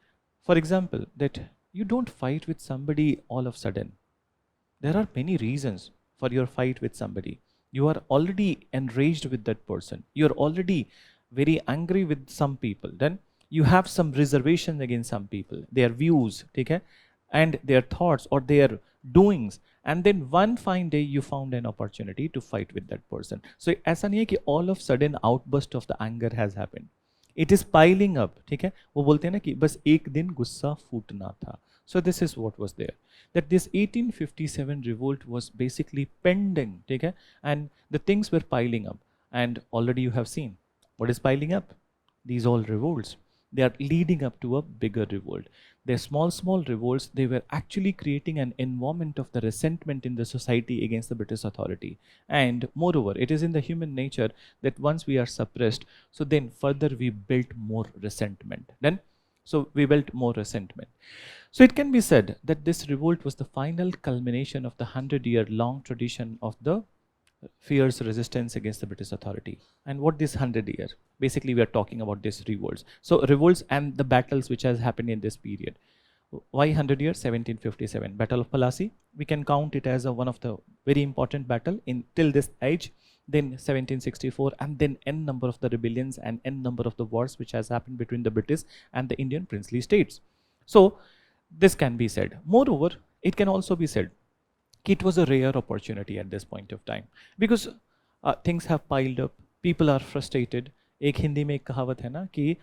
for example, that you don't fight with somebody all of a sudden. There are many reasons for your fight with somebody. You are already enraged with that person. You are already very angry with some people. Then you have some reservations against some people, their views, okay, and their thoughts or their doings. And then one fine day you found an opportunity to fight with that person. So ऐसा नहीं है कि all of sudden outburst of the anger has happened. It is piling up. ठीक है? वो बोलते हैं ना कि बस एक दिन गुस्सा फूटना था. So this is what was there. That this 1857 revolt was basically pending, okay? And the things were piling up. And already you have seen what is piling up. These all revolts. They are leading up to a bigger revolt. They're small revolts. They were actually creating an environment of the resentment in the society against the British authority. And moreover, it is in the human nature that once we are suppressed, so then further we built more resentment. So we built more resentment. So it can be said that this revolt was the final culmination of the 100-year-long tradition of the fierce resistance against the British authority. And what this 100 year? Basically, we are talking about these revolts. So revolts and the battles which has happened in this period. Why 100 years? 1757, Battle of Plassey. We can count it as one of the very important battle in till this age. then 1764, and then n number of the rebellions and n number of the wars which has happened between the British and the Indian princely states. So this can be said. Moreover, it can also be said it was a rare opportunity at this point of time because things have piled up, people are frustrated. एक हिंदी में एक कहावत है ना कि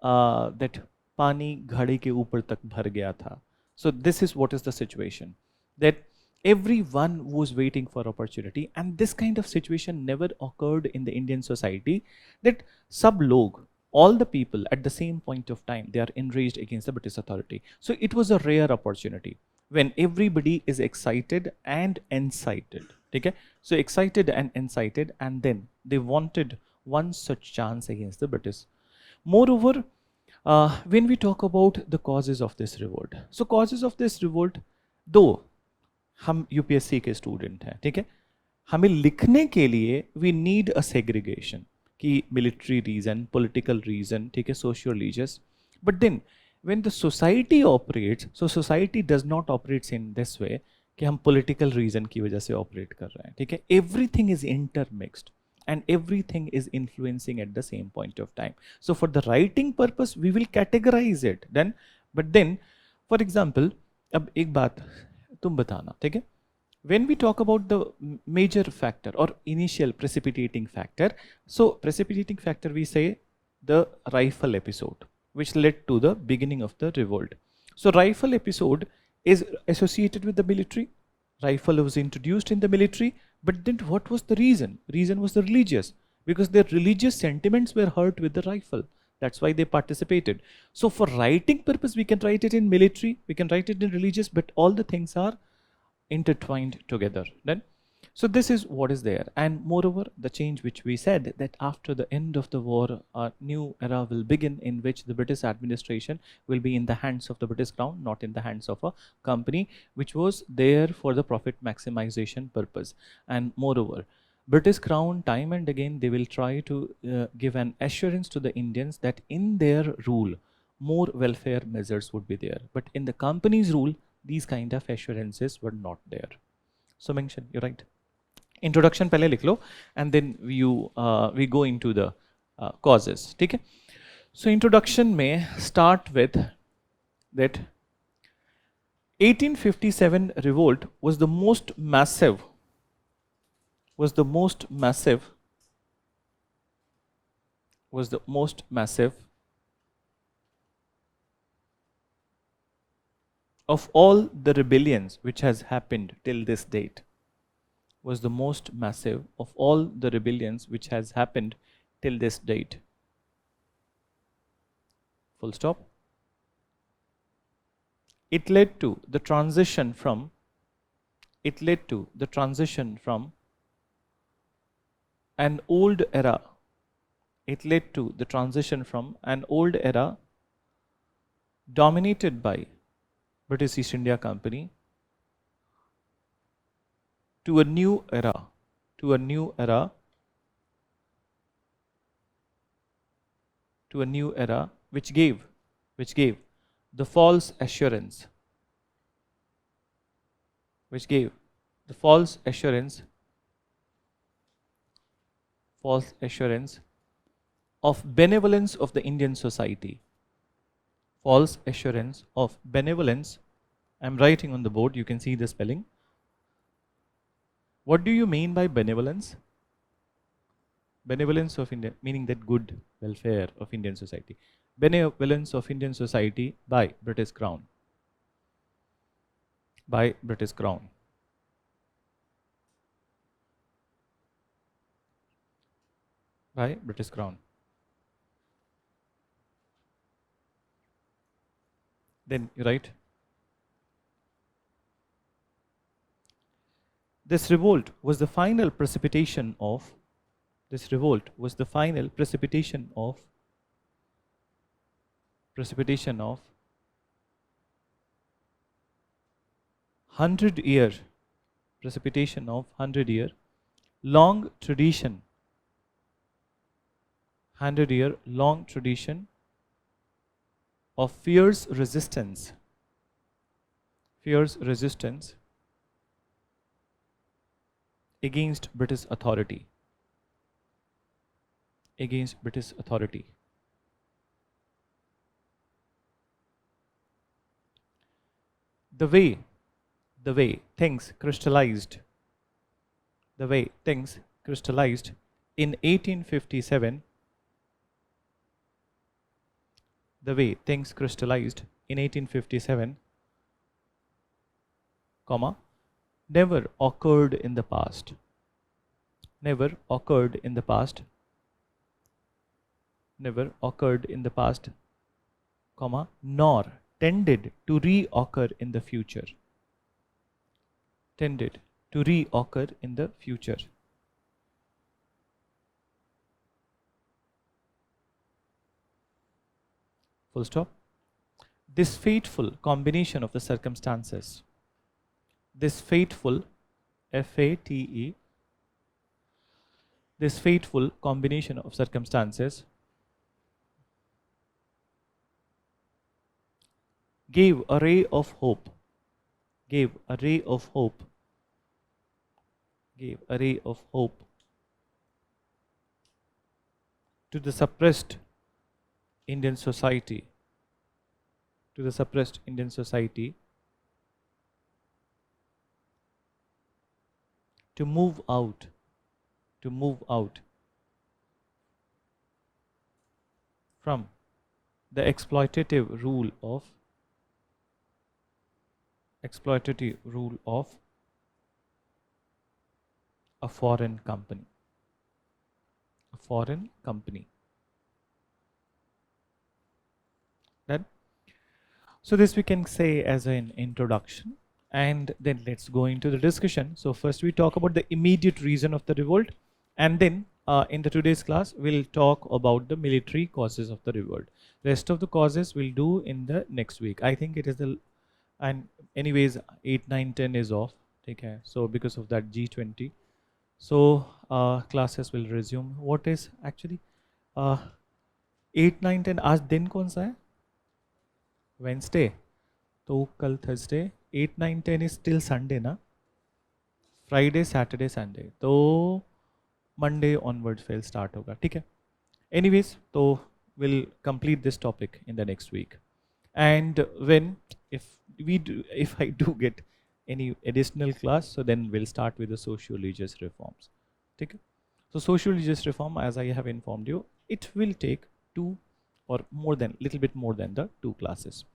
that पानी घड़े के ऊपर तक भर गया था. So this is what is the situation, that everyone was waiting for opportunity, and this kind of situation never occurred in the Indian society, that sab log, all the people at the same point of time, they are enraged against the British authority. So it was a rare opportunity when everybody is excited and incited. Okay? So excited and incited, and then they wanted one such chance against the British. Moreover, when we talk about the causes of this revolt, so causes of this revolt, though हम UPSC के student हैं, ठीक है, हमें लिखने के लिए we need a segregation कि मिलिट्री रीजन, पॉलिटिकल रीजन, ठीक है, socio religious. But then when the society operates, so society does not operates in this way कि हम पॉलिटिकल रीजन की वजह से ऑपरेट कर रहे हैं, ठीक है. Everything is intermixed and everything is influencing at the same point of time. So for the writing purpose we will categorize it then, but then for example, अब एक बात तुम बताना, ठीक है, when we talk about the major factor or initial precipitating factor, so precipitating factor we say the rifle episode which led to the beginning of the revolt. So rifle episode is associated with the military. Rifle was introduced in the military, but then what was the reason? Reason was the religious, because their religious sentiments were hurt with the rifle. That's why they participated. So for writing purpose, we can write it in military, we can write it in religious, but all the things are intertwined together. Then, so this is what is there. And moreover, the change which we said, that after the end of the war, a new era will begin in which the British administration will be in the hands of the British Crown, not in the hands of a company which was there for the profit maximization purpose. And moreover, British Crown time and again they will try to give an assurance to the Indians that in their rule more welfare measures would be there, but in the company's rule these kind of assurances were not there. So mention, you're right. Introduction पहले लिख लो and then we go into the causes, ठीक है. So introduction में start with that 1857 revolt was the most massive of all the rebellions which has happened till this date. Was the most massive of all the rebellions which has happened till this date. Full stop. It led to the transition from an old era. It led to the transition from an old era dominated by British East India Company to a new era which gave the false assurance of benevolence of the Indian society. False assurance of benevolence. I'm writing on the board, you can see the spelling. What do you mean by benevolence? Benevolence of India, meaning that good welfare of Indian society. Benevolence of Indian society by British Crown. By British Crown. By British Crown. Then you write, this revolt was the final precipitation of 100-year long tradition of fierce resistance against British authority. against British authority. The way things crystallized, the way things crystallized in 1857, the way things crystallized in 1857, comma, never occurred in the past, never occurred in the past, never occurred in the past, comma, nor tended to reoccur in the future, tended to reoccur in the future. Full stop. This fateful combination of the circumstances, this fateful, F-A-T-E, this fateful combination of circumstances gave a ray of hope, gave a ray of hope, gave a ray of hope to the suppressed Indian society, to the suppressed Indian society to move out, to move out from the exploitative rule of a foreign company, a foreign company. Then, so this we can say as an introduction, and then let's go into the discussion. So first we talk about the immediate reason of the revolt, and then in the today's class we'll talk about the military causes of the revolt. Rest of the causes we'll do in the next week. I think it is the, and anyways 8, 9, 10 is off, okay, so because of that G20, so classes will resume. What is actually 8, 9, 10 आज दिन कौन सा है? Wednesday, तो कल Thursday, 8, 9, 10 is still Sunday ना? Friday, Saturday, Sunday, तो Monday onwards फिर start होगा, ठीक है? Anyways, तो we'll complete this topic in the next week. And when, if I do get any additional class, so then we'll start with the socio-religious reforms. Okay? So socio-religious reform, as I have informed you, it will take 2 or more than, little bit more than the 2 classes.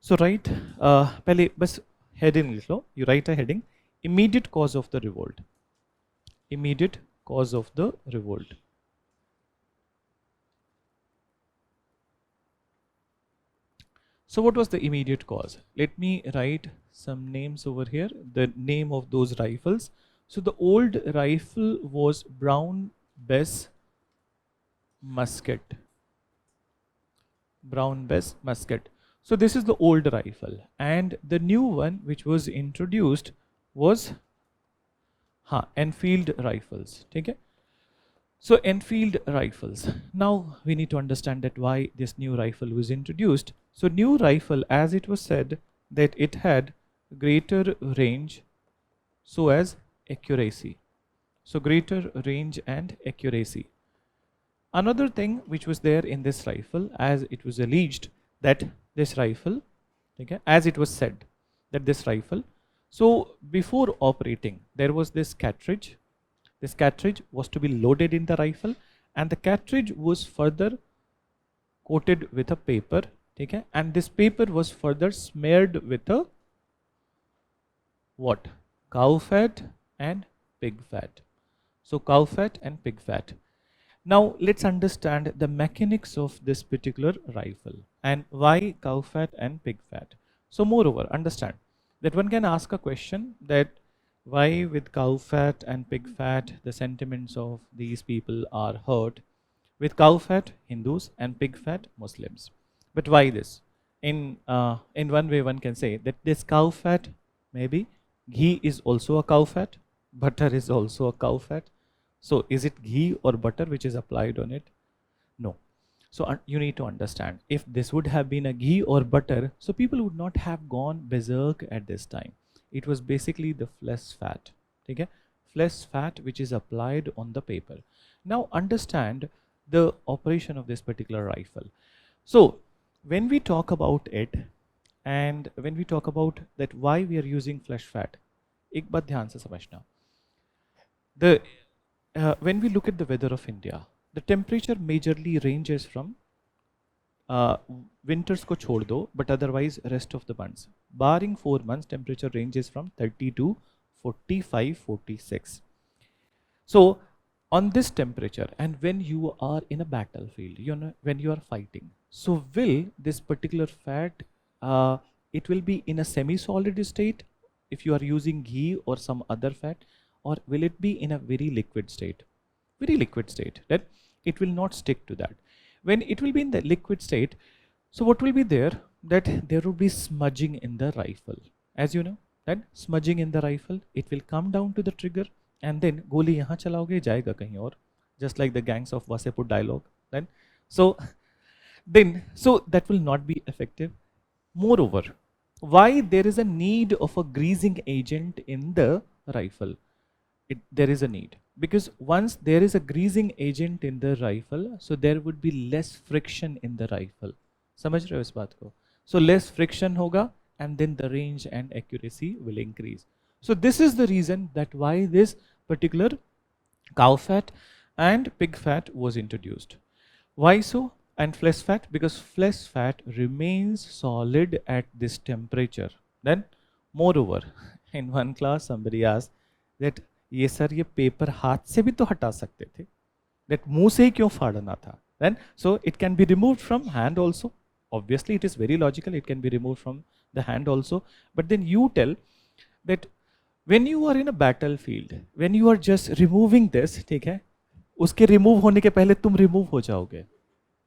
So write, पहले बस heading लिख लो. You write a heading, immediate cause of the revolt. Immediate cause of the revolt. So what was the immediate cause? Let me write some names over here, the name of those rifles. So the old rifle was Brown Bess musket. Brown Bess musket. So this is the old rifle, and the new one which was introduced was Enfield rifles. Okay? So Enfield rifles. Now we need to understand that why this new rifle was introduced. So new rifle, as it was said that it had greater range so as accuracy. So greater range and accuracy. Another thing which was there in this rifle, as it was alleged that this rifle, okay, as it was said that this rifle, so before operating there was this cartridge. This cartridge was to be loaded in the rifle, and the cartridge was further coated with a paper, okay, and this paper was further smeared with a what? Cow fat and pig fat. So cow fat and pig fat. Now let's understand the mechanics of this particular rifle and why cow fat and pig fat. So moreover, understand that one can ask a question that why with cow fat and pig fat the sentiments of these people are hurt, with cow fat Hindus and pig fat Muslims. But why this? In one way one can say that this cow fat, maybe ghee is also a cow fat, butter is also a cow fat. So is it ghee or butter which is applied on it? No. So you need to understand, if this would have been a ghee or butter, so people would not have gone berserk at this time. It was basically the flesh fat, okay? Flesh fat which is applied on the paper. Now understand, the operation of this particular rifle. So when we talk about it, and when we talk about that why we are using flesh fat, एक बात ध्यान से समझना. The when we look at the weather of India, the temperature majorly ranges from winters को छोड़ दो, but otherwise rest of the months, barring 4 months, temperature ranges from 30 to 45, 46. So on this temperature, and when you are in a battlefield, you know, when you are fighting, so will this particular fat, it will be in a semi-solid state if you are using ghee or some other fat, or will it be in a very liquid state? Very liquid state, that it will not stick to that. When it will be in the liquid state, so what will be there? That there will be smudging in the rifle. As you know, that smudging in the rifle, it will come down to the trigger, and then गोली यहाँ चलाओगे जाएगा कहीं और, just like the gangs of Wasepur dialogue. Then so that will not be effective. Moreover, why there is a need of a greasing agent in the rifle? There is a need because once there is a greasing agent in the rifle, so there would be less friction in the rifle. समझ रहे हो इस बात को? So less friction होगा, and then the range and accuracy will increase. So this is the reason that why this particular cow fat and pig fat was introduced. Why so? And flesh fat, because flesh fat remains solid at this temperature. Then moreover, in one class somebody asked that ये sir ये paper हाथ से भी तो हटा सकते थे, that मुंह से ही क्यों फाड़ना था? Then so it can be removed from hand also. Obviously it is very logical, it can be removed from the hand also. But then you tell that when you are in a battlefield, when you are just removing this, ठीक है, उसके remove होने के पहले तुम remove हो जाओगे,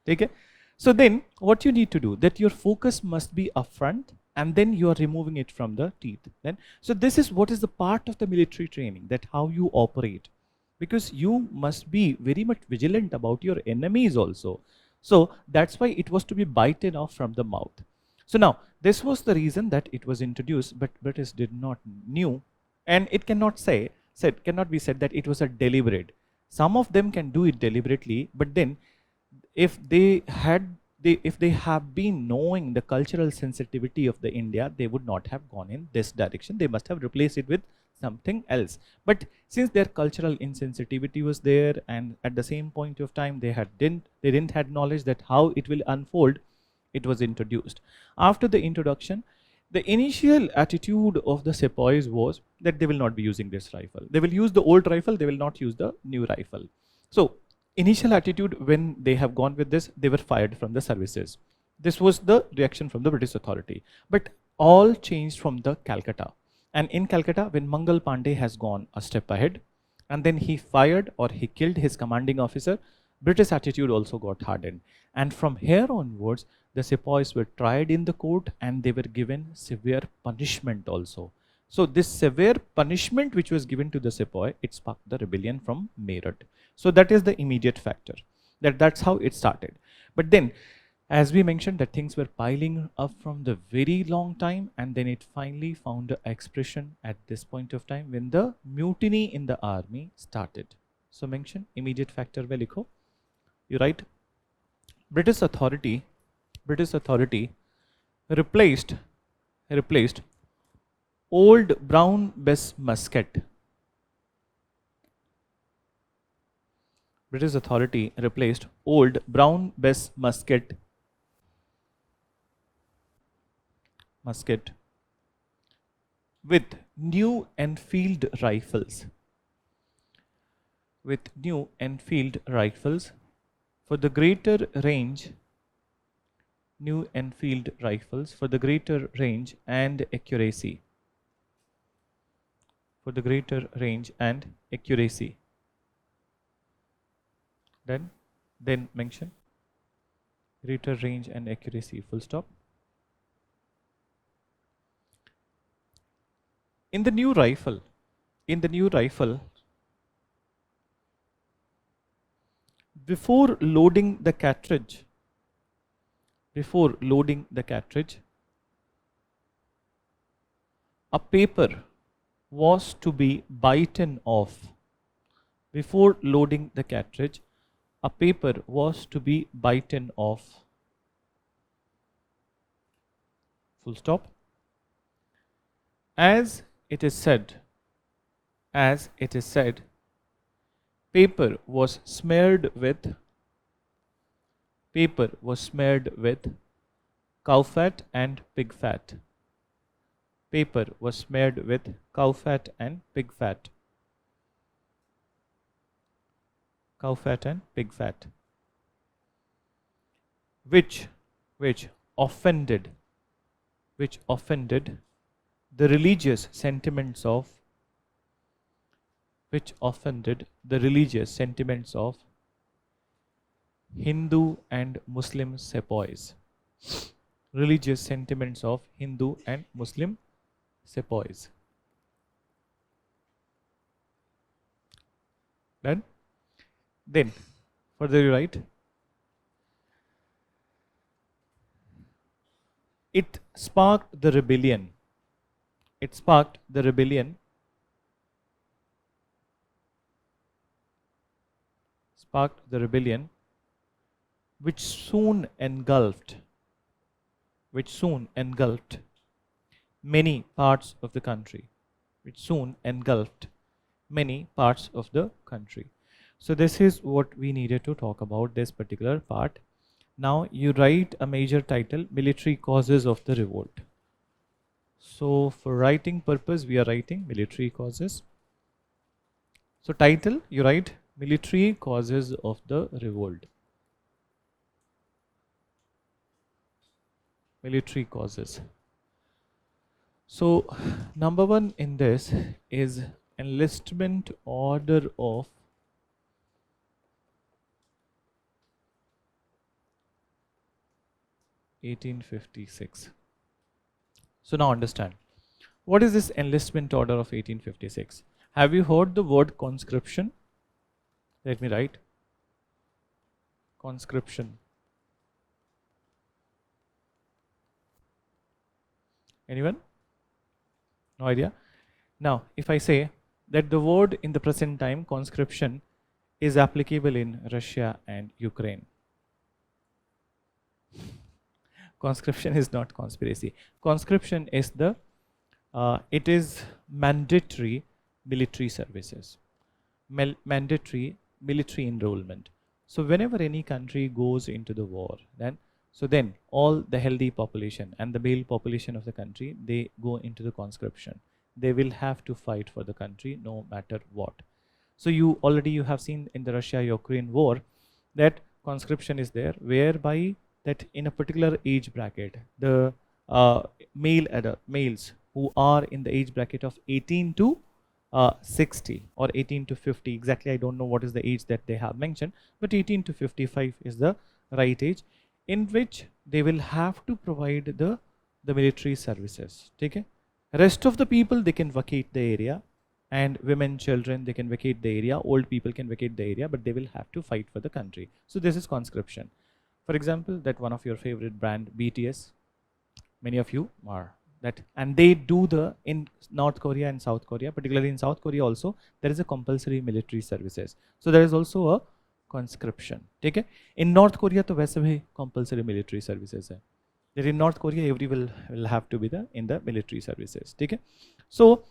ठीक है? So then what you need to do, that your focus must be upfront, and then you are removing it from the teeth. Then so this is what is the part of the military training, that how you operate, because you must be very much vigilant about your enemies also. So that's why it was to be bitten off from the mouth. So now this was the reason that it was introduced, but British did not knew, and it cannot be said that it was a deliberate. Some of them can do it deliberately, but then if they have been knowing the cultural sensitivity of the India, they would not have gone in this direction. They must have replaced it with something else. But since their cultural insensitivity was there, and at the same point of time they didn't had knowledge that how it will unfold, it was introduced. After the introduction, the initial attitude of the sepoys was that they will not be using this rifle. They will use the old rifle, they will not use the new rifle. So initial attitude, when they have gone with this, they were fired from the services. This was the reaction from the British authority. But all changed from the Calcutta. And in Calcutta, when Mangal Pandey has gone a step ahead, and then he fired or he killed his commanding officer, British attitude also got hardened. And from here onwards, the sepoys were tried in the court, and they were given severe punishment also. So this severe punishment which was given to the sepoy, it sparked the rebellion from Meerut. So that is the immediate factor. That's how it started. But then, as we mentioned, that things were piling up from the very long time, and then it finally found an expression at this point of time when the mutiny in the army started. So mention immediate factor ve likho. You write British authority replaced old brown Bess musket. British authority replaced old brown Bess musket with new Enfield rifles. With new Enfield rifles for the greater range. New Enfield rifles for the greater range and accuracy. For the greater range and accuracy. Then mention greater range and accuracy, full stop. In the new rifle, before loading the cartridge, a paper was to be bitten off. Before loading the cartridge, a paper was to be bitten off, full stop. As it is said, as it is said, paper was smeared with, paper was smeared with cow fat and pig fat. Paper was smeared with cow fat and pig fat. Cow fat and pig fat. Which offended, which offended the religious sentiments of, which offended the religious sentiments of Hindu and Muslim sepoys. Religious sentiments of Hindu and Muslim sepoys. Done? Then, further you write, it sparked the rebellion. It sparked the rebellion. Sparked the rebellion, which soon engulfed many parts of the country. Which soon engulfed many parts of the country. So this is what we needed to talk about this particular part. Now you write a major title, military causes of the revolt. So for writing purpose, we are writing military causes. So title, you write military causes of the revolt. Military causes. So number one in this is enlistment order of 1856. So now understand, what is this enlistment order of 1856? Have you heard the word conscription? Let me write. Conscription. Anyone? No idea? Now, if I say that the word in the present time, conscription, is applicable in Russia and Ukraine. Conscription is not conspiracy. Conscription is the, it is mandatory military services. Mandatory military enrollment. So whenever any country goes into the war, then all the healthy population and the male population of the country, they go into the conscription. They will have to fight for the country no matter what. So you have seen in the Russia-Ukraine war that conscription is there, whereby that in a particular age bracket, the males who are in the age bracket of 18 to 60 or 18 to 50, exactly I don't know what is the age that they have mentioned, but 18 to 55 is the right age, in which they will have to provide the military services. Okay? Rest of the people, they can vacate the area, and women, children, they can vacate the area, old people can vacate the area, but they will have to fight for the country. So this is conscription. For example, that one of your favorite brand, BTS, many of you are that, and they do the, in North Korea and South Korea, particularly in South Korea also, there is a compulsory military services. So there is also a conscription. Okay? In North Korea, to वैसे भी compulsory military services है. That in North Korea, everyone will have to be in the military services. Okay? So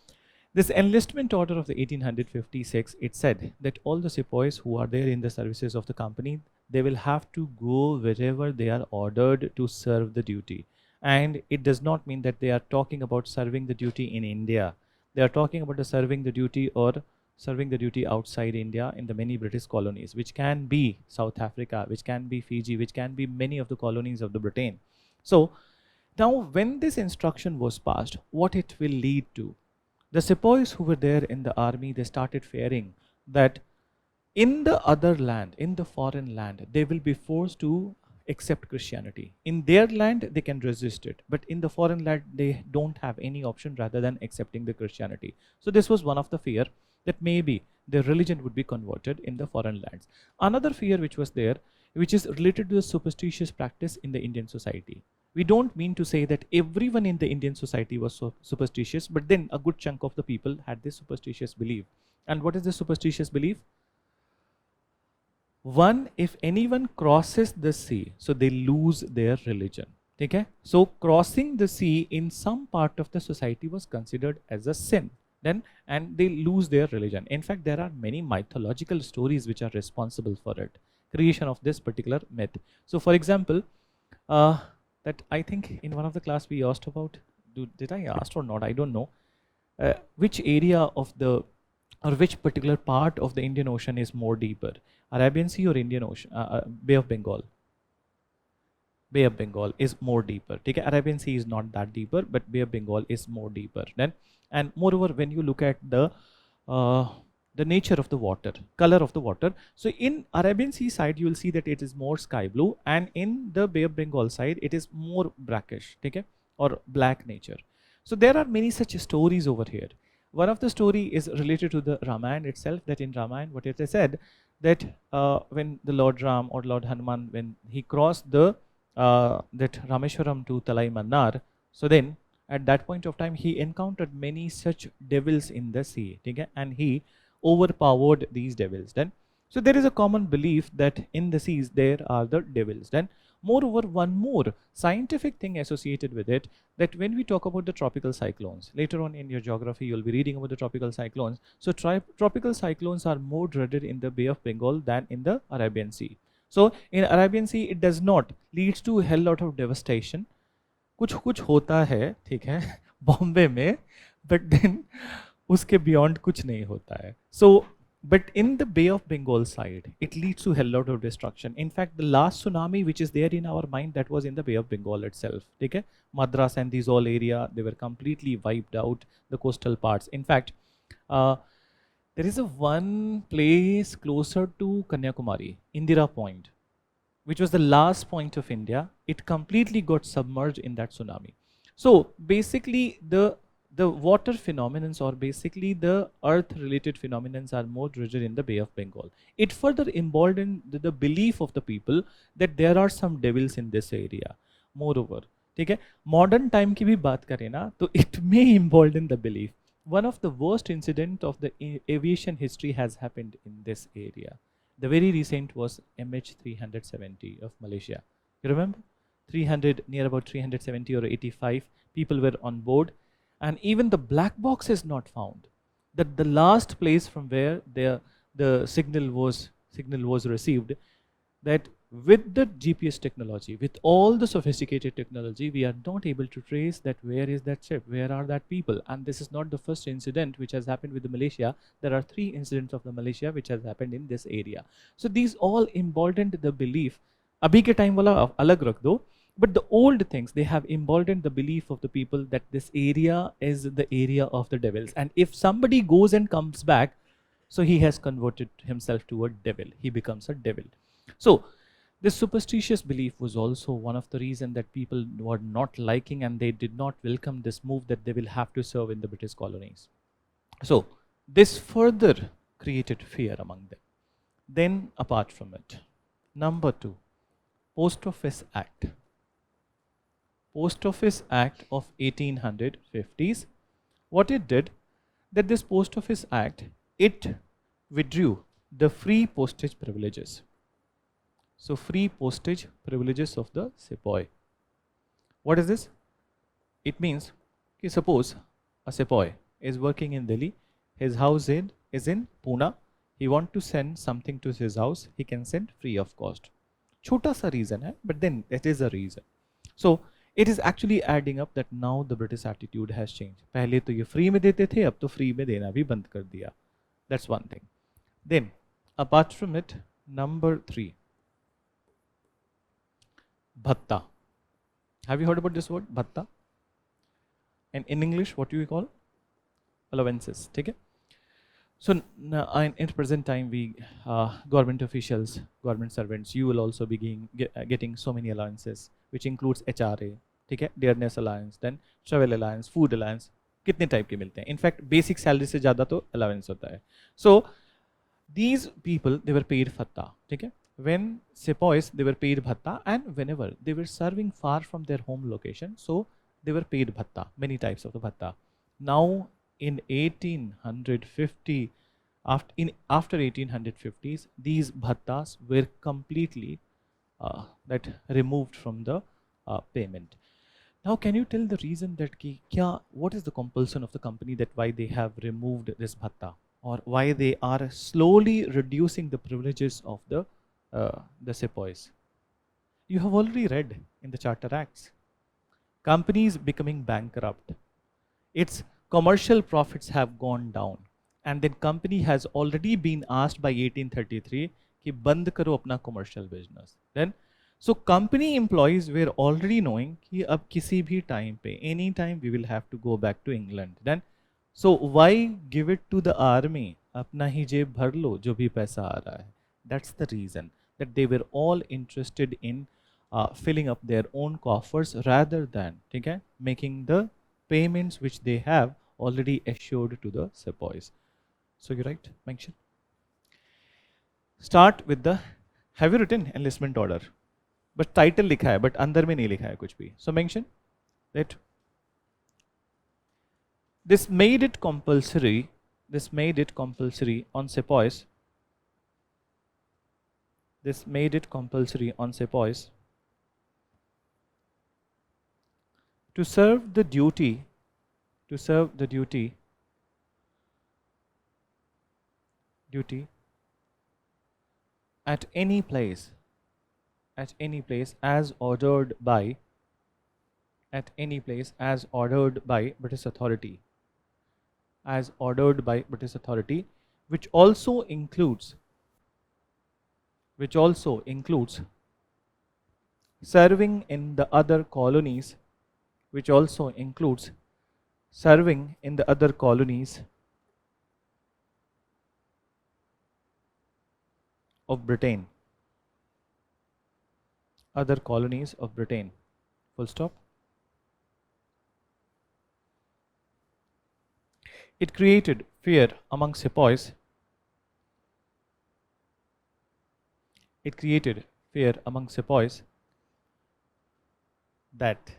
this enlistment order of the 1856, it said that all the sepoys who are there in the services of the company, they will have to go wherever they are ordered to serve the duty. And it does not mean that they are talking about serving the duty in India. They are talking about the serving the duty or serving the duty outside India in the many British colonies, which can be South Africa, which can be Fiji, which can be many of the colonies of the Britain. So now when this instruction was passed, what it will lead to? The sepoys who were there in the army, they started fearing that in the other land, in the foreign land, they will be forced to accept Christianity. In their land, they can resist it. But in the foreign land, they don't have any option rather than accepting the Christianity. So this was one of the fear, that maybe their religion would be converted in the foreign lands. Another fear which was there, which is related to the superstitious practice in the Indian society. We don't mean to say that everyone in the Indian society was so superstitious, but then a good chunk of the people had this superstitious belief. And what is the superstitious belief? One, if anyone crosses the sea, so they lose their religion. Okay, so crossing the sea in some part of the society was considered as a sin then, and they lose their religion. In fact, there are many mythological stories which are responsible for it, creation of this particular myth. So for example, uh, that I think in one of the class we asked about, did I ask or not, I don't know, which area of the, or which particular part of the Indian Ocean is more deeper, Arabian Sea or Indian Ocean, Bay of Bengal? Bay of Bengal is more deeper. Okay, Arabian Sea is not that deeper, but Bay of Bengal is more deeper. Then, and moreover, when you look at uh, the nature of the water, color of the water. So in Arabian Sea side, you will see that it is more sky blue, and in the Bay of Bengal side, it is more brackish, okay, or black nature. So there are many such stories over here. One of the story is related to the Ramayana itself. That in Ramayana, what it is said that when the Lord Ram or Lord Hanuman, when he crossed that Rameshwaram to Talai Mannar, so then at that point of time he encountered many such devils in the sea, okay? And he overpowered these devils. Then, so there is a common belief that in the seas there are the devils. Then, moreover, one more scientific thing associated with it, that when we talk about the tropical cyclones, later on in your geography you'll be reading about the tropical cyclones. So tropical cyclones are more dreaded in the Bay of Bengal than in the Arabian Sea. So in Arabian Sea it does not leads to a hell lot of devastation. कुछ कुछ होता है, ठीक है, बॉम्बे में, but then उसके beyond कुछ नहीं होता है. So but in the Bay of Bengal side, it leads to a hell lot of destruction. In fact, the last tsunami which is there in our mind, that was in the Bay of Bengal itself. Okay? Madras and these all area, they were completely wiped out, the coastal parts. In fact, there is a one place closer to Kanyakumari, Indira Point, which was the last point of India. It completely got submerged in that tsunami. So basically the water phenomena, or basically the earth related phenomena, are more rigid in the Bay of Bengal. It further emboldened the belief of the people that there are some devils in this area. Moreover, ठीक है, modern time की भी बात करें ना, तो it may embolden the belief. One of the worst incident of the aviation history has happened in this area. The very recent was MH370 of Malaysia. You remember? 300, near about 370 or 85 people were on board, and even the black box is not found. That the last place from where the signal was received, that with the GPS technology, with all the sophisticated technology, we are not able to trace that where is that ship, where are that people. And this is not the first incident which has happened with the Malaysia. There are 3 incidents of the Malaysia which has happened in this area. So these all emboldened the belief. Abhi ke time wala alag rakh do, but the old things, they have emboldened the belief of the people that this area is the area of the devils. And if somebody goes and comes back, so he has converted himself to a devil. He becomes a devil. So this superstitious belief was also one of the reasons that people were not liking, and they did not welcome this move that they will have to serve in the British colonies. So this further created fear among them. Then apart from it, number 2, Post Office Act. Post Office Act of 1850s. What it did, that this Post Office Act, it withdrew the free postage privileges. So free postage privileges of the sepoy. What is this? It means, okay, suppose a sepoy is working in Delhi, his house is in Pune, he want to send something to his house, he can send free of cost. Chota sa reason hai, but then it is a reason. So it is actually adding up that now the British attitude has changed. पहले तो ये free में देते थे, अब तो free में देना भी बंद कर दिया. That's one thing. Then apart from it, number 3, bhatta. Have you heard about this word, bhatta? And in English, what do we call? Allowances. Okay? So in present time, we government officials, government servants, you will also be getting so many allowances, which includes HRA, okay, dearness allowance, then travel allowance, food allowance. कितने type के मिलते हैं? In fact, basic salary से ज़्यादा तो allowance होता है. So these people, they were paid bhatta. Okay? When sepoys, they were paid bhatta, and whenever they were serving far from their home location, so they were paid bhatta, many types of the bhatta. Now in 1850, After 1850s, these bhattas were completely that removed from the payment. Now, can you tell the reason that what is the compulsion of the company that why they have removed this bhatta, or why they are slowly reducing the privileges of the sepoys? You have already read in the Charter Acts. Companies becoming bankrupt, its commercial profits have gone down, and then company has already been asked by 1833 कि बंद करो अपना commercial business. Then so company employees were already knowing कि अब किसी भी time पे any time we will have to go back to England. Then so why give it to the army? अपना ही जेब भर लो जो भी पैसा आ रहा है. That's the reason that they were all interested in filling up their own coffers rather than making the payments which they have already assured to the sepoys. So you write mention. Start with the, have you written enlistment order? But title लिखा है, but अंदर में नहीं लिखा है कुछ भी. So mention that this made it compulsory. This made it compulsory on sepoys. This made it compulsory on sepoys to serve the duty, at any place as ordered by British authority, which also includes serving in the other colonies, of Britain, full stop. It created fear among sepoys. That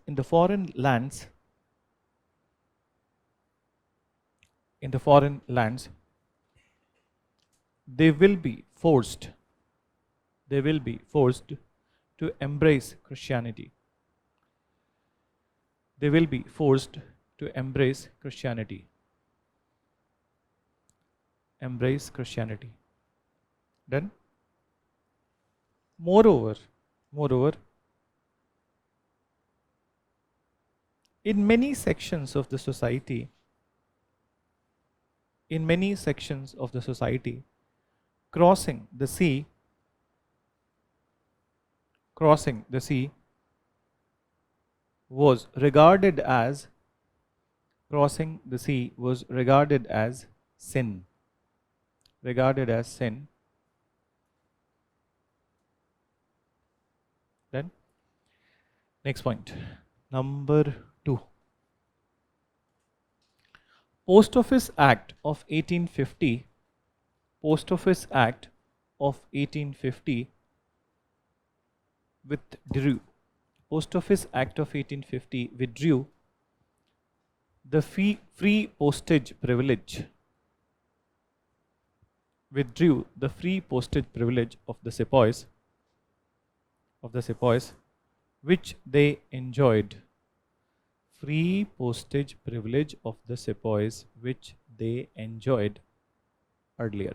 in the foreign lands, they will be forced to embrace Christianity. Then, moreover, in many sections of the society, crossing the sea was regarded as sin. Then next point, number 2. Post Office Act of 1850 withdrew the free postage privilege of the sepoys, which they enjoyed. Free postage privilege of the sepoys which they enjoyed earlier.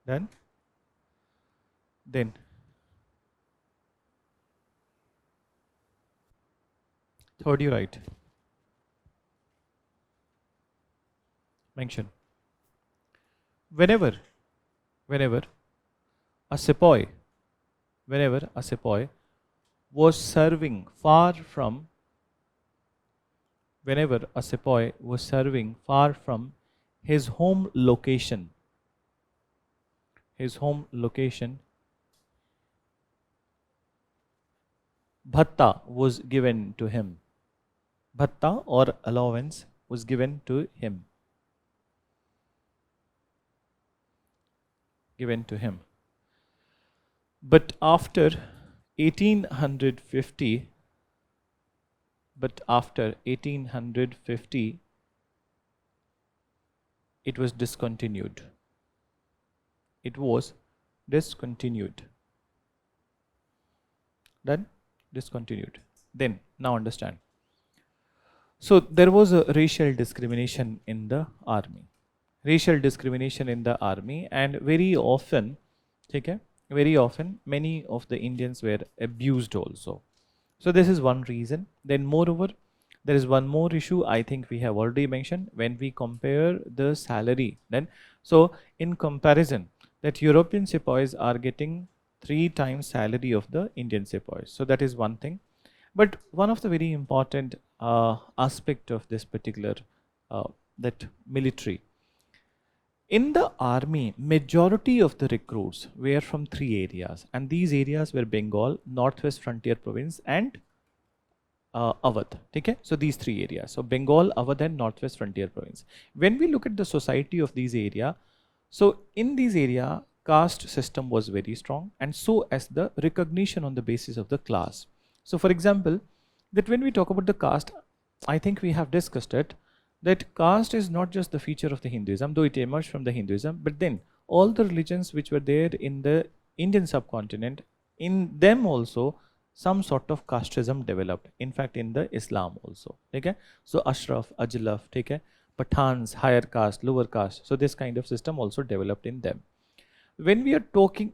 Then third you write mention. Whenever a sepoy was serving far from his home location, bhatta was given to him. Bhatta or allowance was given to him. But after 1850, but after 1850, it was discontinued. It was discontinued. Done? Discontinued. Then, now understand. So, there was a racial discrimination in the army. Racial discrimination in the army, and very often, okay, very often, many of the Indians were abused also. So, this is one reason. Then, moreover, there is one more issue I think we have already mentioned when we compare the salary. Then, so in comparison, that European sepoys are getting 3 times salary of the Indian sepoys. So, that is one thing. But one of the very important aspect of this particular that military, in the army, majority of the recruits were from 3 areas, and these areas were Bengal, Northwest Frontier Province, and Awadh. Okay? So these 3 areas. So Bengal, Awadh, and Northwest Frontier Province. When we look at the society of these area, so in these area, caste system was very strong, and so as the recognition on the basis of the class. So for example, that when we talk about the caste, I think we have discussed it, that caste is not just the feature of the Hinduism, though it emerged from the Hinduism, but then all the religions which were there in the Indian subcontinent, in them also some sort of casteism developed. In fact, in the Islam also. Okay? So Ashraf, Ajlaf, okay? Pathans, higher caste, lower caste. So this kind of system also developed in them. When we are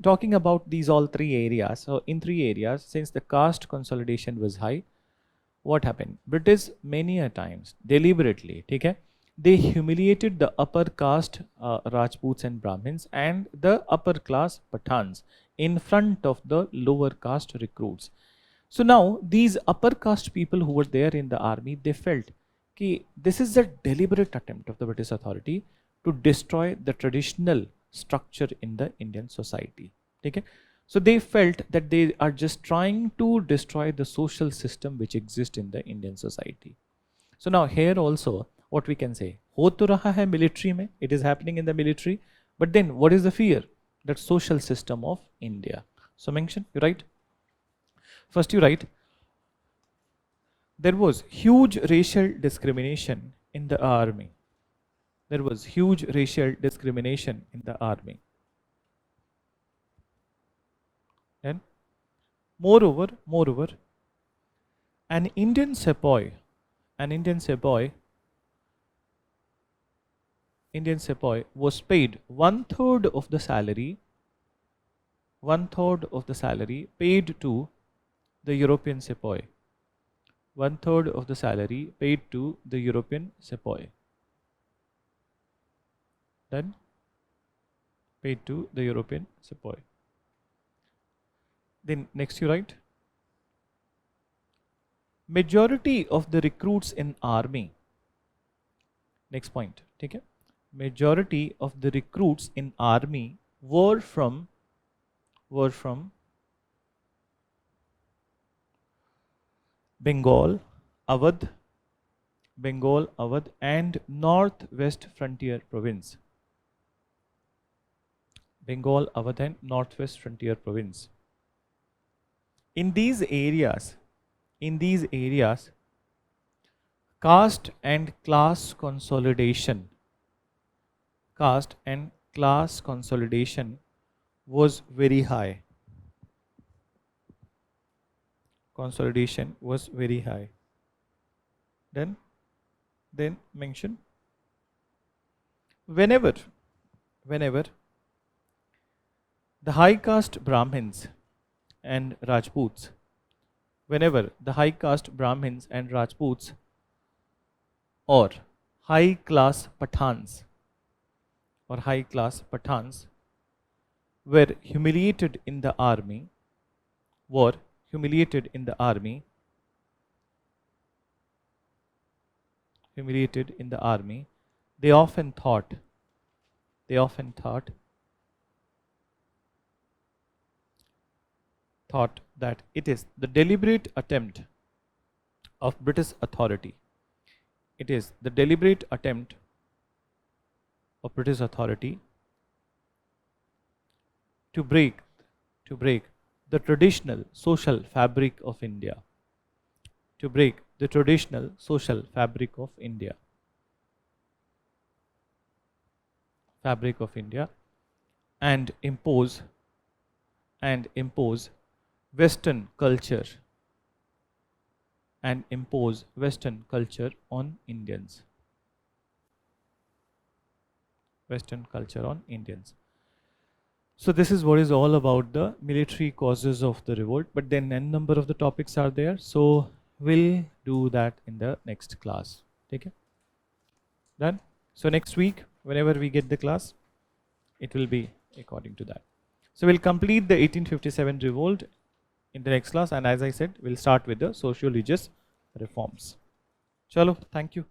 talking about these all 3 areas, so in 3 areas, since the caste consolidation was high, what happened? British many a times deliberately, okay, they humiliated the upper caste Rajputs and Brahmins and the upper class Pathans in front of the lower caste recruits. So now these upper caste people who were there in the army, they felt that this is a deliberate attempt of the British authority to destroy the traditional structure in the Indian society. Okay? So they felt that they are just trying to destroy the social system which exists in the Indian society. So now here also what we can say, ho to raha hai military mein, it is happening in the military, but then what is the fear? That social system of India. So mention, you write. First you write, there was huge racial discrimination in the army. There was huge racial discrimination in the army. And moreover, an Indian sepoy was paid 1/3 of the salary, paid to the European sepoy. 1/3 of the salary paid to the European sepoy. Then paid to the European sepoy. Then next you write, majority of the recruits in army. Next point, okay? Majority of the recruits in army were from Bengal, Awadh, and Northwest Frontier Province. Bengal, Awadh, and Northwest Frontier Province. In these areas, caste and class consolidation was very high. Consolidation was very high. Then mention, whenever the high caste Brahmins and Rajputs, or high class Pathans were humiliated in the army, they often thought that it is the deliberate attempt of British authority. It is the deliberate attempt of British authority to break the traditional social fabric of India. To break the traditional social fabric of India. Fabric of India and impose Western culture and impose Western culture on Indians. Western culture on Indians. So this is what is all about the military causes of the revolt, but then n number of the topics are there, so we'll do that in the next class. Take it? Done? So next week, whenever we get the class, it will be according to that. So we'll complete the 1857 revolt in the next class, and as I said, we'll start with the socio-religious reforms. Chalo, thank you.